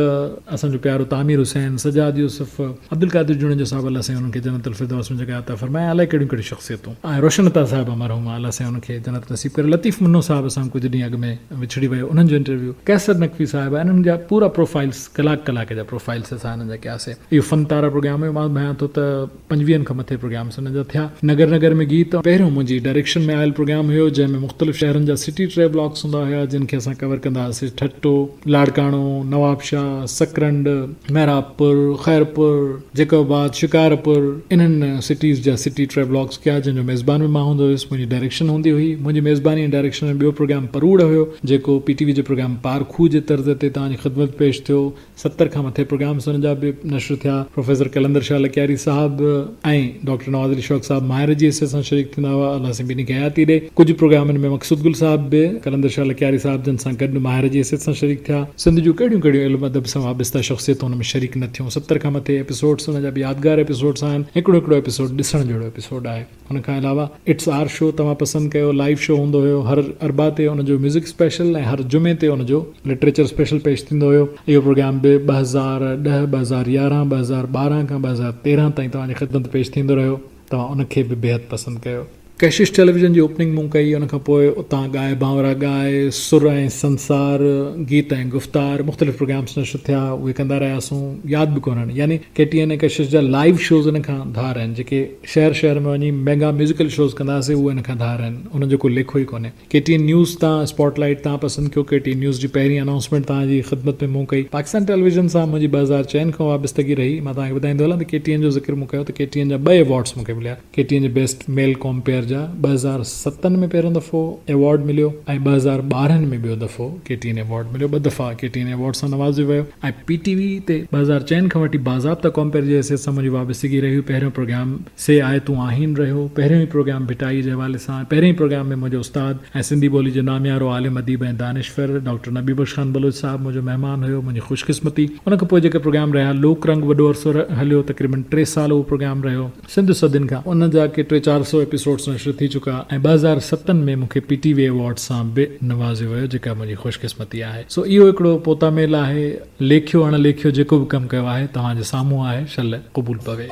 असांजो प्यारो तामिर हुसैन, सजाद यूसुफ, अब्दुल कादिर जुनेजो साहब अल्लाह से उन्हनि खे जन्नतुल फिरदौस में जॻह अता फ़रमाए। अलाए कहिड़ियूं शख़्सियतूं ऐं रोशन अता साहब मरहूम अल्लाह से उनखे जन्नत नसीब करे। लतीफ़ मुन्नो साहब असां कुझु ॾींहं अॻु में विछड़ी वियो, उन्हनि जो इंटरव्यू। कैसर नक़वी साहिब, इन्हनि जा पूरा प्रोफाइल्स कलाक जा प्रोफाइल्स असां हिननि जा कयासीं। इहो फ़न तारा प्रोग्राम हुयो। मां बयां थो त 50 खां मथे प्रोग्राम्स हिन जा थिया। नगर में गीत पहिरियों मुंहिंजी डायरेक्शन में आयल प्रोग्राम हुयो, जंहिंमें मुख़्तलिफ़ शहरनि जा सिटी ट्रेवल ब्लॉग्स हूंदा हुया जिन खे असां कवर कंदा हुआसीं। ठट्टो, लाड़काणो, नवाबशाह, सकरंड, मेहराबपुर, खैरपुर, जैकबाबाद, शिकारपुर, इन्हनि सिटीज़ जा सिटी ट्रेवल ब्लॉग्स कया, जंहिंजो मेज़बान में मां हूंदो हुयुसि। मुंहिंजी डायरेक्शन हूंदी हुई। मुंहिंजी मेज़बानी ऐं डायरेक्शन में ॿियो प्रोग्राम परूड़ हुयो, जेको PTV जे प्रोग्राम पारखू जे तर्ज़ ते तव्हांजी ख़िदमत पेश थियो। 70 खां मथे प्रोग्राम्स हुन जा बि नशर थिया। प्रोफेसर कलंदर शाह लकियारी साहब ऐं डॉक्टर नवाज़ अली शौक़ साहब माहिर जी हिसे सां शरीक थींदा हुआ। अल्लाह से ॿिन्ही खे हयाती ॾे। कुझु प्रोग्रामनि में मक़सूद गुल साहब बि कलंदर शाह लकियारी साहब जन सां गॾु माहिर जी हिसे सां शरीक थिया। सिंध जूं कहिड़ियूं इल्म अदब सां वाबस्ता शख़्सियतूं हुन में शरीक न थियूं। 70 खां मथे एपिसोड्स हुन जा बि यादगार एपिसोड्स आहिनि। हिकिड़ो एपिसोड ॾिसण जहिड़ो एपिसोड आहे। हुन खां अलावा इट्स आर शो तव्हां पसंदि कयो, लाइव शो हूंदो हुयो। हर अरबा ते हुनजो म्यूज़िक स्पेशल ऐं हर जुमे ते हुनजो लिटरेचर स्पेशल पेश थींदो हुयो। इहो प्रोग्राम बि 2010, 2011, 2012 खां 2013 ताईं तव्हांजी ख़िदमत पेश थींदो रहियो। तव्हां उनखे बि बेहद पसंदि कयो। कैशिश टेलीविज़न जी ओपनिंग मूं कई। उन खां पोइ उतां ॻाए बांवरा ॻाए, सुर ऐं संसार, गीत ऐं गुफ़्तार, मुख़्तलिफ़ प्रोग्राम्स नशर थिया। उहे कंदा रहियासीं। यादि बि कोन्हनि, यानी KTN ऐं कैशिश जा लाइव शोज़ इन खां धार आहिनि। जेके शहर में वञी मेगा म्यूज़िकल शोज़ कंदा हुआसीं उहे इन खां धार आहिनि। उनजो कोई लेखो ई कोन्हे। KTN न्यूज़ तां स्पॉटलाइट तव्हां पसंदि कयो। KTN न्यूज़ जी पहिरीं अनाउंसमेंट तव्हांजी ख़िदमत में मूं कई। पाकिस्तान टेलीविज़न सां मुंहिंजी 2004 खां वाबस्तगी रही। मां तव्हांखे ॿुधाईंदो हलां त KTN जो ज़िक्र मूं कयो त KTN जा 2 अवॉर्ड्स मूंखे मिलिया। KTN जे बेस्ट मेल कॉम्पेयर जा 2007 में पहिरियों दफ़ो अवॉर्ड मिलियो ऐं 2012 में ॿियो दफ़ो KTN अवॉर्ड मिलियो। 2 दफ़ा KTN अवॉर्ड सां नवाज़ियो वियो ऐं PTV ते 2004 खां वठी बाज़ाब्ता कॉम्पेयर जे हैसियत सां मुंहिंजी वाबस्तगी रही। पहिरियों प्रोग्राम से आए तूं आहीन रहियो। पहिरियों ई प्रोग्राम भिटाई जे हवाले सां। पहिरें प्रोग्राम में मुंहिंजो उस्ताद ऐं सिंधी ॿोली जो नामियारो आलिम अदीब ऐं दानिशवर डॉक्टर नबी बख्श खान बलोच साहब मुंहिंजो महिमान हुयो। मुंहिंजी ख़ुशकिस्मती। उन खां पोइ जेके प्रोग्राम रहिया, लोक रंग वॾो अरसो हलियो, तक़रीबन 3 साल उहो प्रोग्राम रहियो। सिंध सदिन खां उन जा के 300-400 एपिसोड्स नशर थी चुका ऐं 2007 में मूंखे PTV अवॉर्ड सां बि नवाज़ियो वियो, जेका मुंहिंजी ख़ुशकिस्मती आहे। सो इहो हिकिड़ो पोतामेल आहे। लेखियो अणलेखियो जेको बि कमु कयो आहे तव्हांजे साम्हूं आहे, शल क़बूल पवे।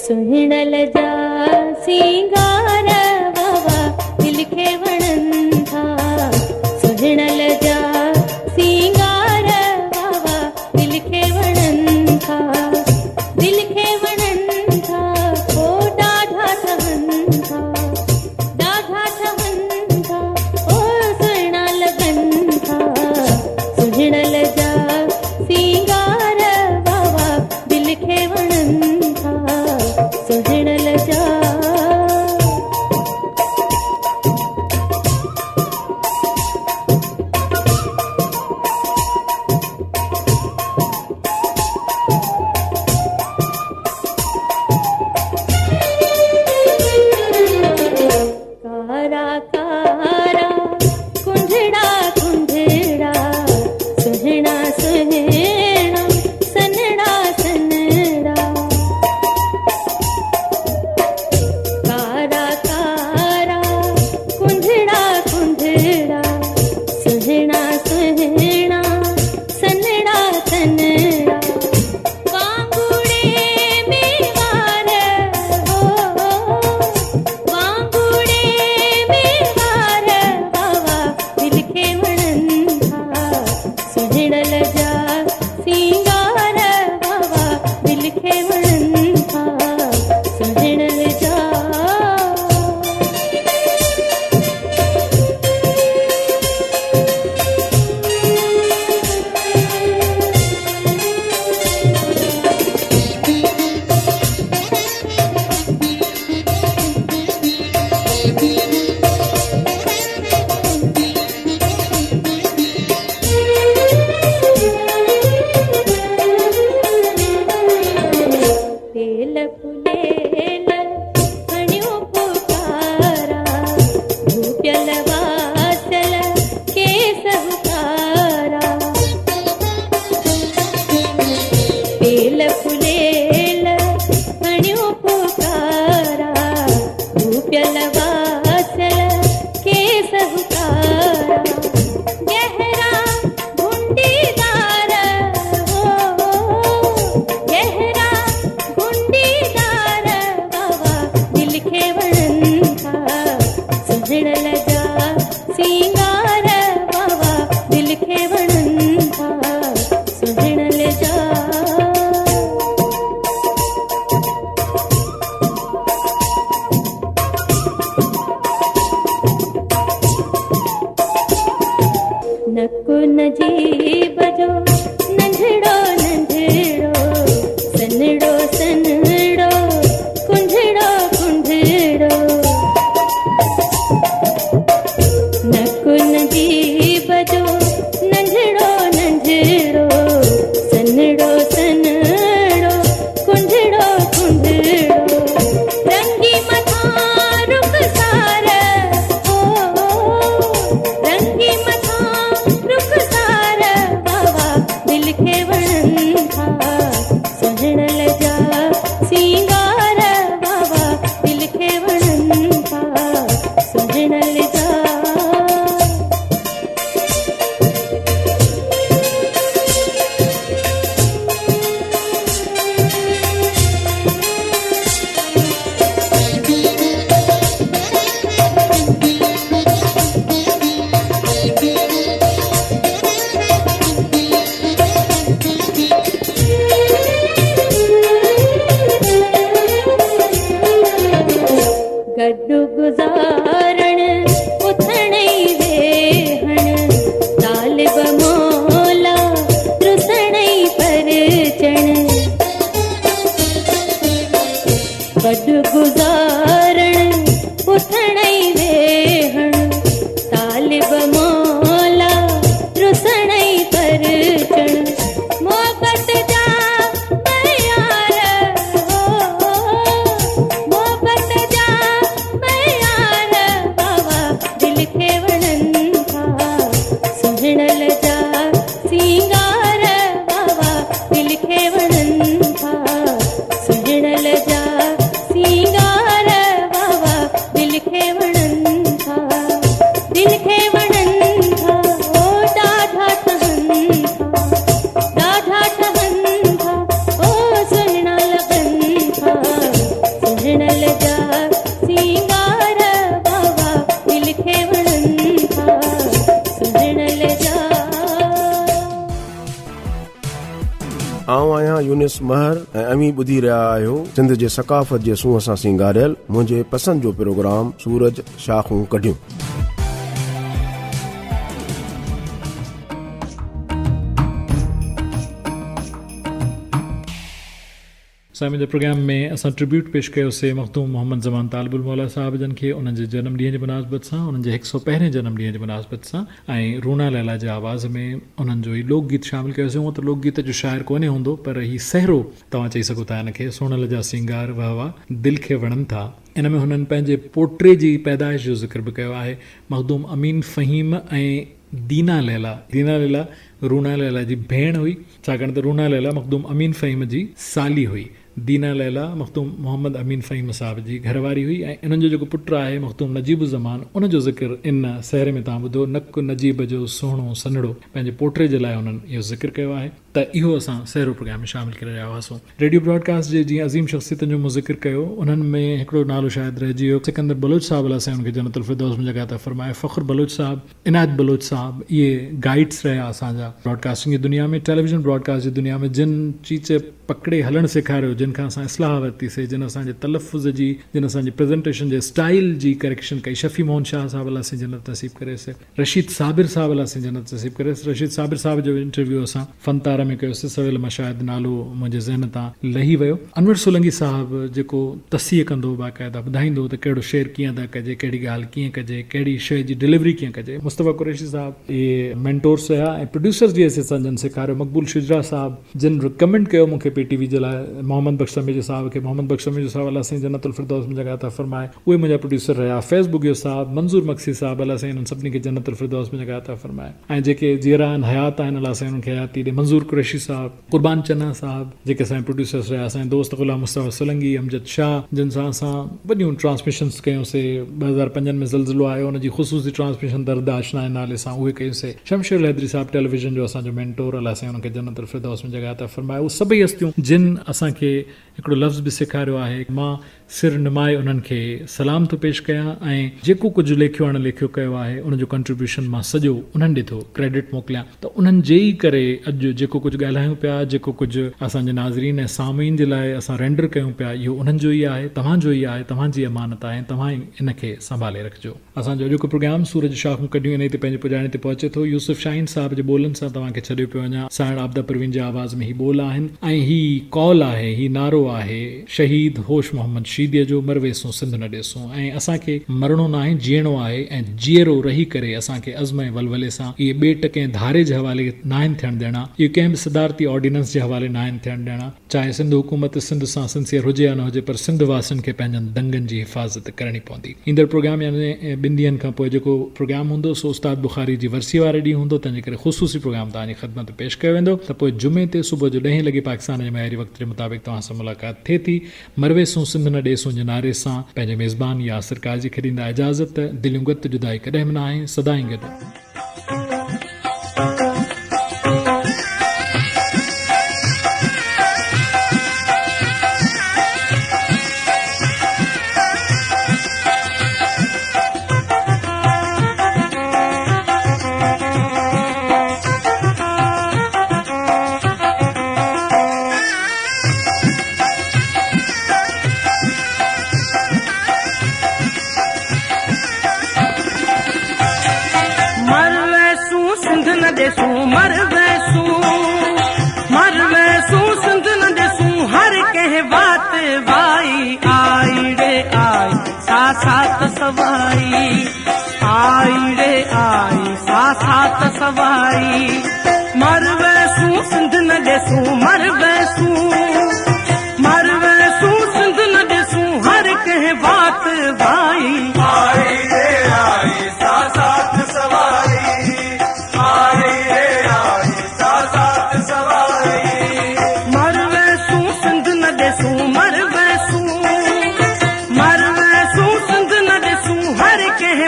सुहिणल जा सिंगार बाबा दिल खे यूनिस महर ऐं अमी ॿुधी रहिया आहियो सिंध जे सकाफ़त जे सूंहं सां सिंगारियल मुंहिंजे पसंदि जो प्रोग्राम सूरज शाखूं कढियूं। साईं जे प्रोग्राम में असां ट्रिब्यूट पेश कयोसीं मखदूम मोहम्मद ज़मान तालिबुल मौला साहब जन खे उन्हनि जे जनम ॾींहं जे मुनासिबत सां, उन्हनि जे 101 जनम ॾींहं जे मुनासिबत सां, ऐं रूना लैला जे आवाज़ में उन्हनि जो ई लोकगीत शामिल कयोसीं। हूअं त लोकगीत जो शाइर कोन्हे हूंदो, पर ही सहरो तव्हां चई सघो था हिन खे। सोनल जा सिंगार वाह वाह दिलि खे वणनि था। इन में हुननि पंहिंजे पोटे जी पैदाइश जो ज़िक्र बि कयो आहे। मखदूम अमीन फ़हीम ऐं दीना लैला रूना लैला जी भेण हुई, छाकाणि त रूना लैला मखदूम अमीन फ़हीम जी साली हुई। दीना लैला मखदूम मोहम्मद अमीन फ़हीम साहब जी घरवारी हुई, ऐं इन्हनि जो जेको पुटु आहे मखदूम नजीब ज़मान, उन जो ज़िक्र इन सहर में तव्हां ॿुधो। नक नजीब जो सुहिणो सन्हड़ो, पंहिंजे पोटे जे लाइ उन्हनि इहो ज़िक्र कयो आहे। त इहो असां सहरो प्रोग्राम में शामिल करे रहिया हुआसीं। रेडियो ब्रॉडकास्ट जे जीअं अज़ीम शख़्सियतुनि जो मूं ज़िक्र कयो, उन्हनि में हिकिड़ो नालो शायदि रहिजी वियो, सिकंदर बलोच साहब अला साईं उनखे जन्नतुल फिरदौस में जॻह था फरमाए। फ़ख्र बलोच साहब, इनायत बलोच साहब, इहे गाइड्स रहिया असांजा ब्रॉडकास्टिंग जी दुनिया में, टेलीविज़न ब्रॉडकास्ट जी दुनिया में। जिन चीचे पकड़े हलणु सेखारियो, जिन खां असां इस्लाह वरितीसीं, जिन असांजे तलफ़ुज़ जी, जिन असांजी प्रेज़ेंटेशन जे स्टाइल जी करेक्शन कई। शफ़ी मोहन शाह साहब अलाह से जन्नत नसीब करेसि, रशीद साबिर साहब अलाह से जन्नत नसीब करेसि। रशीद साबिर साहब जो इंटरव्यू असां फ़नतारा में कयोसीं, सवेल मां शायदि नालो मुंहिंजे ज़हन तां लही वियो। अनवर सोलंकी साहब जेको तसीह कंदो, बाक़ाइदा ॿुधाईंदो त कहिड़ो शेर कीअं था कजे, कहिड़ी ॻाल्हि कीअं कजे, कहिड़ी शइ जी डिलीवरी कीअं कजे। मुस्तफ़ा कुरैशी साहब इहे मेंटोर्स हुया ऐं प्रोड्यूसर्स जी हैसियत सां जिन सेखारियो। मक़बूल शुजरा साहब जिन रिकमेंड कयो मूंखे PTV जे लाइ मोहम्मद बख्श समीर साहब खे, मोहम्मद बख्श समीर साहब अलाह साईं जन्नतुल फिरदौस में जॻह था फरमाए, उहे मुंहिंजा प्रोड्यूसर रहिया। फैज़ बुगियो साहब, मंज़ूर मक्सी साहब, अलाह साईं उन्हनि सभिनी खे जन्नतुल फिरदौस में जॻह था फरमाए। ऐं जेके ज़ीरा आहिनि, हयात आहिनि, अलाह साईं उन्हनि खे हयाती ॾे। मंज़ूर कुरैशी साहब, कुर्बान चन्ना साहब जेके असांजे प्रोड्यूसर्स रहिया, असांजे दोस्त ग़ुलाम मुस्तफ़ा सोलंकी, अमजद शाह जिन सां असां वॾियूं ट्रांसमिशन्स कयूंसीं। 2005 में ज़लज़लो आयो, उनजी ख़ुसूसी ट्रांसमिशन दर्द आशना नाले सां उहे कयूंसीं। शमशेर हैदरी साहब टेलीविज़न जो असांजो मेंटोर, अलाह साईं उनखे जन्नतुल फिरदौस में जॻह था फरमाए। उहे सभई हस्तियूं जिन असांखे हिकिड़ो लफ़्ज़ बि सेखारियो आहे। मां सिर निमाए उन्हनि खे सलाम थो पेश कयां ऐं जेको कुझु लेखियो अणलेखियो कयो आहे उनजो कंट्रीब्यूशन मां सॼो उन्हनि ॾिठो क्रेडिट मोकिलियां। त उन्हनि जे ई करे अॼु जेको कुझु ॻाल्हायूं पिया, जेको कुझु असांजे नाज़रीन ऐं सामीन जे लाइ असां रेंडर कयूं पिया, इहो उन्हनि जो ई आहे, तव्हांजो ई आहे, तव्हांजी अमानत आहे, तव्हां ई इनखे संभाले रखिजो। असांजो अॼोको प्रोग्राम सूरज शाखूं कढियूं इन ते पंहिंजे पुॼाणे ते पहुचे थो। यूसुफ शाहीन साहब जे ॿोलनि सां तव्हांखे छॾियो पियो वञा। साइण आबदा परवीन जे आवाज़ में ही ॿोल आहिनि ऐं ही कॉल आहे, ही नारो आहे शहीद होश मोहम्मद शीदीअ जो, मरवेसूं सिंध न ॾेसूं। ऐं असांखे मरणो न आहे, जीअणो आहे ऐं जीअरो रही करे असांखे अज़म ऐं वलवले सां इहे ॿेट कंहिं धारे जे हवाले न आहिनि थियणु ॾियणा, इहे कंहिं बि सदारती ऑर्डिनेंस जे हवाले न आहिनि थियणु ॾियणा। चाहे सिंध हुकूमत सिंध सां सिंसियर हुजे या न हुजे, पर सिंध वासियुनि खे पंहिंजनि दंगनि जी हिफ़ाज़त करणी पवंदी। ईंदड़ प्रोग्राम यानी 2 ॾींहंनि खां पोइ जेको प्रोग्राम हूंदो सो उस्ताद बुखारी जी वरसी वारे ॾींहुं हूंदो, तंहिंजे करे ख़ुसूसी प्रोग्राम तव्हांजी ख़िदमत पेश कयो वेंदो। त पोइ जुमे ते सुबुह जो 10 लॻे पाकिस्तान जे मयारी वक़्त जे मुताबिक़ तव्हां सां मुलाक़ात थिए थी। मरवेसूं सिंध न ॾेसूं जे नारे सां पंहिंजे मेज़बान यासिर काज़ी खे ॾींदा इजाज़त। दिलियूं गत जुदाई कॾहिं बि न आहे, सदाईं गॾु।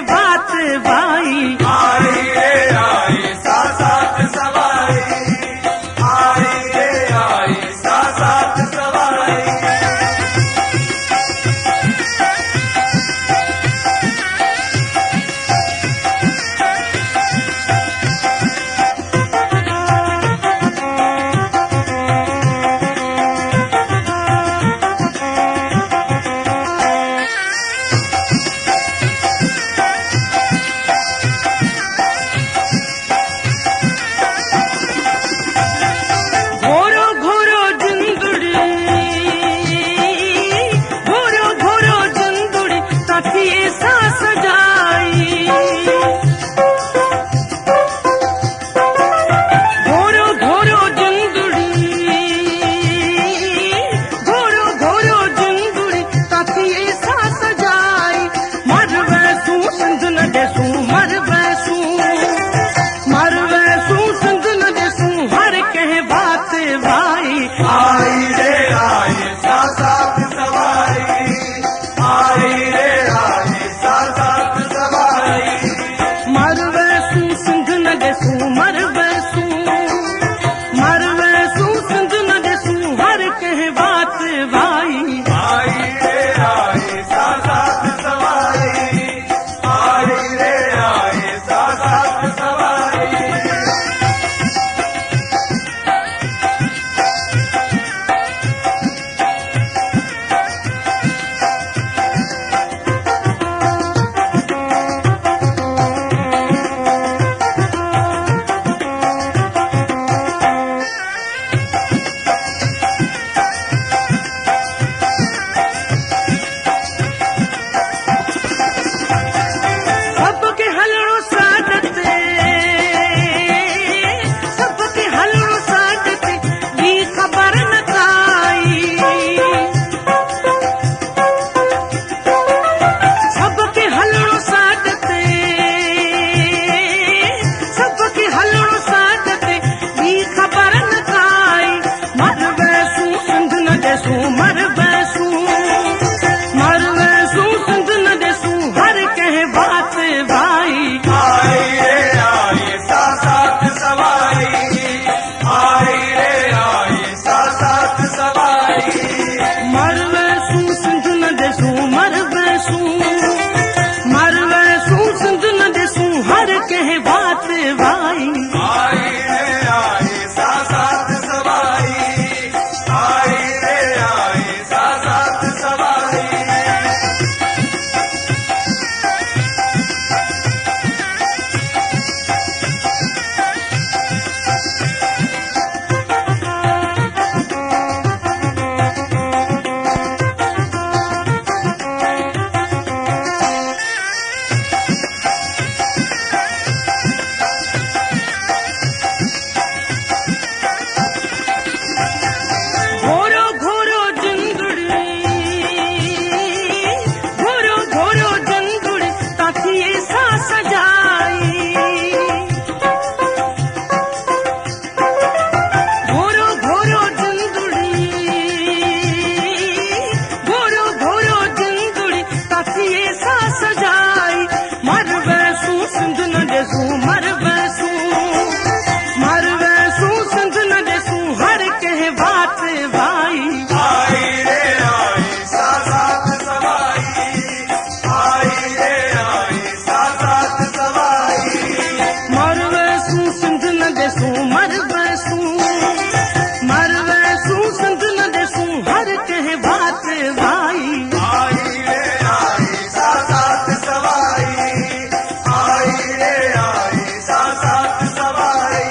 बात सजाई घोरो घोरो जिंदड़ी घोरो घोरो जिंदड़ी ताकिए सा सजाई मर वैसू सिंध न देसू मर वैसू सिंध न देसू हर कह बात भाई आई रे आई साथ सवाई आई रे आई साथ सवाई मर वैसू सिंध न देसू मर वैसू सिंध न देसू हर कह बात भाई आई रे आई साथ सवाई आई रे आई साथ सवाई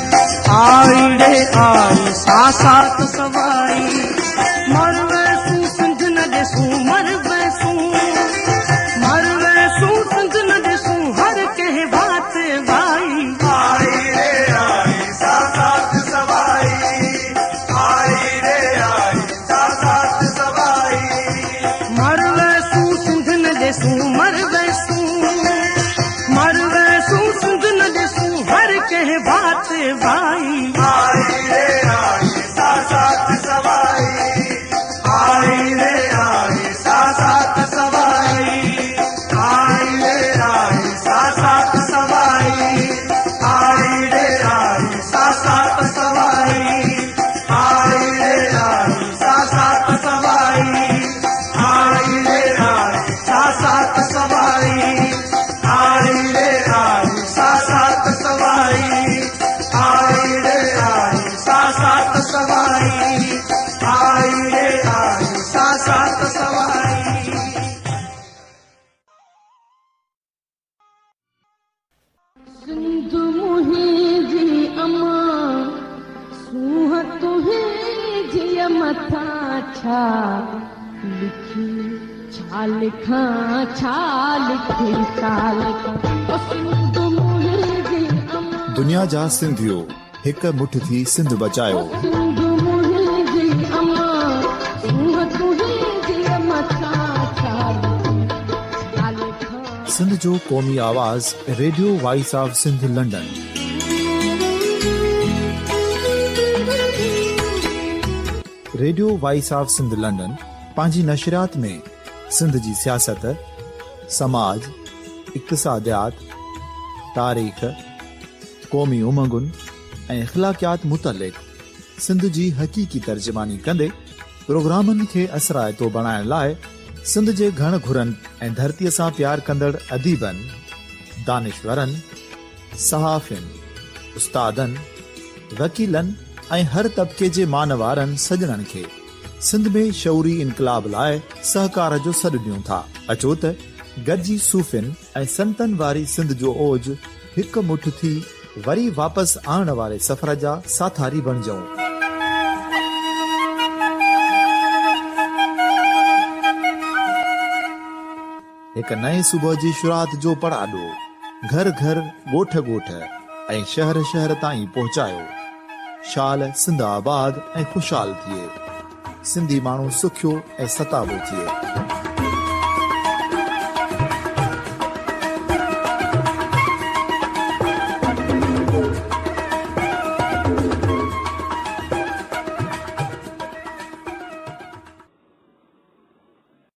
सवाई आई रे आई साथ सवाई मर वैसू सिंध न देसू मर वैसू सिंध न देसू हर कह बात भाई आई रे आई साथ सवाई आई रे आई साथ सवाई मर वैसू सिंध न देसू मर वैसू सिंध न देसू हर कह बात भाई आई रे आई साथ सवाई आई रे आई साथ सवाई आई रे आई साथ सवाई आई रे आई साथ सवाई आई रे आई साथ सवाई आई रे आई साथ सवाई आई रे आई साथ सवाई आई रे आई साथ सवाई आई रे आई साथ सवाई सिंधु मुहिंजी अमा सूह तुहिंजी मथा छा लिखी छा लिखां छा लिखी छा लिखां ओ सिंधु मुहिंजी अमा दुनिया जा सिंधियो हिक मुठ थी सिंध बचायो सिंधु मुहिंजी अमा सूह तुहिंजी मथा छा लिखां सिंध जो क़ौमी आवाज़ radio voice of Sindh London. Radio voice of Sindh London पंहिंजी नशरियात में सिंध जी सियासत, समाज, इक़्तिसादियात, तारीख़, क़ौमी उमंगुनि ऐं इख़्लाक़ियात मुतलिक़ सिंध जी हक़ीक़ी तर्जुमानी कंदे प्रोग्रामनि खे असराइतो बणाइण लाइ सिंध जे घण घुरनि ऐं धरतीअ सां प्यार कंदड़ अदीबनि, दानिशवरनि, सहाफ़ियुनि, उस्तादनि, वकीलनि ऐं हर तबिके जे मानवारनि सजणनि खे सिंध में शऊरी इनकलाब लाइ सहकार जो सॾु ॾियूं था। अचो त गॾिजी सूफ़ियुनि ऐं संतनि वारी सिंध जो ओज हिक मुठ थी वरी वापसि आणण वारे सफ़र जा साथारी बणिजऊं। हिक नए सुबुह जी शुरूआत जो पड़ाॾो घर घर ॻोठ ॻोठ ऐं शहर शहर ताईं पहुचायो। शाल सिंध आबाद ऐं ख़ुशहाल थिए, सिंधी माण्हू सुखियो ऐं सताबो थिए।